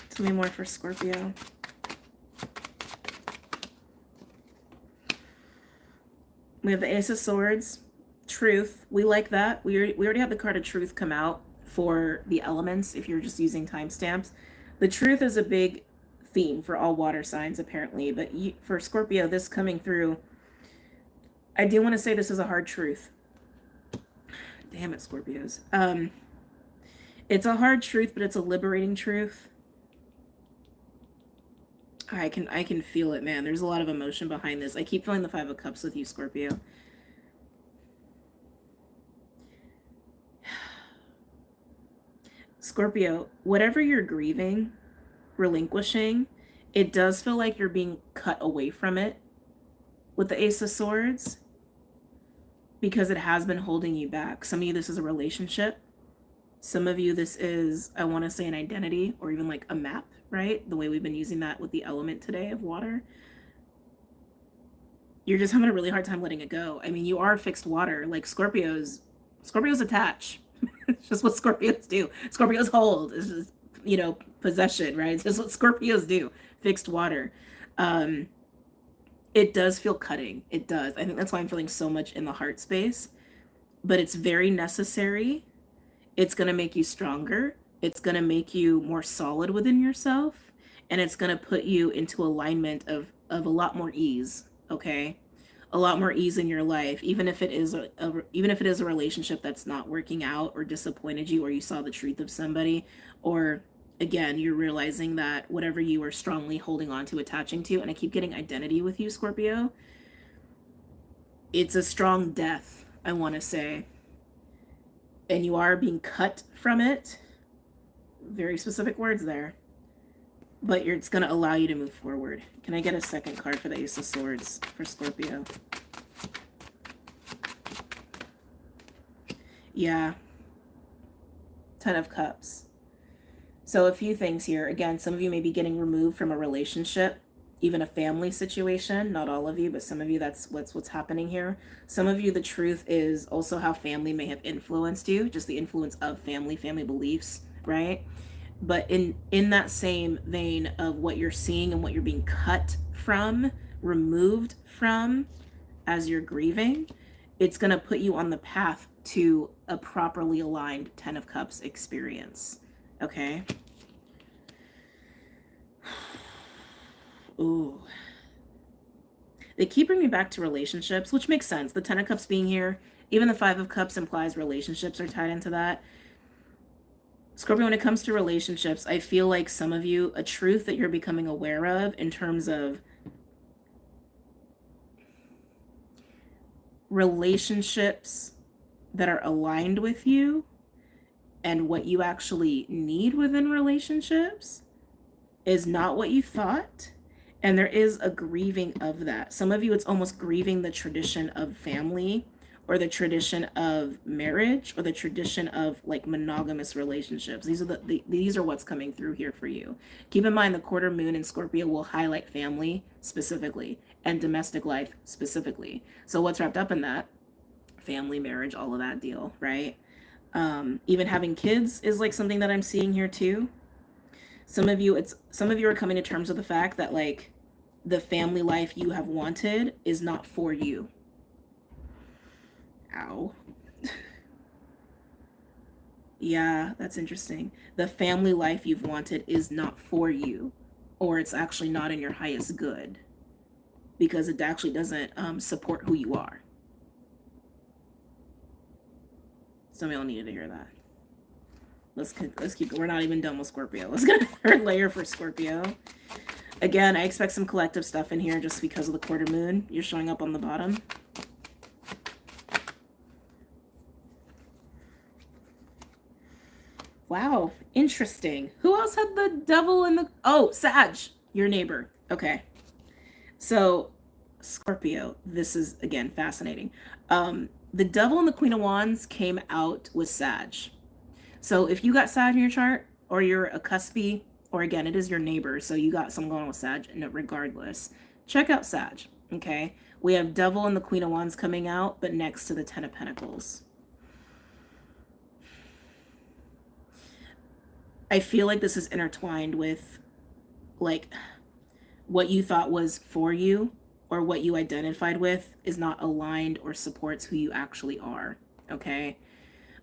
Tell me more for Scorpio. We have the Ace of Swords, Truth. We like that. We already have the card of Truth come out for the elements if you're just using timestamps. The Truth is a big theme for all water signs, apparently. But for Scorpio, this coming through, I do want to say this is a hard truth. Damn it, Scorpios. It's a hard truth, but it's a liberating truth. I can feel it, man. There's a lot of emotion behind this. I keep feeling the Five of Cups with you, Scorpio. Scorpio, whatever you're grieving, relinquishing, it does feel like you're being cut away from it with the Ace of Swords because it has been holding you back. Some of you, this is a relationship. Some of you, this is, I want to say, an identity or even like a map, right? The way we've been using that with the element today of water. You're just having a really hard time letting it go. I mean, you are fixed water. Like Scorpios attach. It's just what Scorpios do. Scorpios hold. It's just, you know, possession, right? It's just what Scorpios do. Fixed water. It does feel cutting. It does. I think that's why I'm feeling so much in the heart space. But it's very necessary. It's going to make you stronger. It's going to make you more solid within yourself. And it's going to put you into alignment of a lot more ease, okay? A lot more ease in your life, even if it is a relationship that's not working out or disappointed you, or you saw the truth of somebody, or again, you're realizing that whatever you are strongly holding on to, attaching to, and I keep getting identity with you, Scorpio, it's a strong death, I want to say. And you are being cut from it. Very specific words there. But it's going to allow you to move forward. Can I get a second card for the Ace of Swords for Scorpio? Yeah. Ten of Cups. So a few things here. Again, some of you may be getting removed from a relationship, even a family situation. Not all of you, but some of you, that's what's happening here. Some of you, the truth is also how family may have influenced you, just the influence of family beliefs, right? But in that same vein of what you're seeing and what you're being cut from, removed from as you're grieving, it's going to put you on the path to a properly aligned Ten of Cups experience. Okay? Ooh. They keep bringing me back to relationships, which makes sense. The Ten of Cups being here, even the Five of Cups implies relationships are tied into that. Scorpio, when it comes to relationships, I feel like some of you, a truth that you're becoming aware of in terms of relationships that are aligned with you and what you actually need within relationships is not what you thought. And there is a grieving of that. Some of you, it's almost grieving the tradition of family or the tradition of marriage, or the tradition of like monogamous relationships. These are these are what's coming through here for you. Keep in mind the quarter moon in Scorpio will highlight family specifically and domestic life specifically. So what's wrapped up in that? Family, marriage, all of that deal, right? Even having kids is like something that I'm seeing here too. Some of you are coming to terms with the fact that like the family life you have wanted is not for you. Ow. Yeah, that's interesting. The family life you've wanted is not for you, or it's actually not in your highest good because it actually doesn't support who you are. Some of y'all needed to hear that. Let's keep. We're not even done with Scorpio. Let's get a third layer for Scorpio. Again, I expect some collective stuff in here just because of the quarter moon. You're showing up on the bottom. Wow, interesting. Who else had the devil in the... Oh, Sag, your neighbor. Okay. So, Scorpio, this is, again, fascinating. The devil and the Queen of Wands came out with Sag. So if you got Sag in your chart, or you're a cuspy, or again, it is your neighbor, so you got something going on with Sag, regardless, check out Sag, okay? We have devil and the Queen of Wands coming out, but next to the Ten of Pentacles. I feel like this is intertwined with, like, what you thought was for you, or what you identified with is not aligned or supports who you actually are, okay?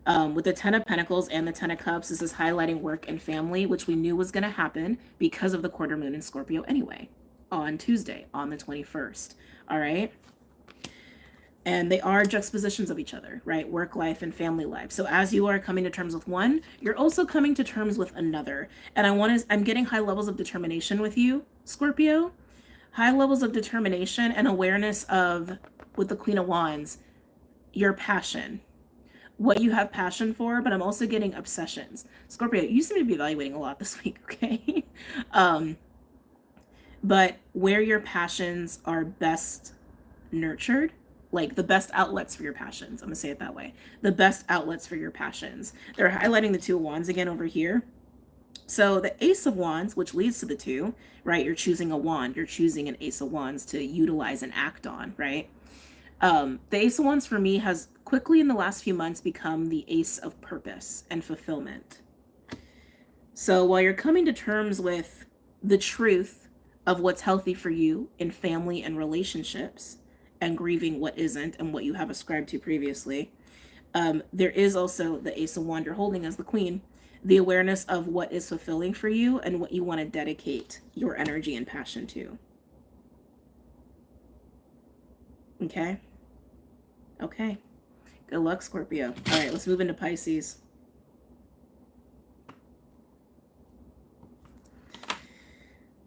With the Ten of Pentacles and the Ten of Cups, this is highlighting work and family, which we knew was going to happen because of the quarter moon in Scorpio anyway, on Tuesday, on the 21st, all right? And they are juxtapositions of each other, right? Work life and family life. So as you are coming to terms with one, you're also coming to terms with another. And I'm getting high levels of determination with you, Scorpio. High levels of determination and awareness of, with the Queen of Wands, your passion, what you have passion for, but I'm also getting obsessions. Scorpio, you seem to be evaluating a lot this week, okay? But where your passions are best nurtured, like the best outlets for your passions, I'm gonna say it that way, the best outlets for your passions. They're highlighting the Two of Wands again over here. So the Ace of Wands, which leads to the two, right? You're choosing a wand, you're choosing an Ace of Wands to utilize and act on, right? The Ace of Wands for me has quickly in the last few months become the Ace of Purpose and Fulfillment. So while you're coming to terms with the truth of what's healthy for you in family and relationships, and grieving what isn't and what you have ascribed to previously, there is also the Ace of Wands you're holding as the Queen, the awareness of what is fulfilling for you and what you want to dedicate your energy and passion to. Okay? Okay. Good luck, Scorpio. All right, let's move into Pisces.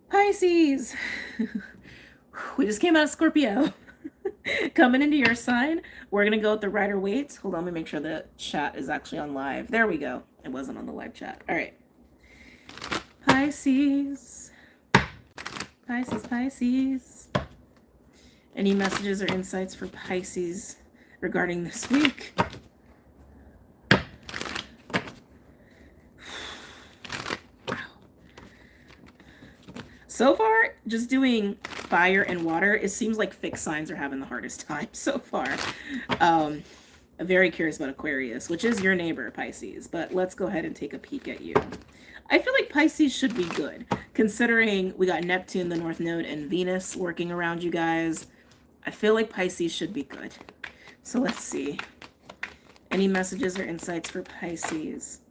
Pisces! We just came out of Scorpio. Coming into your sign, we're going to go with the Rider-Waite. Hold on, let me make sure the chat is actually on live. There we go. It wasn't on the live chat. All right. Pisces. Pisces, Pisces. Any messages or insights for Pisces regarding this week? So far, just doing fire and water, it seems like fixed signs are having the hardest time so far. I'm very curious about Aquarius, which is your neighbor, Pisces, but let's go ahead and take a peek at you. I feel like Pisces should be good, considering we got Neptune, the North Node, and Venus working around you guys. I feel like Pisces should be good. So let's see. Any messages or insights for Pisces?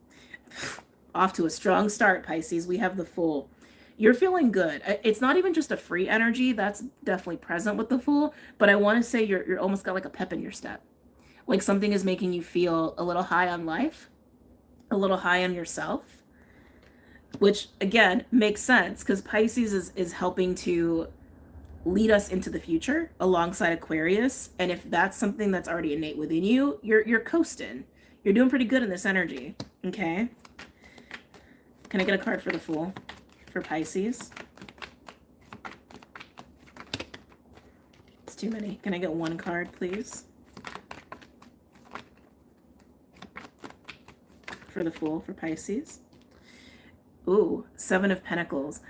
Off to a strong start, Pisces. We have the Fool. You're feeling good. It's not even just a free energy. That's definitely present with the Fool. But I want to say you're almost got like a pep in your step. Like something is making you feel a little high on life, a little high on yourself, which again makes sense because Pisces is helping to lead us into the future alongside Aquarius. And if that's something that's already innate within you, you're coasting. You're doing pretty good in this energy. Okay. Can I get a card for the Fool? For Pisces. It's too many. Can I get one card, please? for the Fool for Pisces. Ooh, Seven of Pentacles.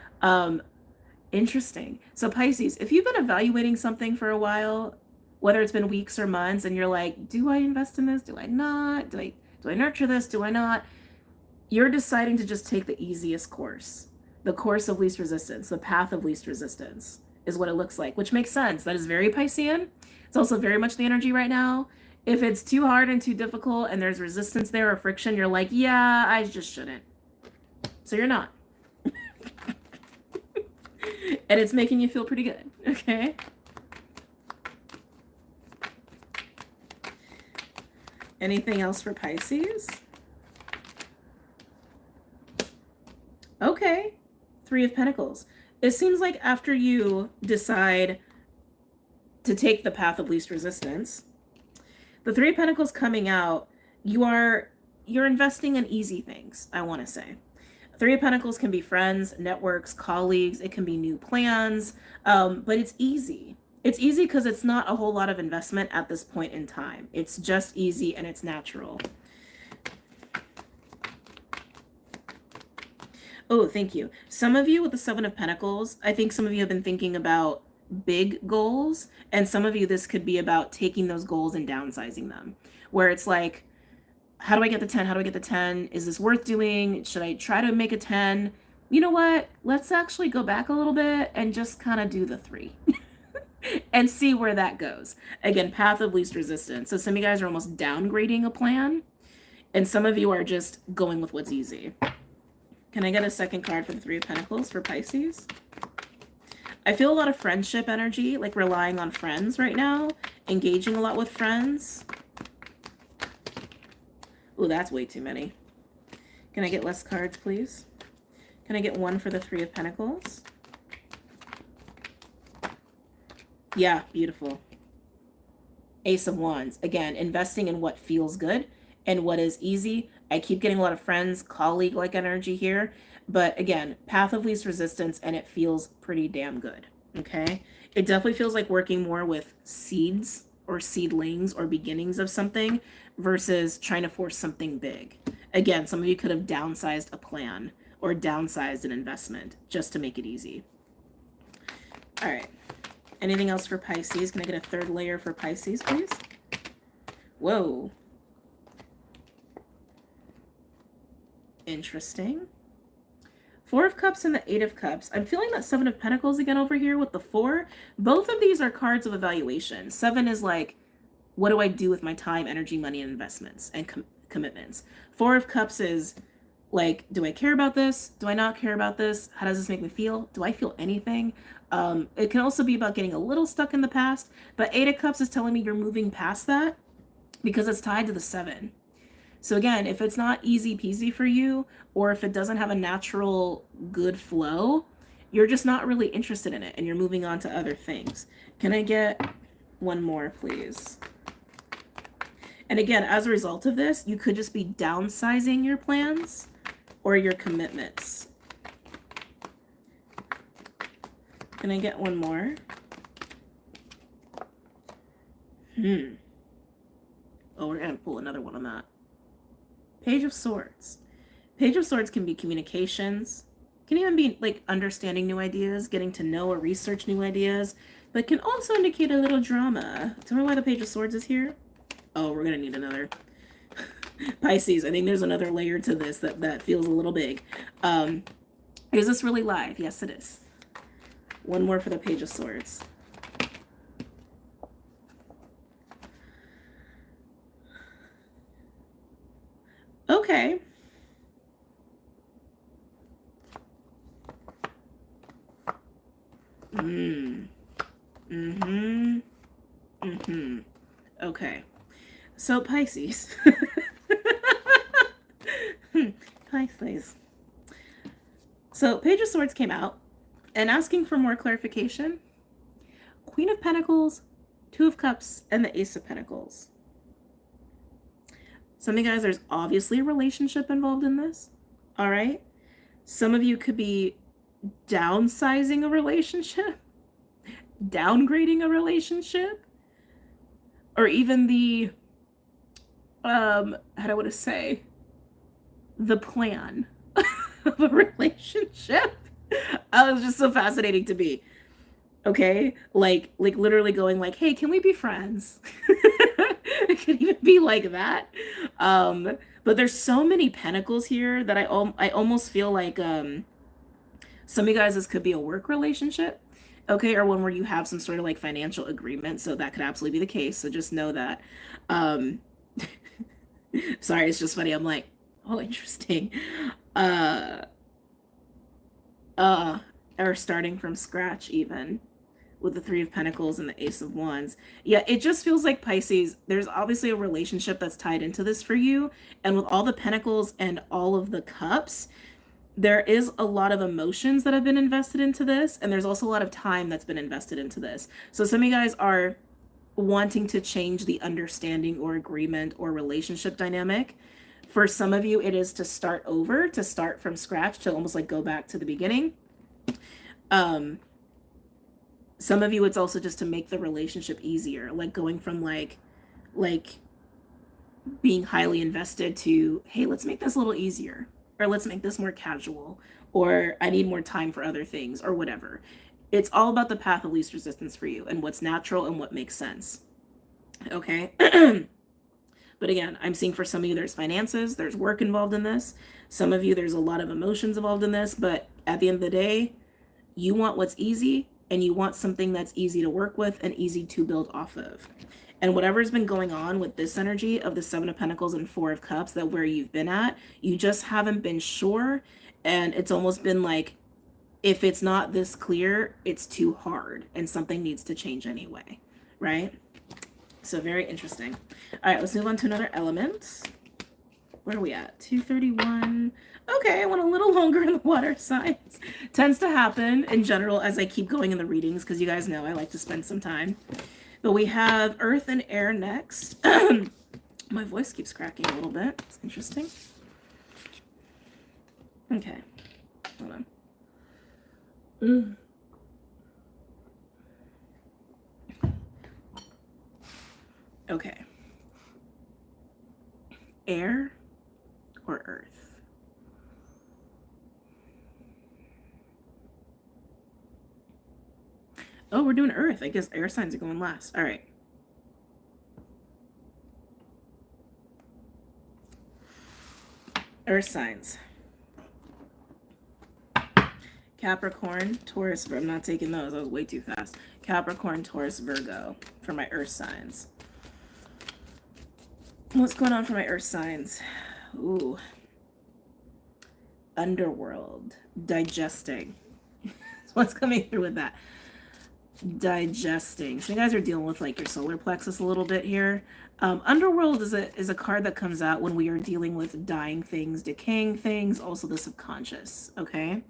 Interesting. So Pisces, if you've been evaluating something for a while, whether it's been weeks or months, and you're like, do I invest in this? Do I not? Do I nurture this? Do I not? You're deciding to just take the easiest course. The course of least resistance, the path of least resistance is what it looks like, which makes sense. That is very Piscean. It's also very much the energy right now. If it's too hard and too difficult and there's resistance there or friction, you're like, yeah, I just shouldn't. So you're not. And it's making you feel pretty good, okay? Anything else for Pisces? Okay, Three of Pentacles. It seems like after you decide to take the path of least resistance, the Three of Pentacles coming out, you're investing in easy things, I want to say. Three of Pentacles can be friends, networks, colleagues. It can be new plans, but it's easy. It's easy because it's not a whole lot of investment at this point in time. It's just easy and it's natural. Oh, thank you. Some of you with the Seven of Pentacles, I think some of you have been thinking about big goals, and some of you, this could be about taking those goals and downsizing them, where it's like, how do I get the 10? How do I get the 10? Is this worth doing? Should I try to make a 10? You know what? Let's actually go back a little bit and just kind of do the 3 and see where that goes. Again, path of least resistance. So some of you guys are almost downgrading a plan, and some of you are just going with what's easy. Can I get a second card for the Three of Pentacles for Pisces? I feel a lot of friendship energy, like relying on friends right now, engaging a lot with friends. Ooh, that's way too many. Can I get less cards, please? Can I get one for the Three of Pentacles? Yeah, beautiful. Ace of Wands. Again, investing in what feels good and what is easy. I keep getting a lot of friends, colleague-like energy here. But again, path of least resistance, and it feels pretty damn good, okay? It definitely feels like working more with seeds or seedlings or beginnings of something versus trying to force something big. Again, some of you could have downsized a plan or downsized an investment just to make it easy. All right. Anything else for Pisces? Can I get a third layer for Pisces, please? Whoa. Interesting. Four of Cups and the Eight of Cups. I'm feeling that Seven of Pentacles again over here with the 4. Both of these are cards of evaluation. 7 is like, what do I do with my time, energy, money, and investments and commitments? 4 of Cups is like, do I care about this? Do I not care about this? How does this make me feel? Do I feel anything? It can also be about getting a little stuck in the past, but 8 of Cups is telling me you're moving past that because it's tied to the 7. So again, if it's not easy peasy for you, or if it doesn't have a natural good flow, you're just not really interested in it and you're moving on to other things. Can I get one more, please? And again, as a result of this, you could just be downsizing your plans or your commitments. Can I get one more? Oh, we're gonna pull another one on that. Page of Swords. Page of Swords can be communications, can even be like understanding new ideas, getting to know or research new ideas, but can also indicate a little drama. Tell me why the Page of Swords is here. Oh, we're gonna need another. Pisces, I think there's another layer to this that feels a little big. Is this really live? Yes, it is. One more for the Page of Swords. Okay. Okay. So Pisces. Pisces. So Page of Swords came out and asking for more clarification. Queen of Pentacles, Two of Cups, and the Ace of Pentacles. Some of you guys, there's obviously a relationship involved in this. All right. Some of you could be downsizing a relationship, downgrading a relationship, or even the, how do I want to say? the plan of a relationship. It was just so fascinating to me. Okay, like literally going like, hey, can we be friends? It could even be like that. But there's so many pentacles here that I almost feel like some of you guys, this could be a work relationship, okay, or one where you have some sort of like financial agreement. So that could absolutely be the case. So just know that. Um, sorry, it's just funny. I'm like, oh, interesting. Uh, or starting from scratch even with the Three of Pentacles and the Ace of Wands. Yeah, it just feels like Pisces, there's obviously a relationship that's tied into this for you. And with all the Pentacles and all of the Cups, there is a lot of emotions that have been invested into this. And there's also a lot of time that's been invested into this. So some of you guys are wanting to change the understanding or agreement or relationship dynamic. For some of you, it is to start over, to start from scratch, to almost like go back to the beginning. Some of you, it's also just to make the relationship easier, like going from like being highly invested to, hey, let's make this a little easier, or let's make this more casual, or I need more time for other things, or whatever. It's all about the path of least resistance for you and what's natural and what makes sense. Okay. But again, I'm seeing for some of you, there's finances, there's work involved in this. Some of you, there's a lot of emotions involved in this, but at the end of the day, you want what's easy, and you want something that's easy to work with and easy to build off of. And whatever's been going on with this energy of the Seven of Pentacles and Four of Cups, that where you've been at, you just haven't been sure. And it's almost been like, if it's not this clear, it's too hard and something needs to change anyway, right? So very interesting. All right, let's move on to another element. Where are we at? 231. Okay, I went a little longer in the water signs. Tends to happen in general as I keep going in the readings, because you guys know I like to spend some time. But we have Earth and Air next. My voice keeps cracking a little bit. It's interesting. Okay. Hold on. Okay. Air or Earth? Oh, we're doing Earth. I guess air signs are going last. All right. Earth signs. Capricorn, Taurus. I'm not taking those. I was way too fast. Capricorn, Taurus, Virgo for my Earth signs. What's going on for my Earth signs? Ooh. Underworld. Digesting. What's coming through with that? Digesting. So you guys are dealing with like your solar plexus a little bit here. Underworld is a card that comes out when we are dealing with dying things, decaying things, also the subconscious. Okay.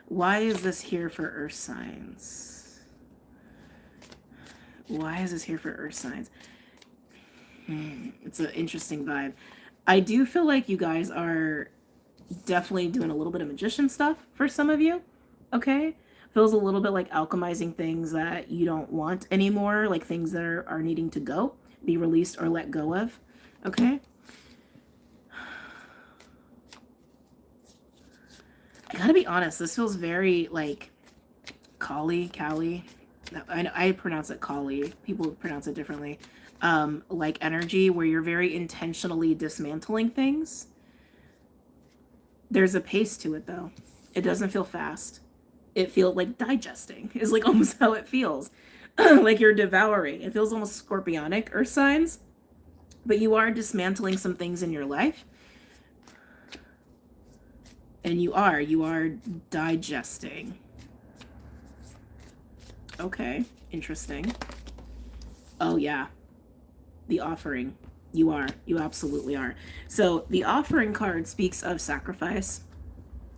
Why is this here for Earth signs? Why is this here for Earth signs? It's an interesting vibe. I do feel like you guys are definitely doing a little bit of magician stuff for some of you. Okay. Feels a little bit like alchemizing things that you don't want anymore, like things that are needing to go, be released or let go of. Okay. I gotta be honest, this feels very like Kali. I pronounce it Kali. People pronounce it differently. Like energy where you're very intentionally dismantling things. There's a pace to it though. It doesn't feel fast. It feels like digesting is like almost how it feels. Like you're devouring. It feels almost scorpionic, Earth signs. But you are dismantling some things in your life. And you are digesting. Okay, interesting. Oh yeah. The offering. You absolutely are. So the offering card speaks of sacrifice,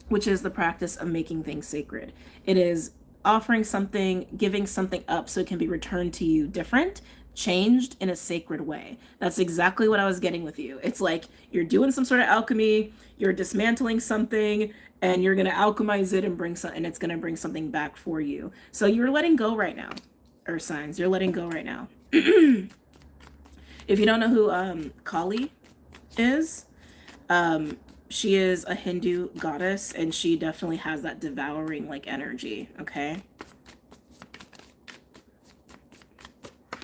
which is the practice of making things sacred. It is offering something, giving something up so it can be returned to you different, changed in a sacred way. That's exactly what I was getting with you. It's like you're doing some sort of alchemy, you're dismantling something, and you're going to alchemize it and and it's going to bring something back for you. So you're letting go right now, Earth signs. You're letting go right now. If you don't know who Kali is, She is a Hindu goddess, and she definitely has that devouring like energy, okay? Am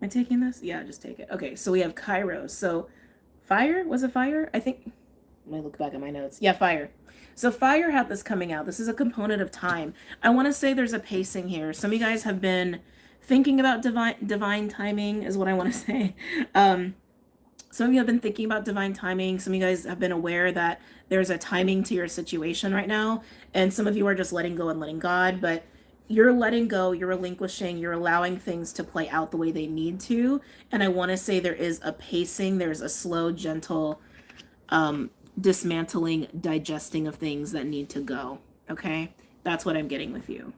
I taking this? Yeah, just take it. Okay, so we have Kairos. So fire, was it fire? I think, let me look back at my notes. Yeah, fire. So fire had this coming out. This is a component of time. I want to say there's a pacing here. Some of you guys have been thinking about divine timing is what I want to say. Some of you have been thinking about divine timing. Some of you guys have been aware that there's a timing to your situation right now. And some of you are just letting go and letting God. But you're letting go, you're relinquishing, you're allowing things to play out the way they need to. And I want to say there is a pacing. There's a slow, gentle dismantling, digesting of things that need to go. Okay? That's what I'm getting with you.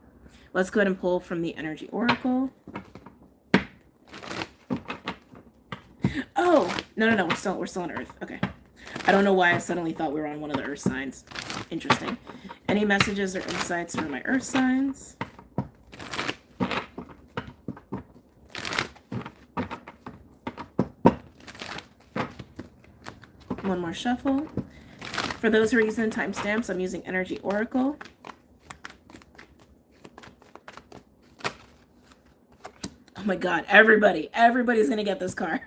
Let's go ahead and pull from the Energy Oracle. Oh, no, we're still on Earth. Okay. I don't know why I suddenly thought we were on one of the Earth signs. Interesting. Any messages or insights for my Earth signs? One more shuffle. For those who are using timestamps, I'm using Energy Oracle. Oh my God, everybody's going to get this card.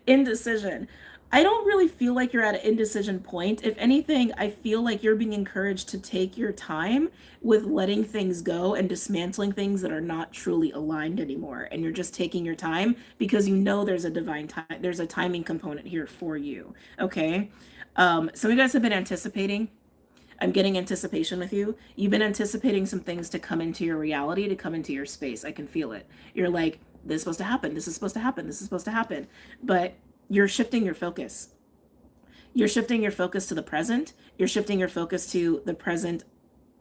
Indecision. I don't really feel like you're at an indecision point. If anything, I feel like you're being encouraged to take your time with letting things go and dismantling things that are not truly aligned anymore. And you're just taking your time because you know there's a divine time, there's a timing component here for you. Okay. Some of you guys have been anticipating. I'm getting anticipation with you. You've been anticipating some things to come into your reality, to come into your space. I can feel it. You're like, this is supposed to happen. This is supposed to happen. This is supposed to happen. But you're shifting your focus. You're shifting your focus to the present. You're shifting your focus to the present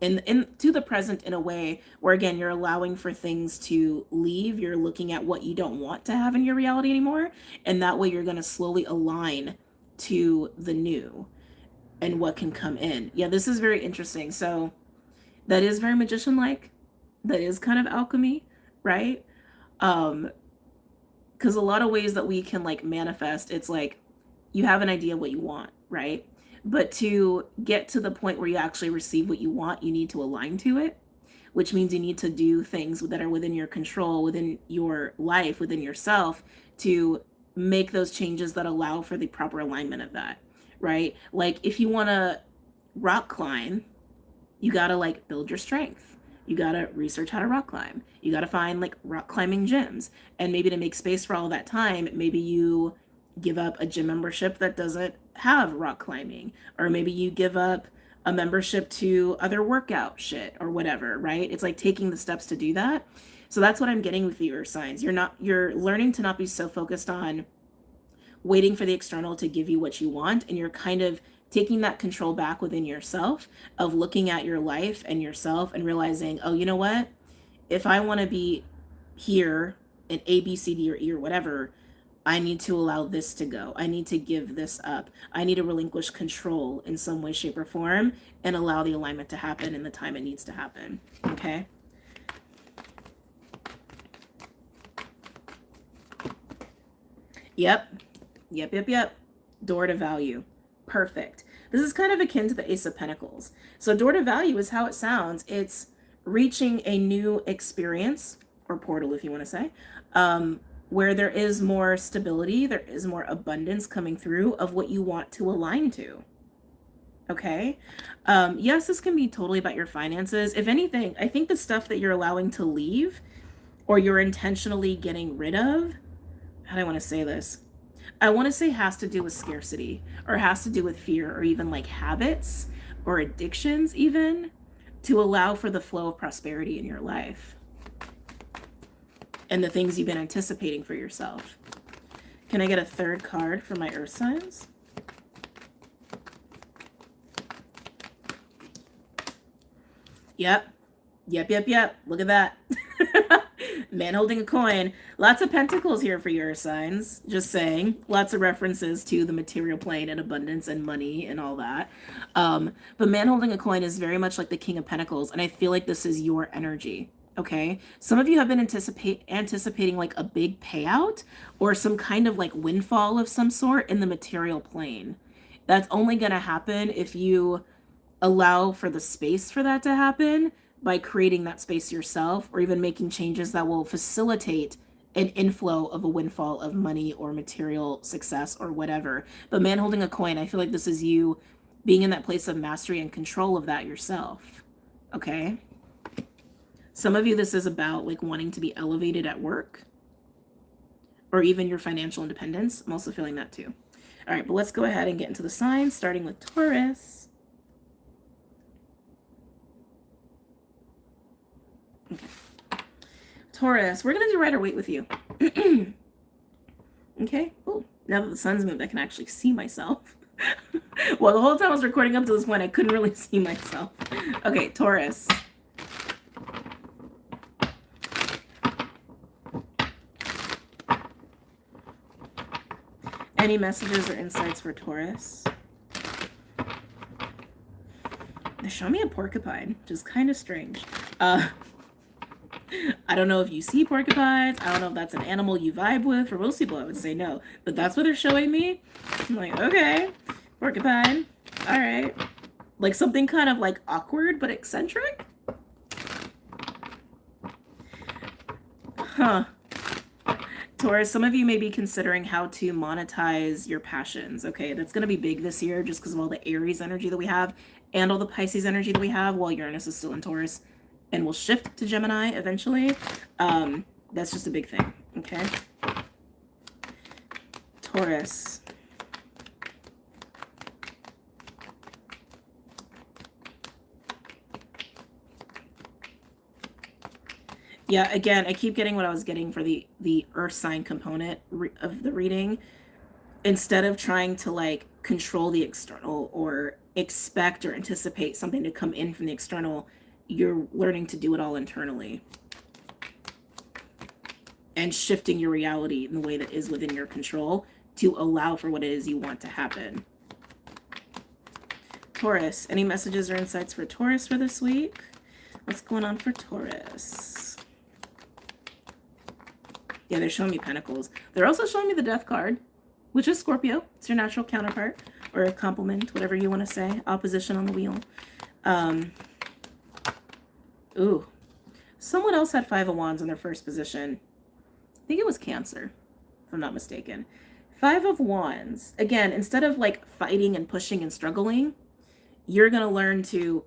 to the present in a way where, again, you're allowing for things to leave. You're looking at what you don't want to have in your reality anymore. And that way you're going to slowly align to the new and what can come in. Yeah, this is very interesting. So that is very magician-like. That is kind of alchemy, right? Because a lot of ways that we can like manifest, it's like you have an idea of what you want, right? But to get to the point where you actually receive what you want, you need to align to it, which means you need to do things that are within your control, within your life, within yourself, to make those changes that allow for the proper alignment of that, right? Like if you want to rock climb, you got to like build your strength. You got to research how to rock climb. You got to find like rock climbing gyms. And maybe to make space for all that time, maybe you give up a gym membership that doesn't have rock climbing. Or maybe you give up a membership to other workout shit or whatever, right? It's like taking the steps to do that. So that's what I'm getting with your signs. You're learning to not be so focused on waiting for the external to give you what you want. And you're kind of taking that control back within yourself of looking at your life and yourself and realizing, oh, you know what? If I want to be here in A, B, C, D, or E or whatever, I need to allow this to go. I need to give this up. I need to relinquish control in some way, shape, or form and allow the alignment to happen in the time it needs to happen. Okay? Yep. Door to value. Perfect. This is kind of akin to the Ace of Pentacles. So door to value is how it sounds. It's reaching a new experience, or portal if you want to say, where there is more stability, there is more abundance coming through of what you want to align to. Okay? Yes, this can be totally about your finances. If anything, I think the stuff that you're allowing to leave or you're intentionally getting rid of, how do I want to say this? I want to say has to do with scarcity or has to do with fear or even like habits or addictions even to allow for the flow of prosperity in your life and the things you've been anticipating for yourself. Can I get a third card for my earth signs? Yep. Look at that. Man holding a coin. Lots of pentacles here for your signs. Just saying. Lots of references to the material plane and abundance and money and all that. But man holding a coin is very much like the King of Pentacles. And I feel like this is your energy. Okay. Some of you have been anticipating like a big payout or some kind of like windfall of some sort in the material plane. That's only going to happen if you allow for the space for that to happen by creating that space yourself, or even making changes that will facilitate an inflow of a windfall of money or material success or whatever. But man holding a coin, I feel like this is you being in that place of mastery and control of that yourself. Okay. Some of you, this is about like wanting to be elevated at work or even your financial independence. I'm also feeling that too. All right, but let's go ahead and get into the signs, starting with Taurus. Okay. Taurus, we're going to do Rider Waite with you. Okay. Oh, now that the sun's moved, I can actually see myself. Well, the whole time I was recording up to this point, I couldn't really see myself. Okay, Taurus. Any messages or insights for Taurus? They show me a porcupine, which is kind of strange. I don't know if you see porcupines. I don't know if that's an animal you vibe with. For most people, I would say no. But that's what they're showing me. I'm like, okay, porcupine. All right. Like something kind of like awkward but eccentric. Huh. Taurus, some of you may be considering how to monetize your passions. Okay, that's going to be big this year just because of all the Aries energy that we have and all the Pisces energy that we have while Uranus is still in Taurus and will shift to Gemini eventually. That's just a big thing. Okay. Taurus. Yeah, again, I keep getting what I was getting for the earth sign component of the reading. Instead of trying to like control the external or expect or anticipate something to come in from the external, you're learning to do it all internally and shifting your reality in the way that is within your control to allow for what it is you want to happen. Taurus, any messages or insights for Taurus for this week? What's going on for Taurus? Yeah, they're showing me Pentacles. They're also showing me the Death card, which is Scorpio. It's your natural counterpart, or a complement, whatever you want to say. Opposition on the wheel. Ooh. Someone else had Five of Wands in their first position. I think it was Cancer, if I'm not mistaken. Five of Wands. Again, instead of like fighting and pushing and struggling, you're going to learn to,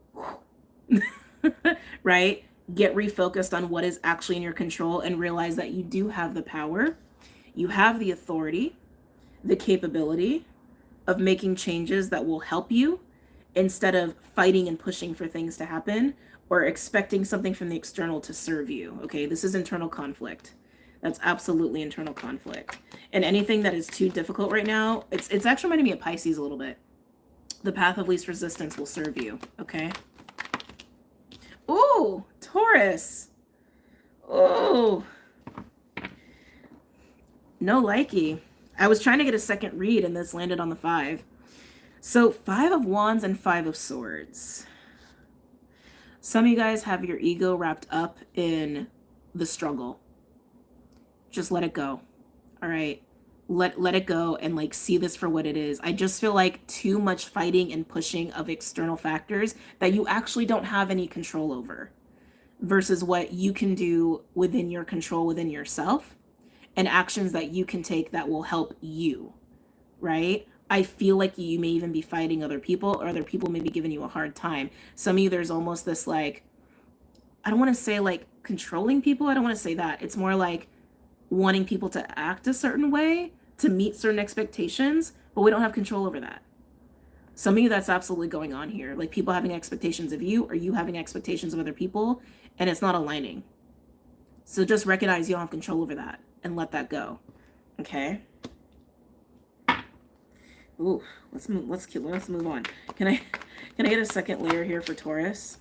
right? Get refocused on what is actually in your control and realize that you do have the power, you have the authority, the capability of making changes that will help you instead of fighting and pushing for things to happen or expecting something from the external to serve you. Okay, this is internal conflict. That's absolutely internal conflict. And anything that is too difficult right now, it's actually reminding me of Pisces a little bit. The path of least resistance will serve you. Okay. Ooh, Taurus. Oh, no likey. I was trying to get a second read and this landed on the 5. So 5 of Wands and 5 of Swords. Some of you guys have your ego wrapped up in the struggle. Just let it go. All right. Let it go and like see this for what it is. I just feel like too much fighting and pushing of external factors that you actually don't have any control over versus what you can do within your control within yourself and actions that you can take that will help you, right? I feel like you may even be fighting other people or other people may be giving you a hard time. Some of you, there's almost this like, I don't want to say like controlling people. I don't want to say that. It's more like wanting people to act a certain way to meet certain expectations, but we don't have control over that. Some of you, that's absolutely going on here. Like people having expectations of you or you having expectations of other people, and it's not aligning. So just recognize you don't have control over that and let that go. Okay. Ooh, let's move on. Can I get a second layer here for Taurus?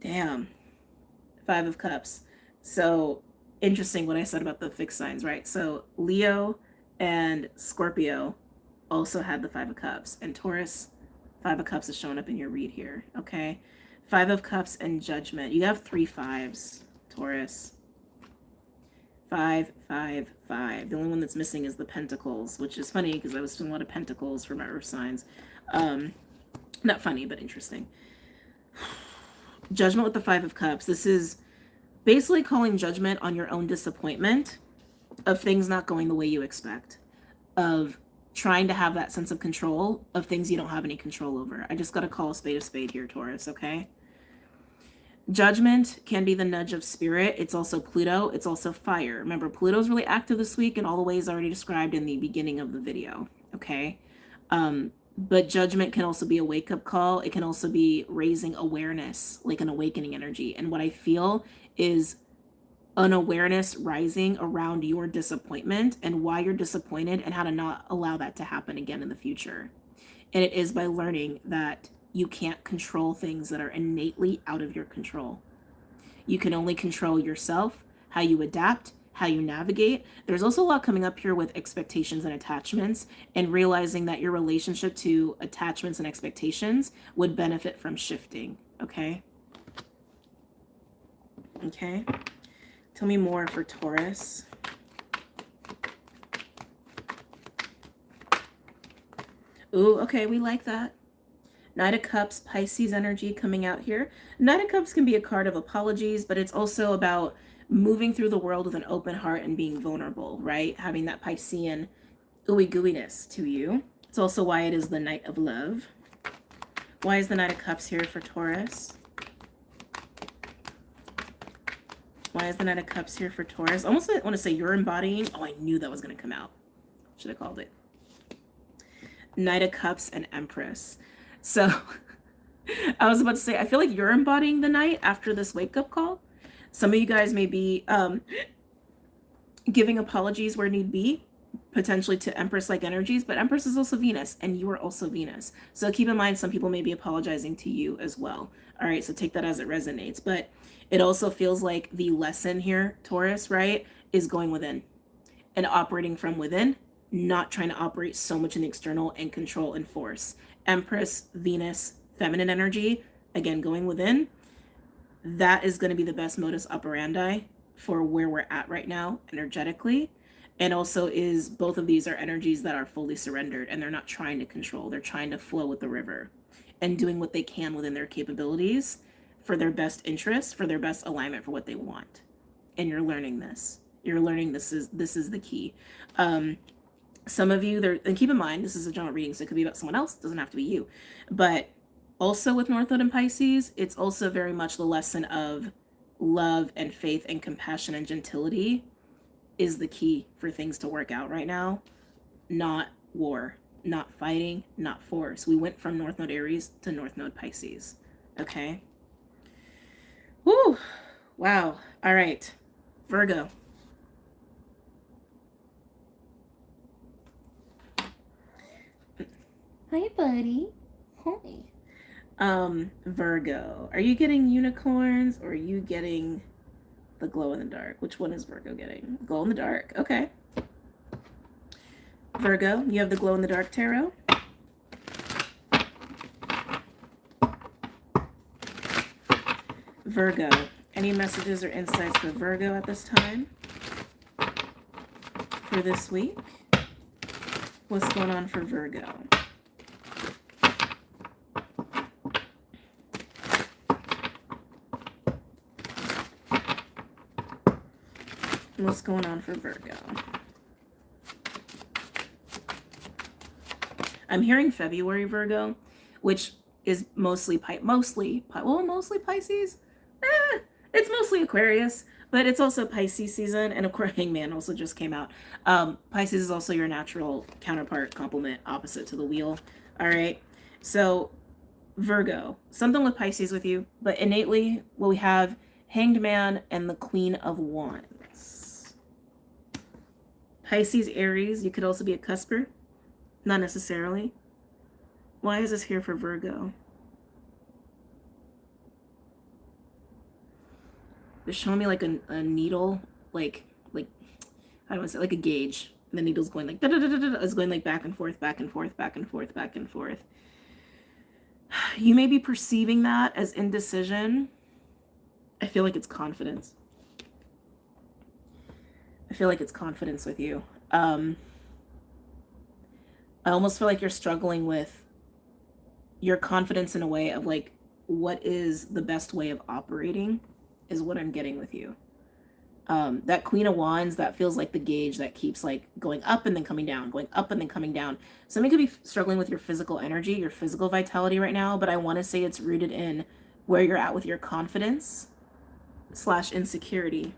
Damn. 5 of Cups. So interesting what I said about the fixed signs, right? So Leo and Scorpio also had the 5 of Cups, and Taurus, 5 of Cups is showing up in your read here. Okay. Five of Cups and Judgment. You have 3 5s, Taurus. 5, 5, 5. The only one that's missing is the Pentacles, which is funny because I was doing a lot of Pentacles for my Earth signs. Not funny, but interesting. Judgment with the 5 of Cups. This is basically calling judgment on your own disappointment of things not going the way you expect, of trying to have that sense of control of things you don't have any control over. I just got to call a spade here, Taurus, okay? Judgment can be the nudge of spirit. It's also Pluto. It's also fire. Remember, Pluto's really active this week in all the ways already described in the beginning of the video, okay? But judgment can also be a wake-up call. It can also be raising awareness, like an awakening energy. And what I feel is an awareness rising around your disappointment and why you're disappointed and how to not allow that to happen again in the future. And it is by learning that you can't control things that are innately out of your control. You can only control yourself, how you adapt, how you navigate. There's also a lot coming up here with expectations and attachments, and realizing that your relationship to attachments and expectations would benefit from shifting, okay? Okay. Tell me more for Taurus. Ooh, okay, we like that. Knight of Cups, Pisces energy coming out here. Knight of Cups can be a card of apologies, but it's also about moving through the world with an open heart and being vulnerable, right? Having that Piscean ooey gooiness to you. It's also why it is the Knight of Love. Why is the Knight of Cups here for Taurus? Why is the Knight of Cups here for Taurus? Almost I want to say you're embodying. Oh, I knew that was going to come out. Should have called it. Knight of Cups and Empress. So I was about to say, I feel like you're embodying the Knight after this wake-up call. Some of you guys may be giving apologies where need be, potentially to Empress-like energies, but Empress is also Venus, and you are also Venus. So keep in mind, some people may be apologizing to you as well. All right, so take that as it resonates. But it also feels like the lesson here, Taurus, right, is going within and operating from within, not trying to operate so much in the external and control and force. Empress, Venus, feminine energy, again, going within. That is going to be the best modus operandi for where we're at right now energetically. And also is both of these are energies that are fully surrendered and they're not trying to control. They're trying to flow with the river and doing what they can within their capabilities for their best interest, for their best alignment for what they want. And you're learning this. You're learning this is the key. Some of you there, and keep in mind, this is a general reading, so it could be about someone else. It doesn't have to be you. But also with North Node and Pisces, it's also very much the lesson of love and faith and compassion and gentility is the key for things to work out right now. Not war, not fighting, not force. We went from North Node Aries to North Node Pisces. Okay. Woo. Wow. All right. Virgo. Hi, buddy. Hi. Virgo. Are you getting unicorns or are you getting the glow in the dark? Which one is Virgo getting? Glow in the dark. Okay. Virgo, you have the glow in the dark tarot. Virgo, any messages or insights for Virgo at this time? For this week? What's going on for Virgo? What's going on for Virgo? I'm hearing February Virgo, which is mostly Pisces. It's mostly Aquarius, but it's also Pisces season, and of course Hangman also just came out. Pisces is also your natural counterpart, complement, opposite to the wheel. All right, so Virgo, something with Pisces with you, but innately, well, we have Hanged Man and the Queen of Wands. Pisces, Aries, you could also be a cusper. Not necessarily. Why is this here for Virgo? They're showing me like a needle, like how do I say, like a gauge. And the needle's going like da da da da da. It's going like back and forth, back and forth, back and forth, back and forth. You may be perceiving that as indecision. I feel like it's confidence. I feel like it's confidence with you. I almost feel like you're struggling with your confidence in a way of like, what is the best way of operating is what I'm getting with you. That Queen of Wands, that feels like the gauge that keeps like going up and then coming down, going up and then coming down. Somebody could be struggling with your physical energy, your physical vitality right now, but I want to say it's rooted in where you're at with your confidence / insecurity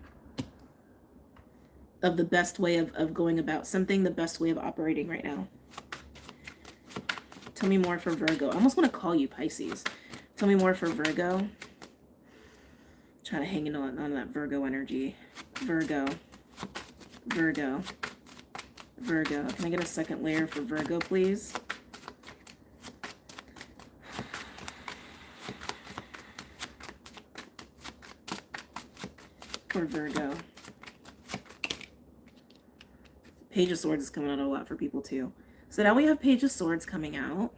of the best way of going about something, the best way of operating right now. Tell me more for Virgo. I almost want to call you Pisces. Tell me more for Virgo. Trying to hang in on that Virgo energy. Virgo. Virgo. Virgo. Can I get a second layer for Virgo, please? For Virgo. Page of Swords is coming out a lot for people too. So now we have Page of Swords coming out.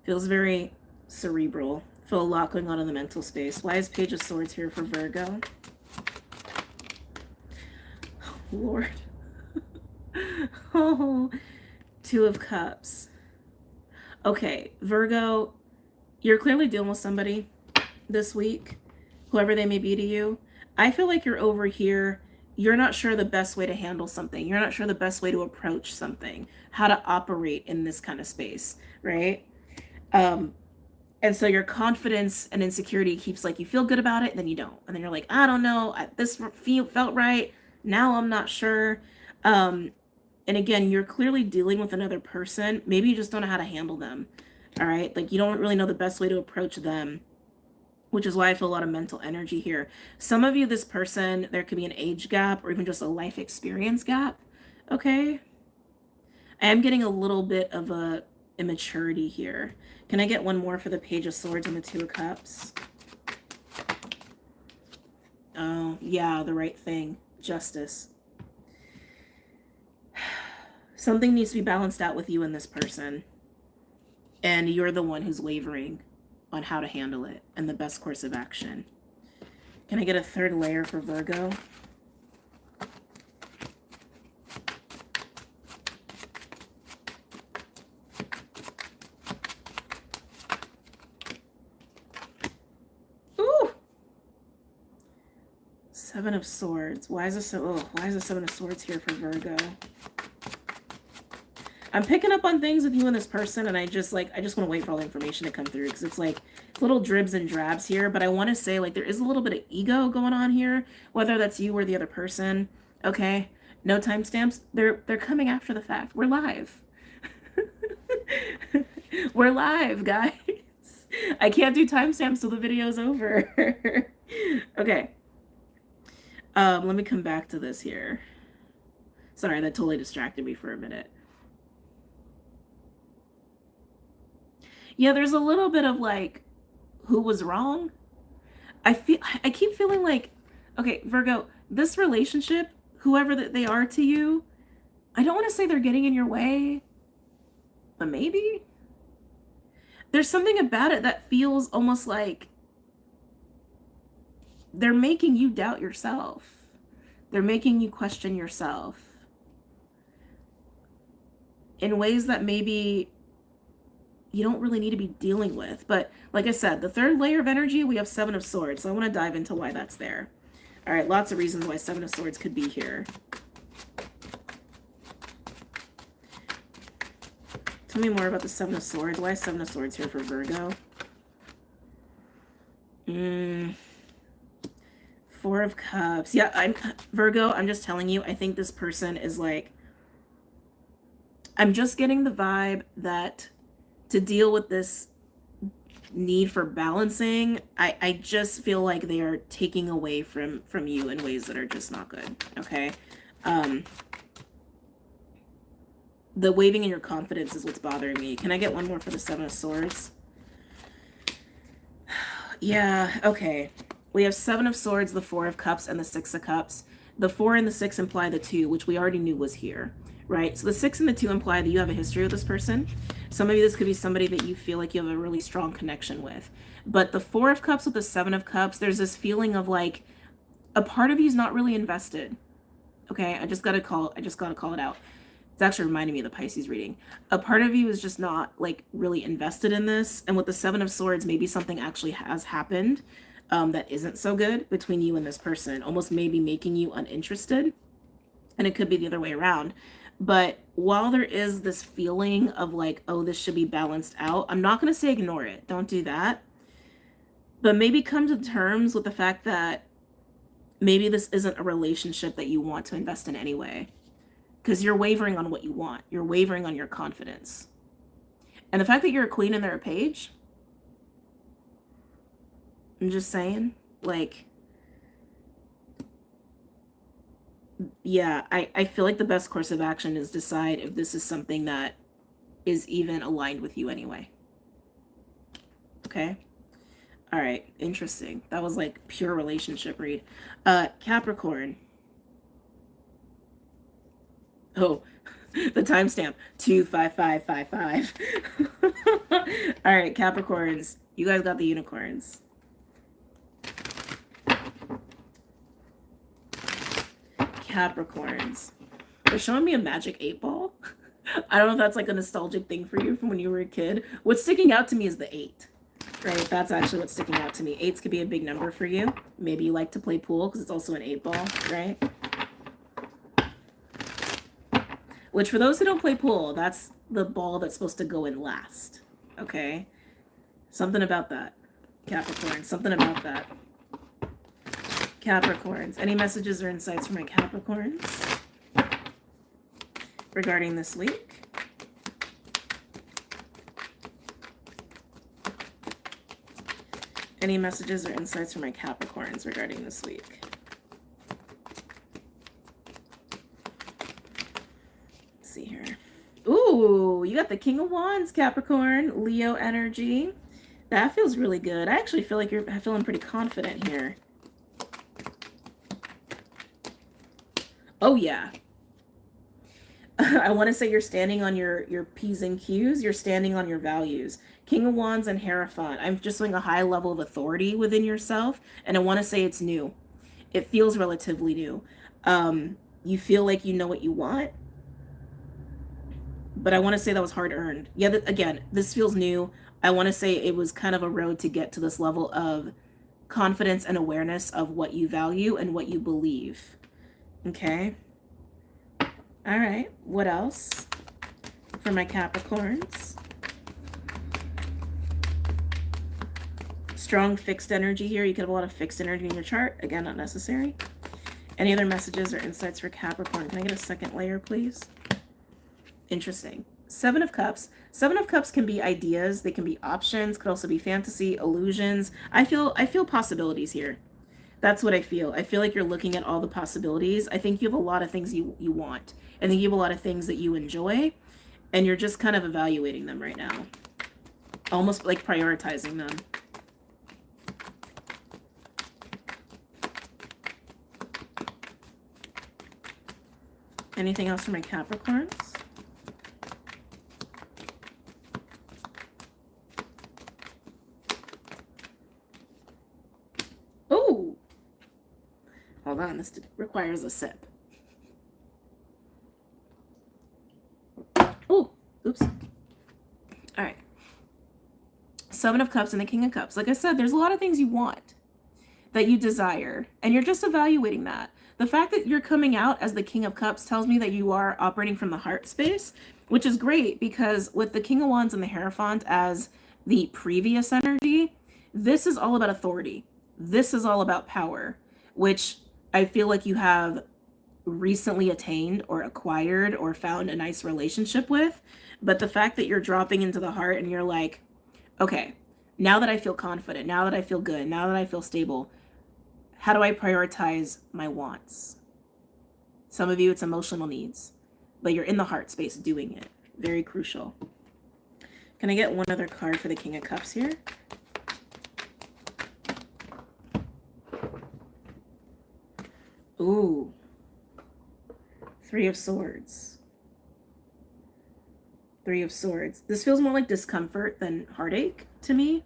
Feels very cerebral. Feel a lot going on in the mental space. Why is Page of Swords here for Virgo? Oh, Lord. Oh, Two of Cups. Okay, Virgo, you're clearly dealing with somebody this week, whoever they may be to you. I feel like you're over here. You're not sure the best way to handle something. You're not sure the best way to approach something, how to operate in this kind of space, right? And so your confidence and insecurity keeps like, you feel good about it, and then you don't. And then you're like, I don't know, this felt right. Now I'm not sure. And again, you're clearly dealing with another person. Maybe you just don't know how to handle them. All right. Like you don't really know the best way to approach them, which is why I feel a lot of mental energy here. Some of you, this person, there could be an age gap or even just a life experience gap. Okay. I am getting a little bit of a immaturity here. Can I get one more for the Page of Swords and the Two of Cups? Oh, yeah, the right thing. Justice. Something needs to be balanced out with you and this person. And you're the one who's wavering on how to handle it and the best course of action. Can I get a third layer for Virgo? Ooh! Seven of Swords. Why is the Seven of Swords here for Virgo? I'm picking up on things with you and this person, and I just want to wait for all the information to come through, because it's like little dribs and drabs here, but I want to say like there is a little bit of ego going on here, whether that's you or the other person. Okay, no timestamps. They're coming after the fact. We're live. We're live, guys. I can't do timestamps till the video's over. Okay. Let me come back to this here. Sorry, that totally distracted me for a minute. Yeah, there's a little bit of like, who was wrong? I keep feeling like, okay, Virgo, this relationship, whoever that they are to you, I don't want to say they're getting in your way, but maybe. There's something about it that feels almost like they're making you doubt yourself. They're making you question yourself in ways that maybe you don't really need to be dealing with. But like I said, the third layer of energy, we have Seven of Swords. So I want to dive into why that's there. All right, lots of reasons why Seven of Swords could be here. Tell me more about the Seven of Swords. Why is Seven of Swords here for Virgo? Four of Cups. Yeah, Virgo, I'm just telling you, I think this person is like, I'm just getting the vibe that to deal with this need for balancing, I just feel like they are taking away from you in ways that are just not good. Okay. The waving in your confidence is what's bothering me. Can I get one more for the Seven of Swords? Yeah, okay. We have Seven of Swords, the Four of Cups, and the Six of Cups. The 4 and the 6 imply the 2, which we already knew was here, right? So the 6 and the 2 imply that you have a history with this person. So maybe this could be somebody that you feel like you have a really strong connection with. But the 4 of Cups with the 7 of Cups, there's this feeling of like a part of you is not really invested. Okay, I just gotta call it out. It's actually reminding me of the Pisces reading. A part of you is just not like really invested in this. And with the 7 of Swords, maybe something actually has happened that isn't so good between you and this person, almost maybe making you uninterested. And it could be the other way around. But while there is this feeling of like, oh, this should be balanced out, I'm not going to say ignore it. Don't do that. But maybe come to terms with the fact that maybe this isn't a relationship that you want to invest in anyway. Because you're wavering on what you want. You're wavering on your confidence. And the fact that you're a queen and they're a page, I'm just saying, like, yeah, I feel like the best course of action is decide if this is something that is even aligned with you anyway. Okay? All right, interesting. That was like pure relationship read. Capricorn. Oh, the timestamp 25555. All right, Capricorns, you guys got the unicorns. Capricorns, they're showing me a magic 8-ball. I don't know if that's like a nostalgic thing for you from when you were a kid. What's sticking out to me is the 8, right? That's actually what's sticking out to me. 8s could be a big number for you. Maybe you like to play pool because it's also an 8-ball, right? Which for those who don't play pool, that's the ball that's supposed to go in last, okay? Something about that, Capricorn, something about that. Capricorns, any messages or insights for my Capricorns regarding this week? Any messages or insights for my Capricorns regarding this week? Let's see here. Ooh, you got the King of Wands, Capricorn, Leo energy. That feels really good. I actually feel like you're feeling pretty confident here. Oh, yeah. I want to say you're standing on your P's and Q's. You're standing on your values. King of Wands and Hierophant. I'm just showing a high level of authority within yourself. And I want to say it's new. It feels relatively new. You feel like you know what you want. But I want to say that was hard earned. Yeah, again, this feels new. I want to say it was kind of a road to get to this level of confidence and awareness of what you value and what you believe. Okay. All right. What else for my Capricorns? Strong fixed energy here. You could have a lot of fixed energy in your chart. Again, not necessary. Any other messages or insights for Capricorn? Can I get a second layer, please? Interesting. 7 of Cups. 7 of Cups can be ideas. They can be options. Could also be fantasy, illusions. I feel possibilities here. That's what I feel. I feel like you're looking at all the possibilities. I think you have a lot of things you want. I think you have a lot of things that you enjoy. And you're just kind of evaluating them right now. Almost like prioritizing them. Anything else for my Capricorns? Oh! Hold on, this requires a sip. Oh, oops. All right. 7 of Cups and the King of Cups. Like I said, there's a lot of things you want that you desire, and you're just evaluating that. The fact that you're coming out as the King of Cups tells me that you are operating from the heart space, which is great because with the King of Wands and the Hierophant as the previous energy, this is all about authority. This is all about power, which I feel like you have recently attained or acquired or found a nice relationship with. But the fact that you're dropping into the heart and you're like, okay, now that I feel confident, now that I feel good, now that I feel stable, how do I prioritize my wants? Some of you, it's emotional needs, but you're in the heart space doing it. Very crucial. Can I get one other card for the King of Cups here? Ooh. 3 of Swords. Three of Swords. This feels more like discomfort than heartache to me,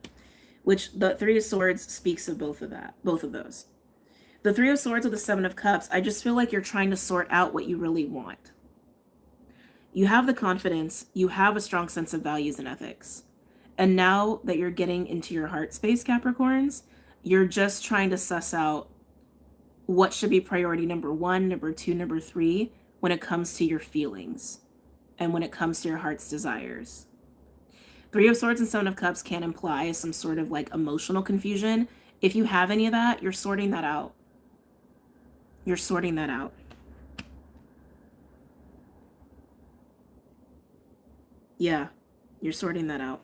which the Three of Swords speaks of both of those. The Three of Swords with the Seven of Cups, I just feel like you're trying to sort out what you really want. You have the confidence, you have a strong sense of values and ethics. And now that you're getting into your heart space, Capricorns, you're just trying to suss out what should be priority number 1, number 2, number 3 when it comes to your feelings and when it comes to your heart's desires. Three of Swords and Seven of Cups can imply some sort of like emotional confusion. If you have any of that, you're sorting that out. You're sorting that out. Yeah, you're sorting that out.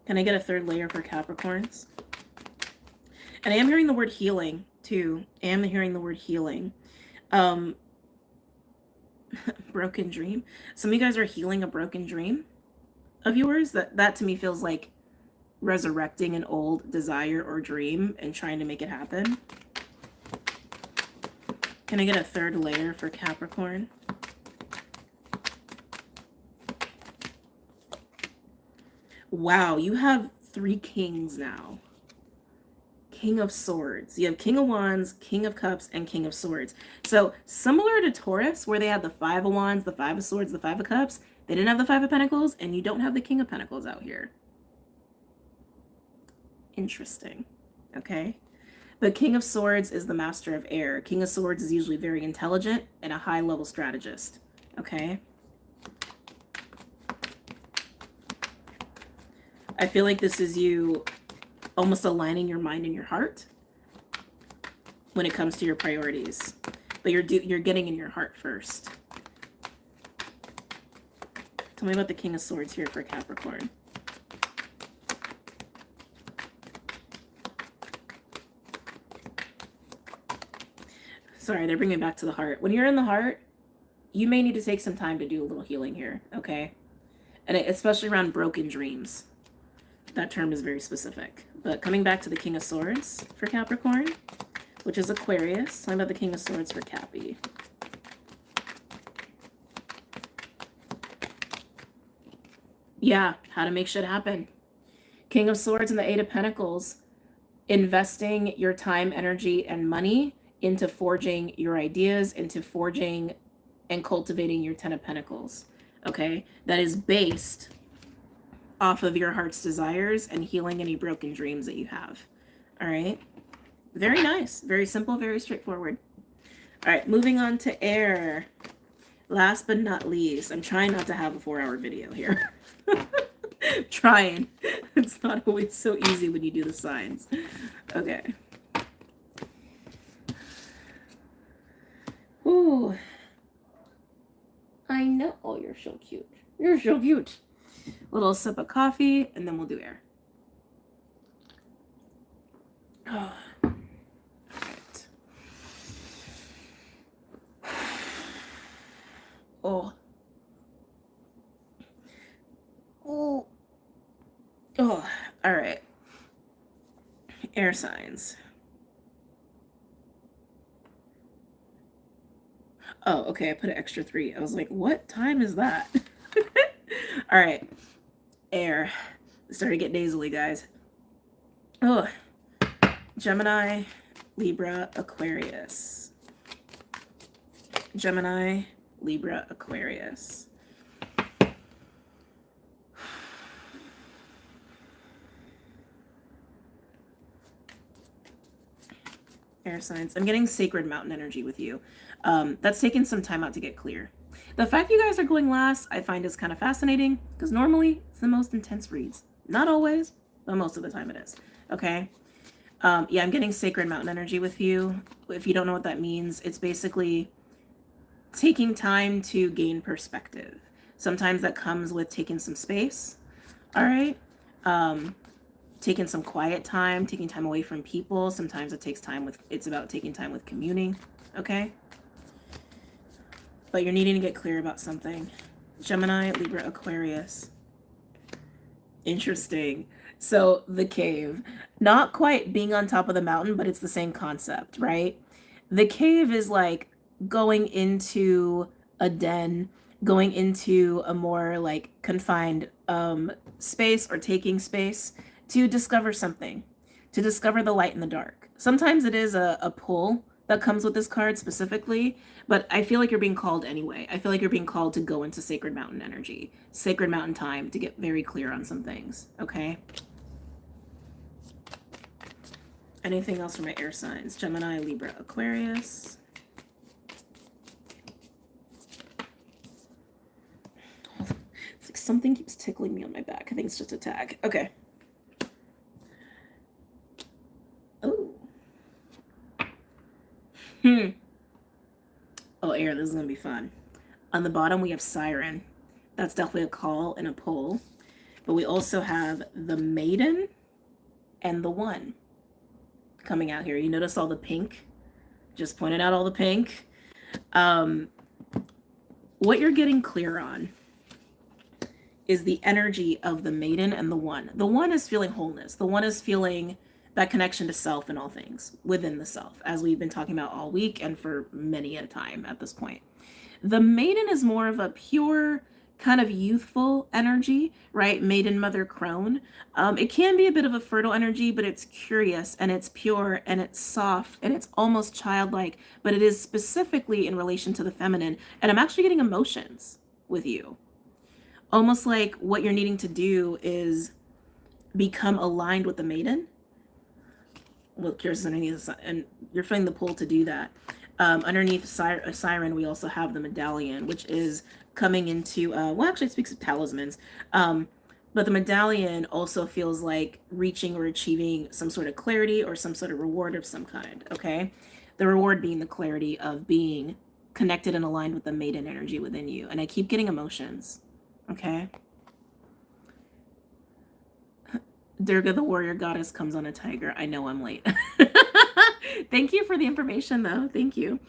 Can I get a third layer for Capricorns? And I am hearing the word healing too. I am hearing the word healing. Broken dream. Some of you guys are healing a broken dream of yours. That to me feels like resurrecting an old desire or dream and trying to make it happen. Can I get a third layer for Capricorn? Wow, you have 3 kings now. King of Swords. You have King of Wands, King of Cups, and King of Swords. So similar to Taurus, where they had the 5 of Wands, the 5 of Swords, the 5 of Cups, they didn't have the 5 of Pentacles, and you don't have the King of Pentacles out here. Interesting. Okay. But King of Swords is the master of air. King of Swords is usually very intelligent and a high-level strategist. Okay. I feel like this is you almost aligning your mind and your heart when it comes to your priorities. But you're getting in your heart first. Tell me about the King of Swords here for Capricorn. Sorry, they're bringing me back to the heart. When you're in the heart, you may need to take some time to do a little healing here, okay? And especially around broken dreams. That term is very specific. But coming back to the King of Swords for Capricorn, which is Aquarius. Talking about the King of Swords for Cappy. Yeah, how to make shit happen. King of Swords and the 8 of Pentacles. Investing your time, energy, and money into forging your ideas, into forging and cultivating your 10 of Pentacles. Okay? That is based off of your heart's desires and healing any broken dreams that you have. All right? Very nice. Very simple, very straightforward. All right, moving on to air. Last but not least, I'm trying not to have a 4-hour video here. Trying. It's not always so easy when you do the signs. Okay. Ooh. I know. Oh, you're so cute. You're so cute. Little sip of coffee, and then we'll do air. Oh. Alright. Oh. Oh. Oh. Alright. Air signs. Oh, okay, I put an extra 3. I was like, what time is that? All right, air. Started to get nasally, guys. Oh, Gemini, Libra, Aquarius. Gemini, Libra, Aquarius. Air signs. I'm getting sacred mountain energy with you. That's taken some time out to get clear. The fact you guys are going last, I find is kind of fascinating because normally it's the most intense reads. Not always, but most of the time it is. Okay. Yeah, I'm getting sacred mountain energy with you. If you don't know what that means, it's basically taking time to gain perspective. Sometimes that comes with taking some space. All right. Taking some quiet time, taking time away from people. Sometimes it's about taking time with communing. Okay. But you're needing to get clear about something. Gemini, Libra, Aquarius. Interesting. So the cave, not quite being on top of the mountain, but it's the same concept, right? The cave is like going into a den going into a more like confined space or taking space to discover something, to discover the light in the dark. Sometimes it is a pull that comes with this card specifically, but I feel like you're being called anyway. I feel like you're being called to go into Sacred Mountain energy, Sacred Mountain time, to get very clear on some things, okay? Anything else for my air signs? Gemini, Libra, Aquarius. It's like something keeps tickling me on my back. I think it's just a tag. Okay. Oh. Oh, air, this is going to be fun. On the bottom, we have Siren. That's definitely a call and a pull. But we also have the Maiden and the One coming out here. You notice all the pink? Just pointed out all the pink. What you're getting clear on is the energy of the Maiden and the One. The One is feeling wholeness. The One is feeling that connection to self and all things within the self, as we've been talking about all week and for many a time at this point. The Maiden is more of a pure kind of youthful energy, right? Maiden, mother, crone. It can be a bit of a fertile energy, but it's curious and it's pure and it's soft and it's almost childlike, but it is specifically in relation to the feminine. And I'm actually getting emotions with you. Almost like what you're needing to do is become aligned with the Maiden. Well, curious underneath, and you're feeling the pull to do that. Underneath Siren, we also have the medallion, which is coming into, well, actually it speaks of talismans. But the medallion also feels like reaching or achieving some sort of clarity or some sort of reward of some kind, okay? The reward being the clarity of being connected and aligned with the Maiden energy within you. And I keep getting emotions, okay? Durga, the warrior goddess, comes on a tiger. I know I'm late. Thank you for the information, though. Thank you.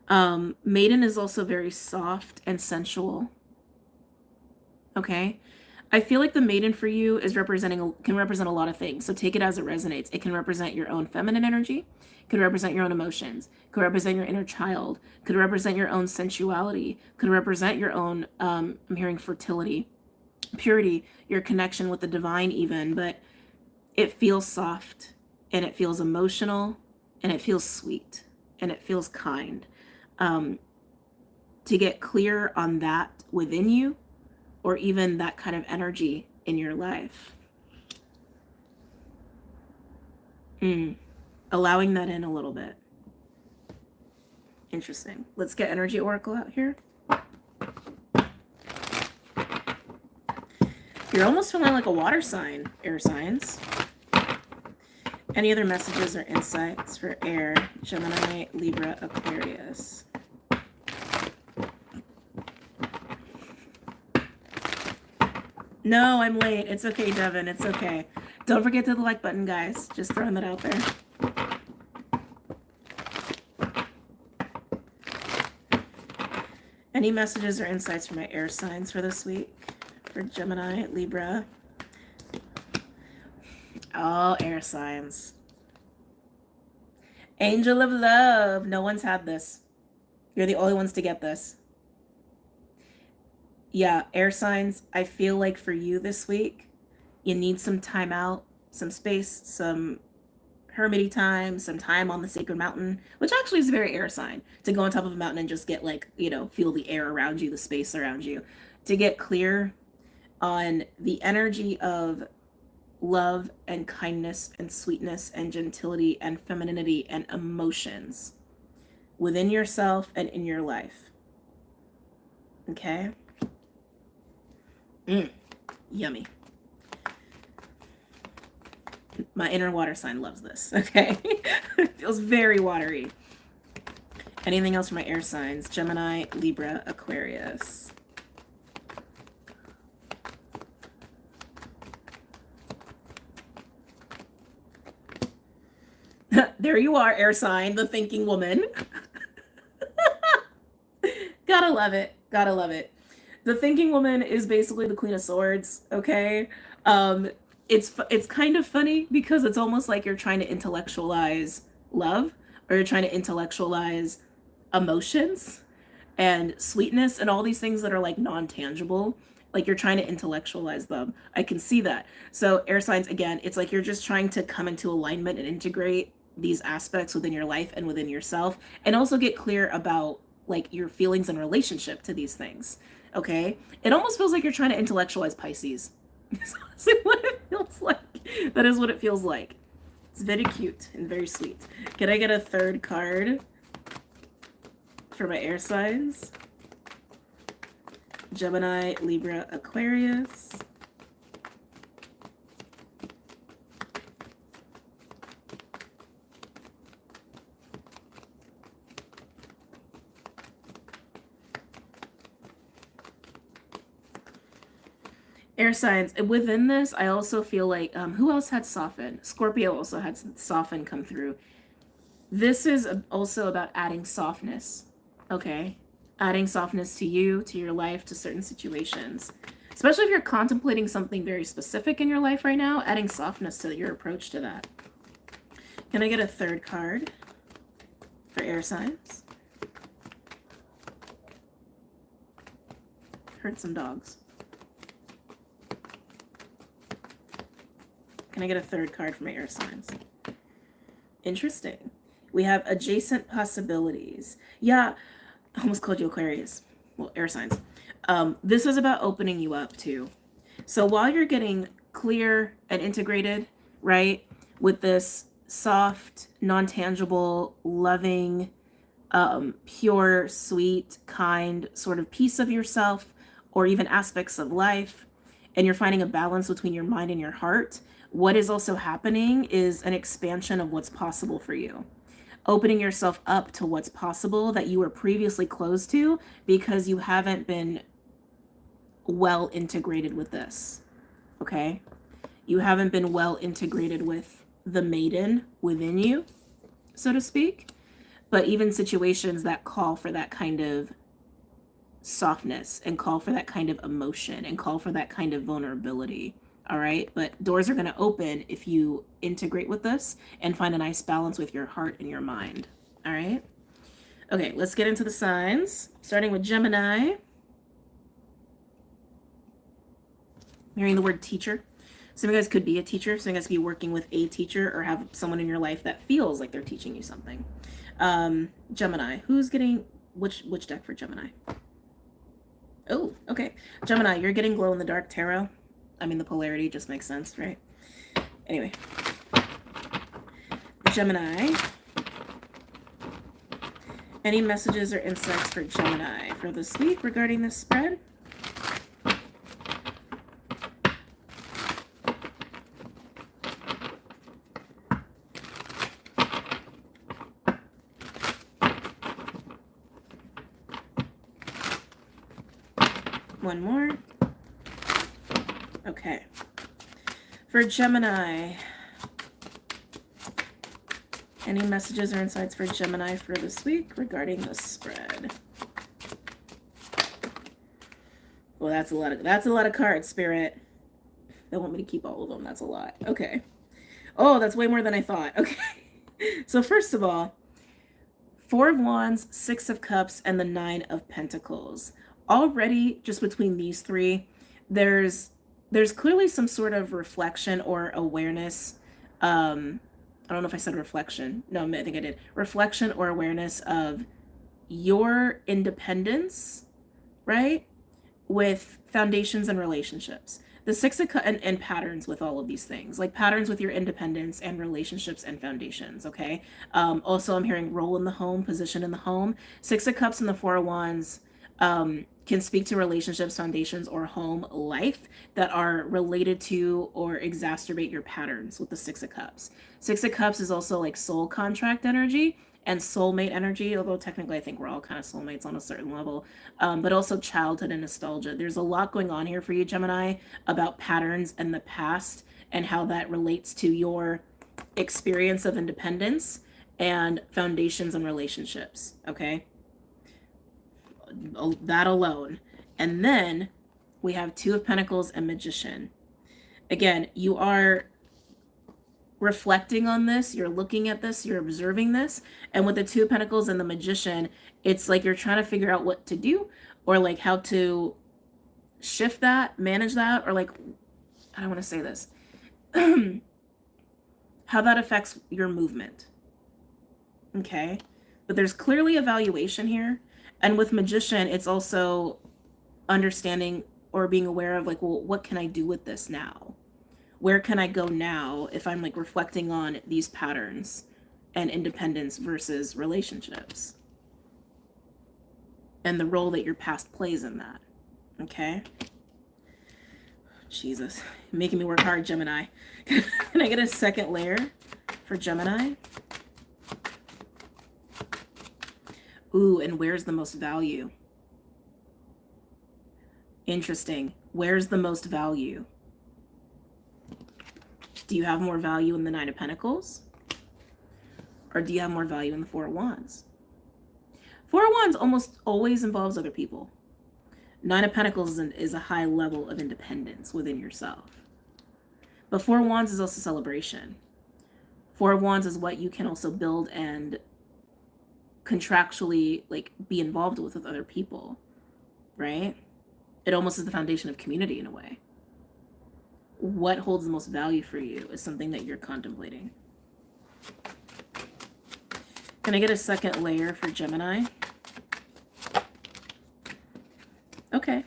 Maiden is also very soft and sensual. Okay? I feel like the Maiden for you is can represent a lot of things. So take it as it resonates. It can represent your own feminine energy. It could represent your own emotions. It could represent your inner child. It could represent your own sensuality. It could represent your own, I'm hearing fertility, purity, your connection with the divine even. But it feels soft and it feels emotional and it feels sweet and it feels kind. To get clear on that within you, or even that kind of energy in your life. Allowing that in a little bit. Interesting. Let's get Energy Oracle out here. You're almost feeling like a water sign, air signs. Any other messages or insights for air, Gemini, Libra, Aquarius? No, I'm late. It's okay, Devin. It's okay. Don't forget to hit the like button, guys. Just throwing that out there. Any messages or insights for my air signs for this week? For Gemini, Libra. All air signs. Angel of love. No one's had this. You're the only ones to get this. Yeah, air signs, I feel like for you this week, you need some time out, some space, some hermity time, some time on the sacred mountain, which actually is a very air sign, to go on top of a mountain and just get like, feel the air around you, the space around you, to get clear on the energy of love and kindness and sweetness and gentility and femininity and emotions within yourself and in your life. Okay? Yummy. My inner water sign loves this. Okay? It feels very watery. Anything else for my air signs? Gemini, Libra, Aquarius. There you are, air sign, the thinking woman. Gotta love it. Gotta love it. The thinking woman is basically the Queen of Swords, okay? It's kind of funny because it's almost like you're trying to intellectualize love, or you're trying to intellectualize emotions. and sweetness and all these things that are like non-tangible. Like you're trying to intellectualize them. I can see that. So air signs, again, it's like you're just trying to come into alignment and integrate these aspects within your life and within yourself, and also get clear about like your feelings in relationship to these things. Okay. It almost feels like you're trying to intellectualize Pisces. That's honestly what it feels like. That is what it feels like. It's very cute and very sweet. Can I get a third card for my air signs? Gemini, Libra, Aquarius. Air signs. Within this, I also feel like, who else had soften? Scorpio also had soften come through. This is also about adding softness, okay? Adding softness to you, to your life, to certain situations. Especially if you're contemplating something very specific in your life right now, adding softness to your approach to that. Can I get a third card for air signs? Heard some dogs. Can I get a third card for my air signs? Interesting. We have adjacent possibilities. Yeah, I almost called you Aquarius. Well, air signs. This is about opening you up too. So while you're getting clear and integrated, right, with this soft, non-tangible, loving, pure, sweet, kind sort of piece of yourself, or even aspects of life, and you're finding a balance between your mind and your heart, what is also happening is an expansion of what's possible for you. Opening yourself up to what's possible that you were previously closed to because you haven't been well integrated with this, okay? You haven't been well integrated with the maiden within you, so to speak. But even situations that call for that kind of softness and call for that kind of emotion and call for that kind of vulnerability. All right. But doors are going to open if you integrate with this and find a nice balance with your heart and your mind. All right. Okay. Let's get into the signs, starting with Gemini. I'm hearing the word teacher. Some of you guys could be a teacher. Some of you guys could be working with a teacher or have someone in your life that feels like they're teaching you something. Gemini, who's getting which deck for Gemini? Oh, okay. Gemini, you're getting glow in the dark tarot. I mean, the polarity just makes sense, right? Anyway. Gemini. Any messages or insights for Gemini for this week regarding this spread? One more. Okay. For Gemini, any messages or insights for Gemini for this week regarding the spread? Well, that's a lot of cards, Spirit. They want me to keep all of them. That's a lot. Okay. Oh, that's way more than I thought. Okay. So first of all, Four of Wands, Six of Cups, and the Nine of Pentacles. Already, just between these three, there's clearly some sort of reflection or awareness. I don't know if I said reflection. No, I think I did. Reflection or awareness of your independence, right? With foundations and relationships. The Six of Cups and patterns with all of these things, like patterns with your independence and relationships and foundations, okay? Also, I'm hearing role in the home, position in the home. Six of Cups and the Four of Wands can speak to relationships, foundations, or home life that are related to or exacerbate your patterns with the Six of Cups. Six of Cups is also like soul contract energy and soulmate energy, although technically I think we're all kind of soulmates on a certain level, but also childhood and nostalgia. There's a lot going on here for you, Gemini, about patterns and the past and how that relates to your experience of independence and foundations and relationships, okay? That alone. And then we have Two of Pentacles and Magician. Again, you are reflecting on this, you're looking at this, you're observing this. And with the Two of Pentacles and the Magician, it's like you're trying to figure out what to do, or like how to shift that, manage that, or like, I don't want to say this, how that affects your movement. Okay. But there's clearly evaluation here. And with Magician, it's also understanding or being aware of like, well, what can I do with this now? Where can I go now if I'm like reflecting on these patterns and independence versus relationships and the role that your past plays in that? Okay. Jesus, making me work hard, Gemini. Can I get a second layer for Gemini? Ooh, and where's the most value? Interesting. Where's the most value? Do you have more value in the Nine of Pentacles? Or do you have more value in the Four of Wands? Four of Wands almost always involves other people. Nine of Pentacles is a high level of independence within yourself. But Four of Wands is also celebration. Four of Wands is what you can also build and contractually like be involved with other people, right? It almost is the foundation of community in a way. What holds the most value for you is something that you're contemplating. Can I get a second layer for Gemini? Okay,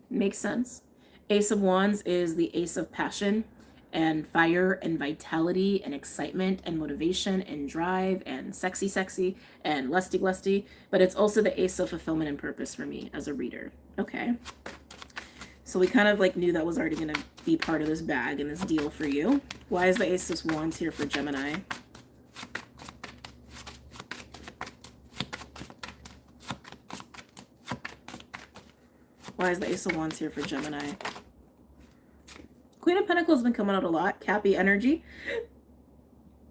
makes sense. Ace of Wands is the ace of passion and fire and vitality and excitement and motivation and drive and sexy and lusty, but it's also the ace of fulfillment and purpose for me as a reader. Okay. So we kind of like knew that was already going to be part of this bag and this deal for you. Why is the Ace of Wands here for Gemini? Why is the Ace of Wands here for Gemini? Queen of Pentacles has been coming out a lot. Cappy energy.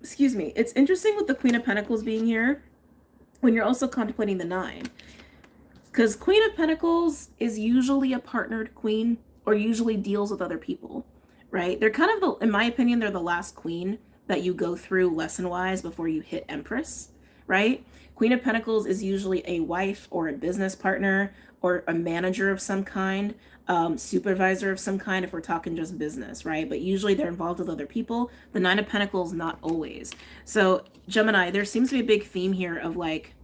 Excuse me. It's interesting with the Queen of Pentacles being here when you're also contemplating the Nine. Because Queen of Pentacles is usually a partnered queen or usually deals with other people, right? They're kind of, in my opinion, they're the last queen that you go through lesson-wise before you hit Empress, right? Queen of Pentacles is usually a wife or a business partner or a manager of some kind, supervisor of some kind if we're talking just business, right? But usually they're involved with other people. The Nine of Pentacles, not always. So Gemini, there seems to be a big theme here of like,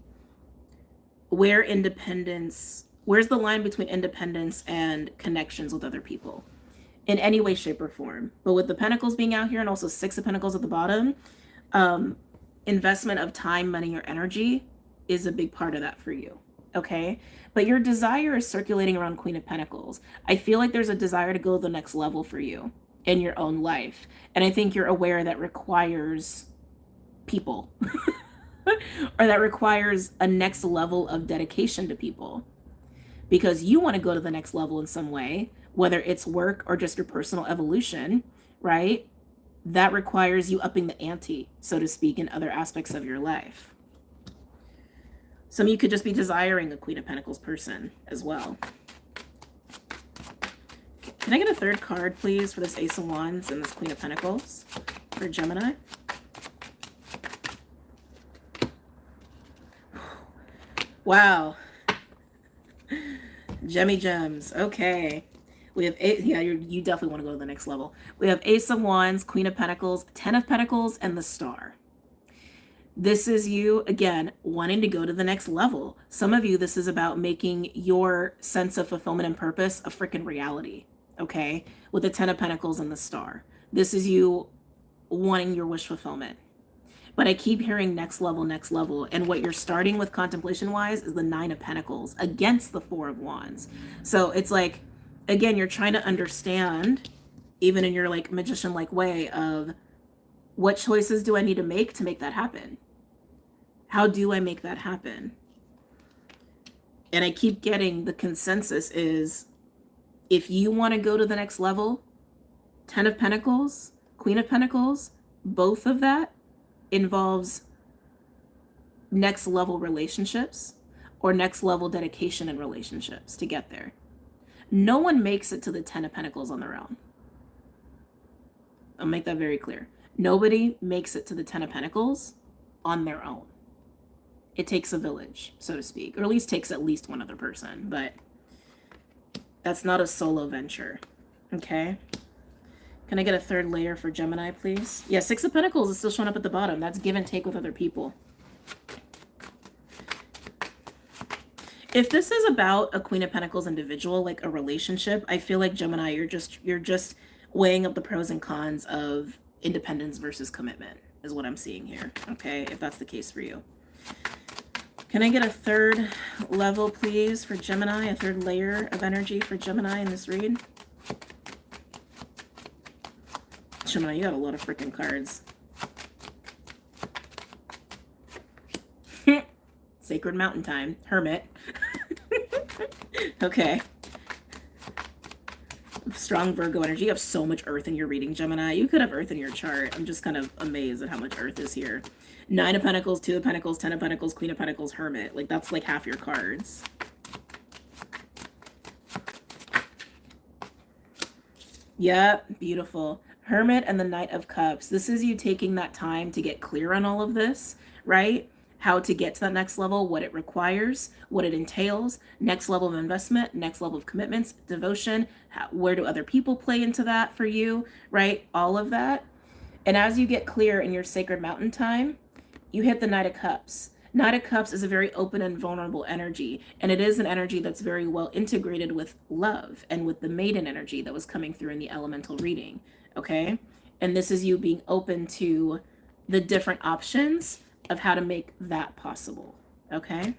where independence, where's the line between independence and connections with other people in any way, shape, or form. But with the Pentacles being out here and also Six of Pentacles at the bottom, investment of time, money, or energy is a big part of that for you. Okay. But your desire is circulating around Queen of Pentacles. I feel like there's a desire to go to the next level for you in your own life. And I think you're aware that requires people. Or that requires a next level of dedication to people because you want to go to the next level in some way, whether it's work or just your personal evolution, right? That requires you upping the ante, so to speak, in other aspects of your life. Some of you could just be desiring a Queen of Pentacles person as well. Can I get a third card, please, for this Ace of Wands and this Queen of Pentacles for Gemini? Wow. Gemmy gems. Okay. We have eight. Yeah, you definitely want to go to the next level. We have Ace of Wands, Queen of Pentacles, Ten of Pentacles, and the Star. This is you, again, wanting to go to the next level. Some of you, this is about making your sense of fulfillment and purpose a freaking reality. Okay. With the Ten of Pentacles and the Star. This is you wanting your wish fulfillment. But I keep hearing next level, and what you're starting with contemplation-wise is the Nine of Pentacles against the Four of Wands. So it's like, again, you're trying to understand, even in your like magician-like way, of what choices do I need to make that happen? How do I make that happen? And I keep getting the consensus is, if you want to go to the next level, Ten of Pentacles, Queen of Pentacles, both of that involves next level relationships or next level dedication in relationships to get there. No one makes it to the Ten of Pentacles on their own. I'll make that very clear. Nobody makes it to the 10 of Pentacles on their own. It takes a village, so to speak, or at least takes at least one other person, but that's not a solo venture, okay? Can I get a third layer for Gemini, please? Yeah, 6 of Pentacles is still showing up at the bottom. That's give and take with other people. If this is about a Queen of Pentacles individual, like a relationship, I feel like Gemini, you're just weighing up the pros and cons of independence versus commitment, is what I'm seeing here, okay? If that's the case for you. Can I get a third level, please, for Gemini? A third layer of energy for Gemini in this read? Gemini, you got a lot of freaking cards. Sacred Mountain Time. Hermit. Okay. Strong Virgo energy. You have so much earth in your reading, Gemini. You could have earth in your chart. I'm just kind of amazed at how much earth is here. 9 of Pentacles, 2 of Pentacles, 10 of Pentacles, Queen of Pentacles, Hermit. Like, that's like half your cards. Yep, beautiful. Hermit and the Knight of Cups. This is you taking that time to get clear on all of this, right? How to get to that next level, what it requires, what it entails, next level of investment, next level of commitments, devotion, where do other people play into that for you, right? All of that. And as you get clear in your Sacred Mountain time, you hit the Knight of Cups. Knight of Cups is a very open and vulnerable energy, and it is an energy that's very well integrated with love and with the maiden energy that was coming through in the elemental reading, okay? And this is you being open to the different options of how to make that possible, okay?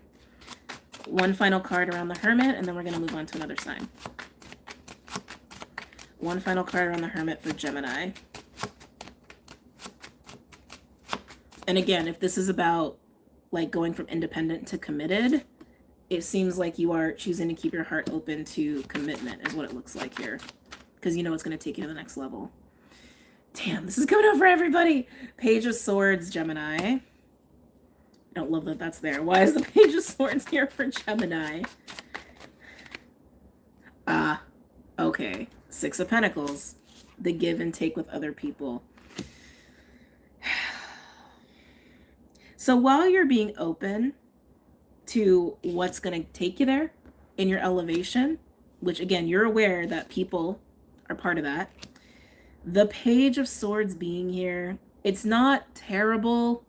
One final card around the Hermit, and then we're going to move on to another sign. One final card around the Hermit for Gemini. And again, if this is about like going from independent to committed, it seems like you are choosing to keep your heart open to commitment is what it looks like here. Because you know it's going to take you to the next level. Damn, this is coming out for everybody. Page of Swords, Gemini. I don't love that that's there. Why is the Page of Swords here for Gemini? Okay. 6 of Pentacles. The give and take with other people. So while you're being open to what's going to take you there in your elevation, which again, you're aware that people are part of that, the Page of Swords being here, it's not terrible.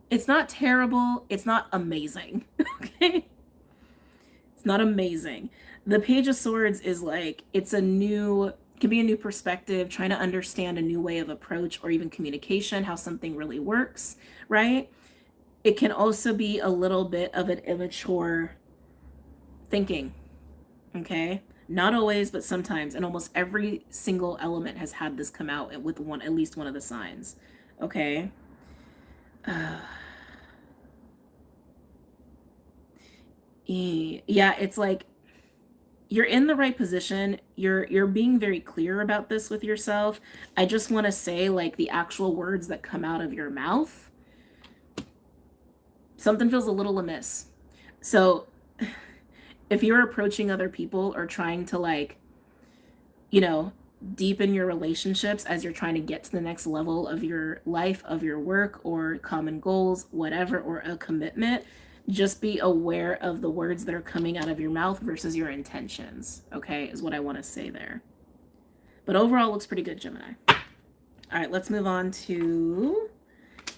It's not terrible. It's not amazing. Okay? It's not amazing. The Page of Swords is like, it can be a new perspective, trying to understand a new way of approach or even communication, how something really works, right? It can also be a little bit of an immature thinking, okay? Not always, but sometimes. And almost every single element has had this come out with at least one of the signs, okay? Yeah, it's like, you're in the right position. You're being very clear about this with yourself. I just want to say, like, the actual words that come out of your mouth, something feels a little amiss. So if you're approaching other people or trying to, like, you know, deepen your relationships as you're trying to get to the next level of your life, of your work, or common goals, whatever, or a commitment, just be aware of the words that are coming out of your mouth versus your intentions, okay, is what I want to say there. But overall, looks pretty good, Gemini. All right, let's move on to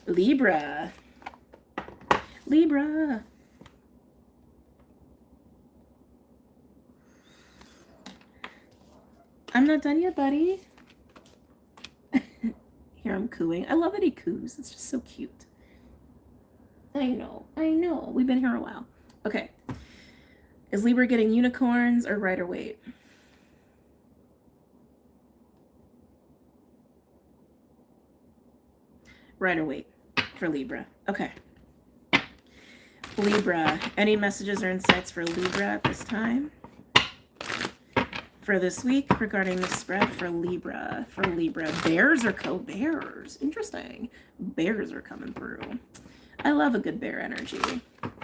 Libra. Libra. I'm not done yet, buddy. Here I'm cooing. I love that he coos. It's just so cute. I know. We've been here a while. Okay. Is Libra getting unicorns or rider weight? Rider weight for Libra. Okay. Libra. Any messages or insights for Libra at this time? For this week regarding the spread for Libra. Bears are bears. Interesting. Bears are coming through. I love a good bear energy.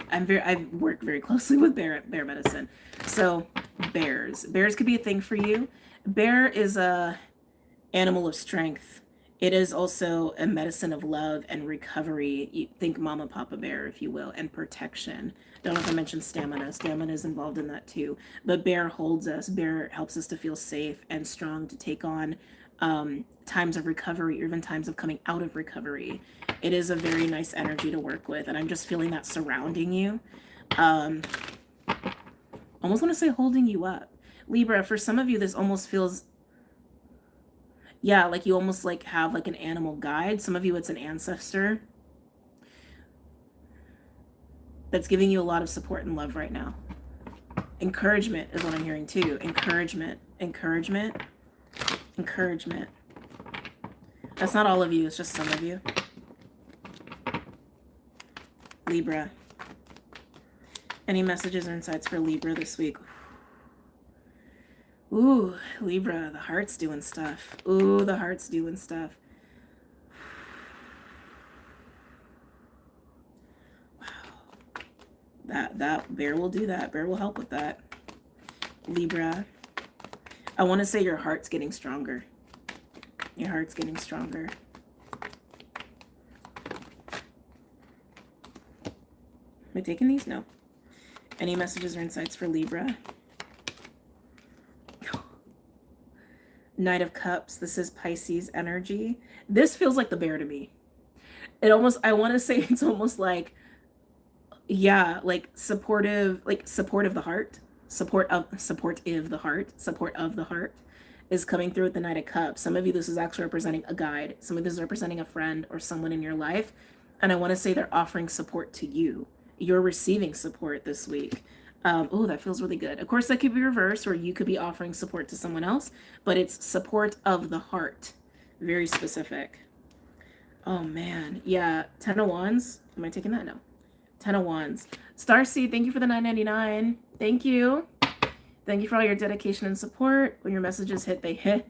I work very closely with bear medicine. So bears could be a thing for you. Bear is a animal of strength. It is also a medicine of love and recovery. You think mama, papa bear, if you will, and protection. Don't know if I mentioned stamina. Stamina is involved in that too. But bear holds us. Bear helps us to feel safe and strong to take on times of recovery, or even times of coming out of recovery. It is a very nice energy to work with. And I'm just feeling that surrounding you. Almost want to say holding you up. Libra, for some of you, this almost feels, yeah, like you almost like have like an animal guide. Some of you, it's an ancestor that's giving you a lot of support and love right now. Encouragement is what I'm hearing too. Encouragement, encouragement, encouragement. That's not all of you, it's just some of you. Libra. Any messages or insights for Libra this week? Ooh, Libra, the heart's doing stuff. Ooh, the heart's doing stuff. Wow. That bear will do that. Bear will help with that. Libra. I want to say your heart's getting stronger. Your heart's getting stronger. Am I taking these? No. Any messages or insights for Libra? Knight of Cups. This is Pisces energy. This feels like the bear to me. It almost, I want to say it's almost like, yeah, like supportive, like support of the heart. Support of the heart is coming through with the Knight of Cups. Some of you, this is actually representing a guide. Some of this is representing a friend or someone in your life. And I want to say they're offering support to you. You're receiving support this week. Oh, that feels really good. Of course, that could be reversed, or you could be offering support to someone else, but it's support of the heart. Very specific. Oh, man. Yeah. 10 of Wands. Am I taking that? No. 10 of Wands. Starseed, thank you for the $9.99. Thank you. Thank you for all your dedication and support. When your messages hit, they hit.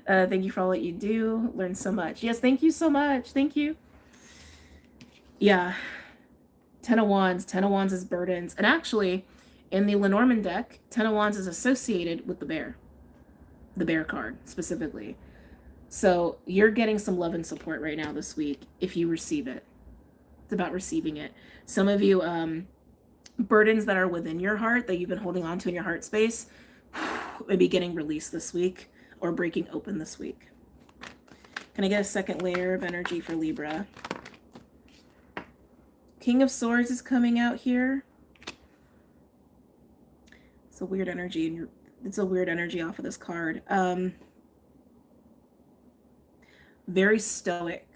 Thank you for all that you do. Learn so much. Yes, thank you so much. Thank you. Yeah. 10 of Wands. 10 of Wands is burdens. And actually, in the Lenormand deck, 10 of Wands is associated with the bear. The bear card, specifically. So you're getting some love and support right now this week if you receive it. It's about receiving it. Some of you, burdens that are within your heart that you've been holding on to in your heart space, maybe getting released this week or breaking open this week. Can I get a second layer of energy for Libra? King of Swords is coming out here. It's a weird energy, and it's a weird energy off of this card. Very stoic.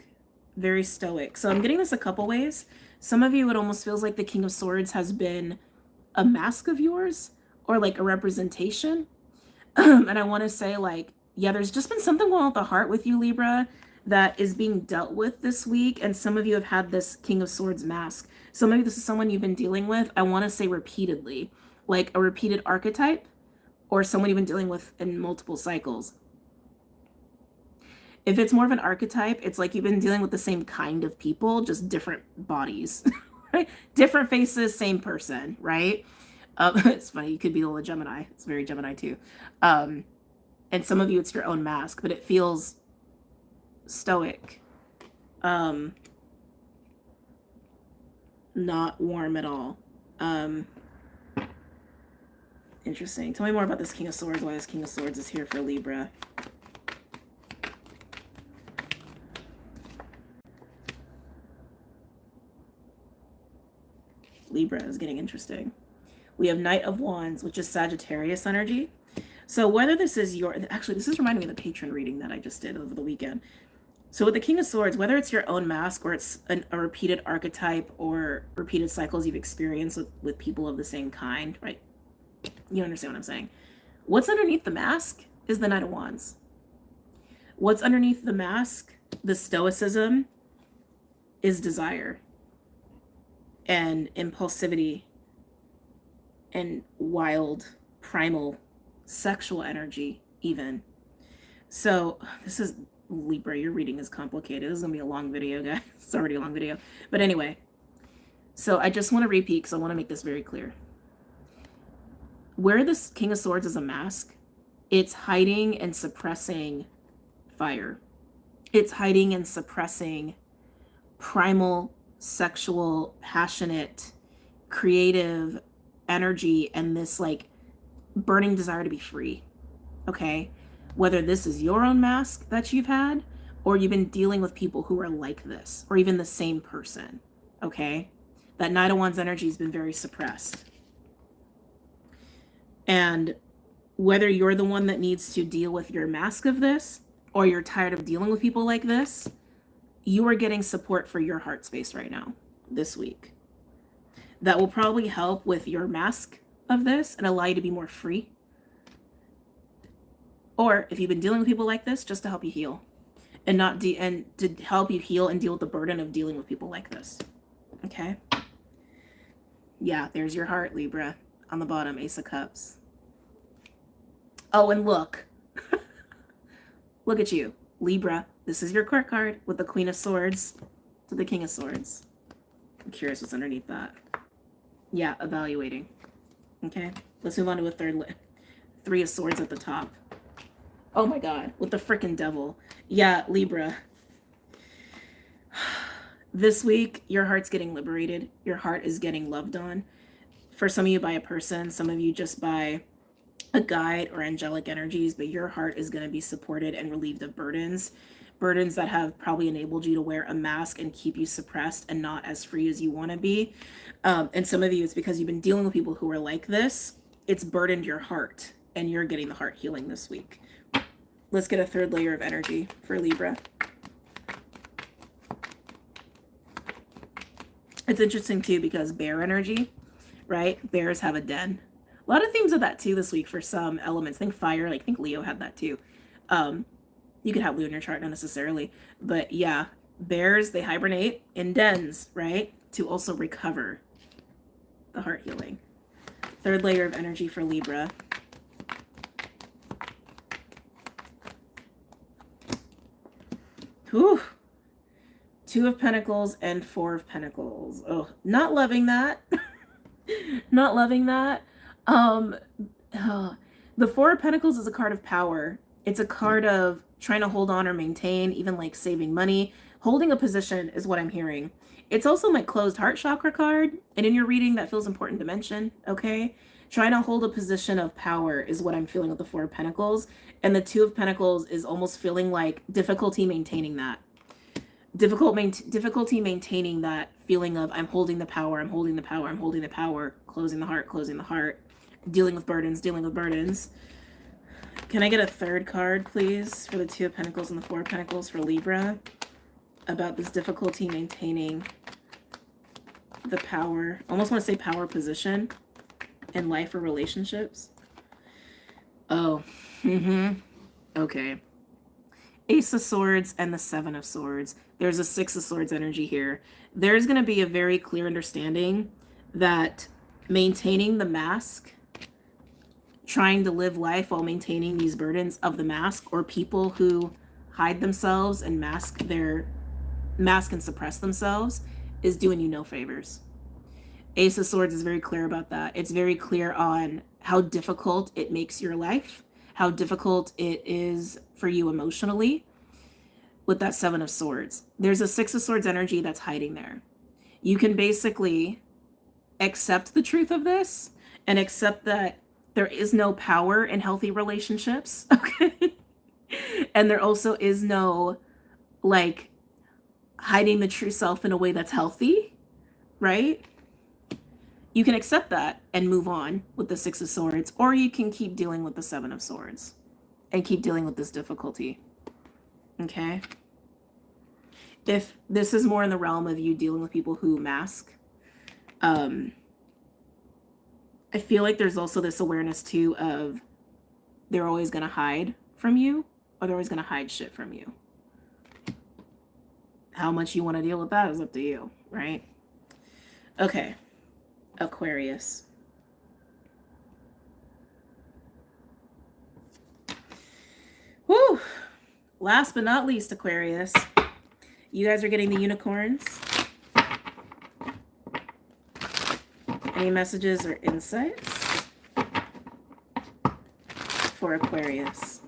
Very stoic. So I'm getting this a couple ways. Some of you, it almost feels like the King of Swords has been a mask of yours, or like a representation. And I want to say, like, yeah, there's just been something going on with the heart with you, Libra, that is being dealt with this week. And some of you have had this King of Swords mask. Some of you, this is someone you've been dealing with, I want to say repeatedly, like a repeated archetype, or someone you've been dealing with in multiple cycles. If it's more of an archetype, it's like you've been dealing with the same kind of people, just different bodies, right? Different faces, same person, right? It's funny, you could be a Gemini. It's very Gemini too. And some of you, it's your own mask, but it feels stoic. Not warm at all. Interesting. Tell me more about this King of Swords, why this King of Swords is here for Libra. Libra is getting interesting. We have Knight of Wands, which is Sagittarius energy. So whether this is your, actually, this is reminding me of the patron reading that I just did over the weekend. So with the King of Swords, whether it's your own mask or it's a repeated archetype or repeated cycles you've experienced with people of the same kind, right? You understand what I'm saying? What's underneath the mask is the Knight of Wands. What's underneath the mask, the stoicism, is desire and impulsivity and wild, primal, sexual energy even. So this is Libra, your reading is complicated. This is gonna be a long video, guys. It's already a long video. But anyway, so I just want to repeat because I want to make this very clear. Where this King of Swords is a mask, it's hiding and suppressing fire. It's hiding and suppressing primal, sexual, passionate, creative energy and this like burning desire to be free. Okay? Whether this is your own mask that you've had, or you've been dealing with people who are like this, or even the same person. Okay? That Knight of Wands energy has been very suppressed. And whether you're the one that needs to deal with your mask of this, or you're tired of dealing with people like this, you are getting support for your heart space right now, this week. That will probably help with your mask of this and allow you to be more free. Or if you've been dealing with people like this, just to help you heal. And not and to help you heal and deal with the burden of dealing with people like this. Okay? Yeah, there's your heart, Libra. On the bottom, Ace of Cups. Oh, and look. Look at you, Libra. This is your court card with the Queen of Swords to the King of Swords. I'm curious what's underneath that. Yeah, evaluating. Okay, let's move on to a third. Three of Swords at the top. Oh my God, with the frickin' devil. Yeah, Libra. This week, your heart's getting liberated. Your heart is getting loved on. For some of you by a person, some of you just by a guide or angelic energies, but your heart is going to be supported and relieved of burdens that have probably enabled you to wear a mask and keep you suppressed and not as free as you want to be. And some of you, it's because you've been dealing with people who are like this. It's burdened your heart, and you're getting the heart healing this week. Let's get a third layer of energy for Libra. It's interesting too because bear energy, right? Bears have a den. A lot of themes of that too this week for some elements. Think fire, like think Leo had that too. You could have Leo in your chart, not necessarily. But yeah, bears, they hibernate in dens, right? To also recover the heart healing. Third layer of energy for Libra. Whew. Two of Pentacles and Four of Pentacles. Oh, not loving that. Not loving that. The Four of Pentacles is a card of power. It's a card of trying to hold on or maintain, even like saving money. Holding a position is what I'm hearing. It's also my closed heart chakra card. And in your reading, that feels important to mention, okay? Trying to hold a position of power is what I'm feeling with the Four of Pentacles. And the Two of Pentacles is almost feeling like difficulty maintaining that. Difficulty maintaining that feeling of I'm holding the power, I'm holding the power, I'm holding the power, closing the heart, dealing with burdens. Can I get a third card, please, for the Two of Pentacles and the Four of Pentacles for Libra about this difficulty maintaining the power, almost want to say power position in life or relationships? Oh, okay. Ace of Swords and the Seven of Swords. There's a Six of Swords energy here. There's going to be a very clear understanding that maintaining the mask, trying to live life while maintaining these burdens of the mask, or people who hide themselves and mask and suppress themselves, is doing you no favors. Ace of Swords is very clear about that. It's very clear on how difficult it makes your life, how difficult it is for you emotionally with that Seven of Swords. There's a Six of Swords energy that's hiding there. You can basically accept the truth of this and accept that there is no power in healthy relationships, okay? And there also is no, like, hiding the true self in a way that's healthy, right? You can accept that and move on with the Six of Swords, or you can keep dealing with the Seven of Swords and keep dealing with this difficulty, okay? If this is more in the realm of you dealing with people who mask, I feel like there's also this awareness too of they're always going to hide from you, or they're always going to hide shit from you. How much you want to deal with that is up to you, right? Okay. Aquarius. Woo! Last but not least, Aquarius. You guys are getting the unicorns. Any messages or insights for Aquarius?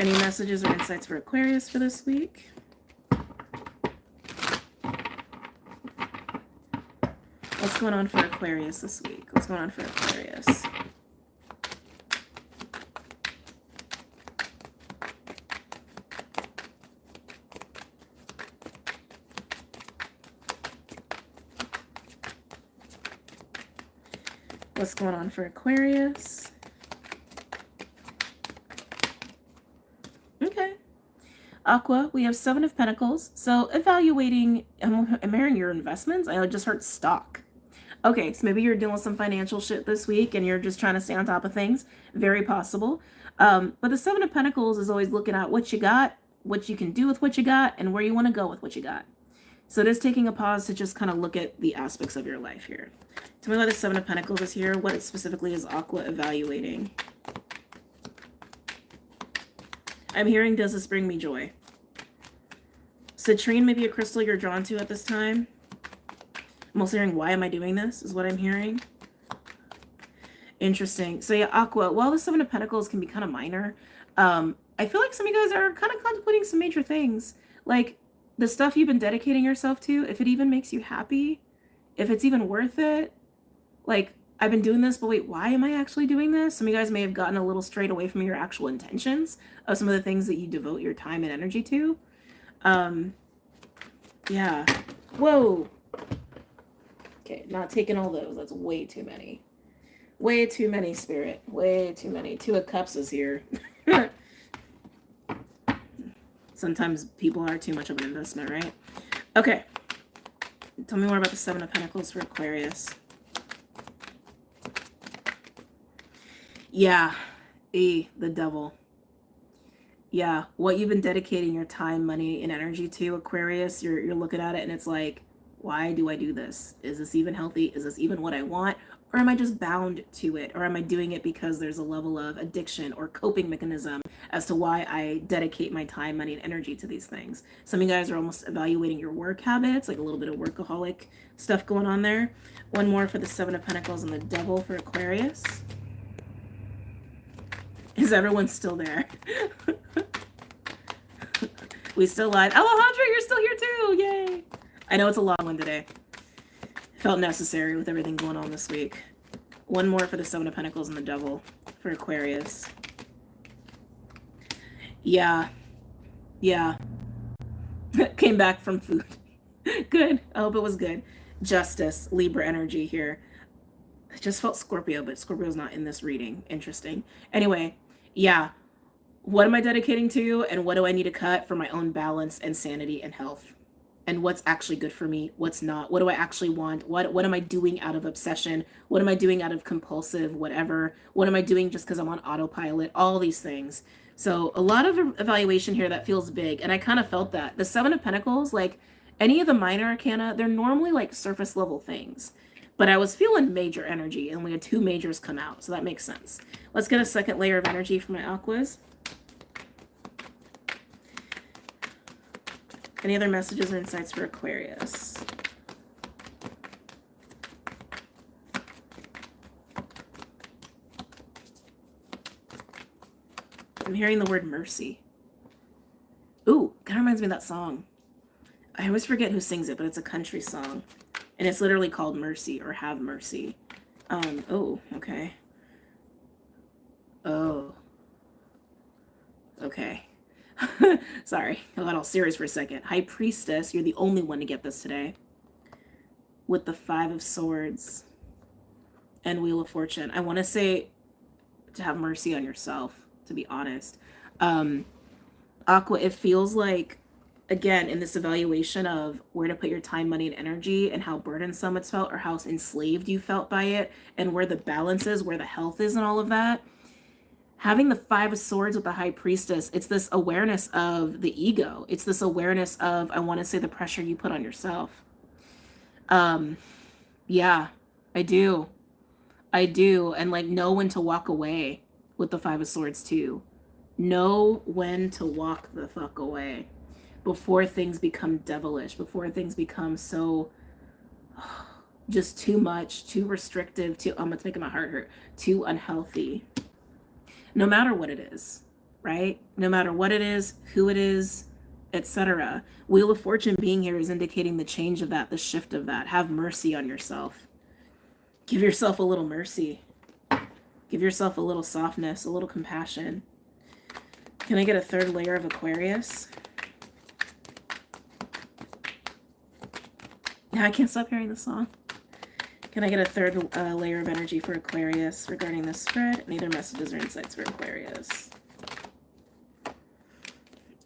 Any messages or insights for Aquarius for this week? What's going on for Aquarius this week? What's going on for Aquarius? What's going on for Aquarius? Okay. Aqua, we have 7 of Pentacles. So evaluating, I'm hearing your investments. I just heard stock. Okay, so maybe you're dealing with some financial shit this week and you're just trying to stay on top of things. Very possible. But the 7 of Pentacles is always looking at what you got, what you can do with what you got, and where you want to go with what you got. So it is taking a pause to just kind of look at the aspects of your life here. Tell me why the 7 of Pentacles is here. What specifically is Aqua evaluating? I'm hearing, does this bring me joy? Citrine may be a crystal you're drawn to at this time. I'm also hearing, why am I doing this, is what I'm hearing. Interesting. So yeah, Aqua, while the 7 of Pentacles can be kind of minor, I feel like some of you guys are kind of contemplating some major things. Like, the stuff you've been dedicating yourself to, if it even makes you happy, if it's even worth it. Like, I've been doing this, but wait, why am I actually doing this? Some of you guys may have gotten a little strayed away from your actual intentions of some of the things that you devote your time and energy to. Yeah. Whoa. Okay, not taking all those. That's way too many. Way too many, Spirit. Way too many. 2 of Cups is here. Sometimes people are too much of an investment, right? Okay. Tell me more about the 7 of Pentacles for Aquarius. Yeah. The devil. Yeah. What you've been dedicating your time, money, and energy to, Aquarius, you're looking at it and it's like, why do I do this? Is this even healthy? Is this even what I want? Or am I just bound to it? Or am I doing it because there's a level of addiction or coping mechanism as to why I dedicate my time, money, and energy to these things? Some of you guys are almost evaluating your work habits, like a little bit of workaholic stuff going on there. One more for the 7 of Pentacles and the devil for Aquarius. Is everyone still there? We still live. Alejandra, you're still here too. Yay. I know it's a long one today. Felt necessary with everything going on this week. One more for the 7 of Pentacles and the devil for Aquarius. Yeah. Yeah. Came back from food. Good. I hope it was good. Justice. Libra energy here. I just felt Scorpio, but Scorpio's not in this reading. Interesting. Anyway, yeah. What am I dedicating to, and what do I need to cut for my own balance and sanity and health? And what's actually good for me? What's not? What do I actually want? What am I doing out of obsession? What am I doing out of compulsive whatever? What am I doing just because I'm on autopilot? All these things. So a lot of evaluation here that feels big, and I kind of felt that. The 7 of Pentacles, like any of the minor arcana, they're normally like surface level things. But I was feeling major energy, and we had 2 majors come out, so that makes sense. Let's get a second layer of energy for my aquas. Any other messages or insights for Aquarius? I'm hearing the word mercy. Ooh, kind of reminds me of that song. I always forget who sings it, but it's a country song. And it's literally called Mercy or Have Mercy. Oh, okay. Oh. Okay. Sorry, I got all serious for a second. High Priestess, you're the only one to get this today. With the 5 of Swords and Wheel of Fortune. I want to say to have mercy on yourself, to be honest. Aqua, it feels like, again, in this evaluation of where to put your time, money, and energy, and how burdensome it's felt, or how enslaved you felt by it, and where the balance is, where the health is, and all of that. Having the 5 of Swords with the High Priestess, it's this awareness of the ego. It's this awareness of, I want to say, the pressure you put on yourself. Yeah, I do. I do. And like, know when to walk away with the 5 of Swords too. Know when to walk the fuck away before things become devilish, before things become so just too much, too restrictive, too, it's making my heart hurt, too unhealthy. No matter what it is. right? No matter what it is, who it is, etc. Wheel of Fortune being here is indicating the change of that, the shift of that. Have mercy on yourself. Give yourself a little mercy. Give yourself a little softness, a little compassion. Can I get a third layer of Aquarius? Now I can't stop hearing the song. Can I get a third layer of energy for Aquarius regarding this spread? Any other messages or insights for Aquarius?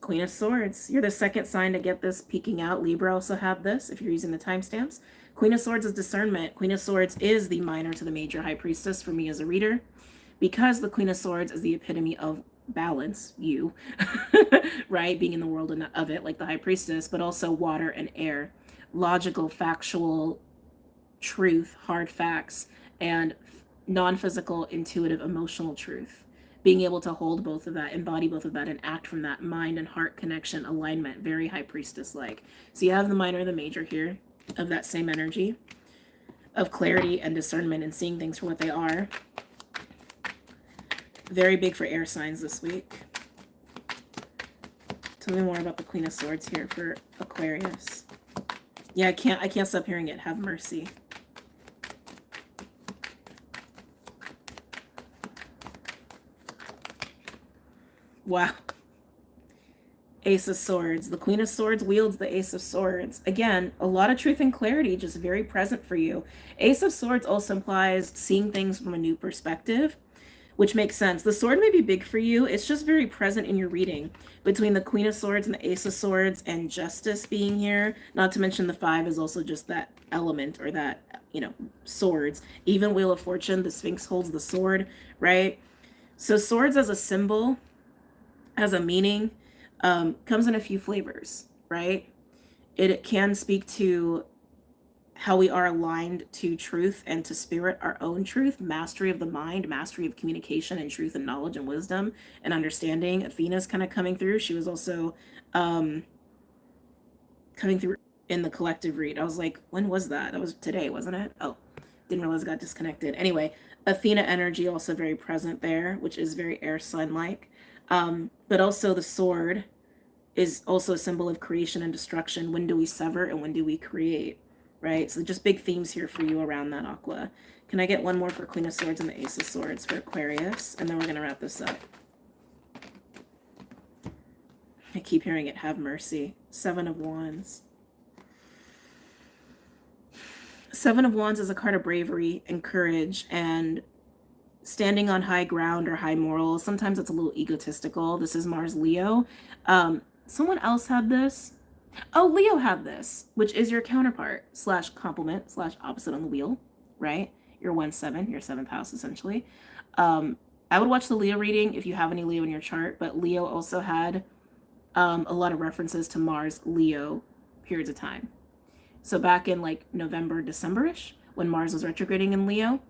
Queen of Swords. You're the second sign to get this peeking out. Libra also had this if you're using the timestamps. Queen of Swords is discernment. Queen of Swords is the minor to the major high priestess for me as a reader, because the Queen of Swords is the epitome of balance, you, right? Being in the world of it, like the high priestess, but also water and air. Logical, factual truth, hard facts, and non-physical, intuitive, emotional truth. Being able to hold both of that, embody both of that, and act from that mind and heart connection, alignment, very high priestess-like. So you have the minor and the major here of that same energy of clarity and discernment and seeing things for what they are. Very big for air signs this week. Tell me more about the Queen of Swords here for Aquarius. Yeah, I can't stop hearing it. Have mercy. Wow. Ace of Swords. The Queen of Swords wields the Ace of Swords. Again, a lot of truth and clarity, just very present for you. Ace of Swords also implies seeing things from a new perspective, which makes sense. The sword may be big for you. It's just very present in your reading. Between the Queen of Swords and the Ace of Swords and Justice being here, not to mention the 5 is also just that element, or that, you know, swords. Even Wheel of Fortune, the Sphinx holds the sword, right? So swords as a symbol, as a meaning, comes in a few flavors, right? It can speak to how we are aligned to truth and to spirit, our own truth, mastery of the mind, mastery of communication and truth and knowledge and wisdom and understanding. Athena's kind of coming through. She was also coming through in the collective read. I was like, when was that? That was today, wasn't it? Oh, didn't realize I got disconnected. Anyway, Athena energy also very present there, which is very air sign-like. But also the sword is also a symbol of creation and destruction. When do we sever and when do we create? Right? So just big themes here for you around that, Aqua. Can I get one more for Queen of Swords and the Ace of Swords for Aquarius? And then we're going to wrap this up. I keep hearing it. Have mercy. 7 of Wands. 7 of Wands is a card of bravery and courage and standing on high ground or high morals. Sometimes it's a little egotistical. This is Mars Leo. Someone else had this. Oh, Leo had this, which is your counterpart slash complement slash opposite on the wheel, right? Your 1-7, your 7th house, essentially. I would watch the Leo reading if you have any Leo in your chart, but Leo also had a lot of references to Mars Leo periods of time. So back in like November, December-ish, when Mars was retrograding in Leo,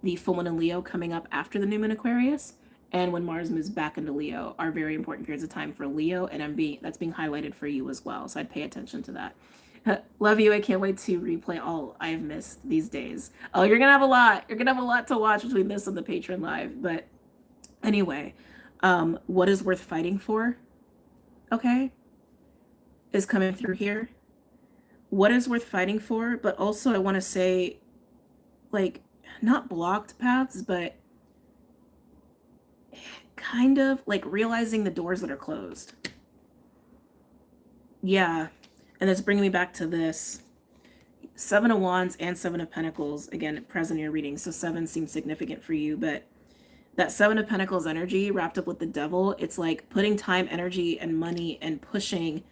the full moon in Leo coming up after the new moon Aquarius, and when Mars moves back into Leo are very important periods of time for Leo, and that's being highlighted for you as well. So I'd pay attention to that. Love you. I can't wait to replay all I've missed these days. Oh, you're gonna have a lot. You're gonna have a lot to watch between this and the Patreon live. But anyway, what is worth fighting for? Okay, is coming through here. What is worth fighting for? But also I want to say, like, not blocked paths, but kind of like realizing the doors that are closed. Yeah. And it's bringing me back to this 7 of Wands and 7 of Pentacles, again, present in your reading. So 7 seems significant for you, but that 7 of Pentacles energy wrapped up with the devil, it's like putting time, energy, and money and pushing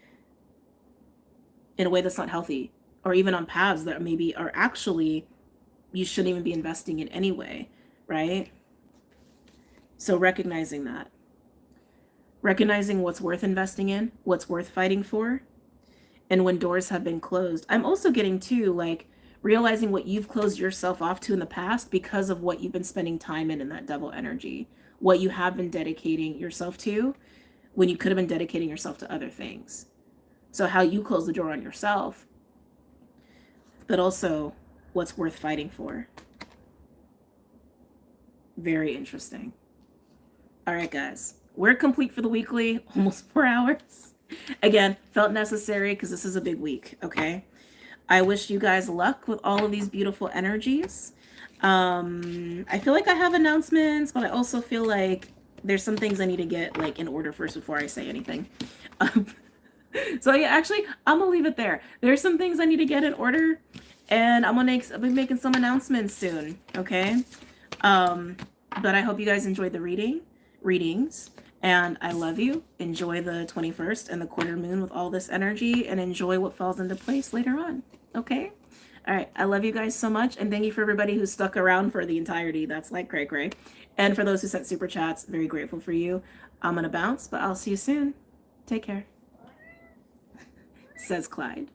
in a way that's not healthy, or even on paths that maybe are actually you shouldn't even be investing in anyway, right? So recognizing that. Recognizing what's worth investing in, what's worth fighting for, and when doors have been closed. I'm also getting to, like, realizing what you've closed yourself off to in the past because of what you've been spending time in that devil energy, what you have been dedicating yourself to when you could have been dedicating yourself to other things. So how you close the door on yourself, but also what's worth fighting for. Very interesting. All right, guys. we're complete for the weekly, almost 4 hours. Again, felt necessary because this is a big week, okay? I wish you guys luck with all of these beautiful energies. I feel like I have announcements, but I also feel like there's some things I need to get like in order first before I say anything. So yeah, actually, I'm gonna leave it there. There's some things I need to get in order, and I'll be making some announcements soon. Okay. But I hope you guys enjoyed the readings, and I love you. Enjoy the 21st and the quarter moon with all this energy, and enjoy what falls into place later on. Okay. All right. I love you guys so much, and thank you for everybody who stuck around for the entirety. That's like cray. And for those who sent super chats, very grateful for you. I'm gonna bounce, but I'll see you soon. Take care. Says Clyde.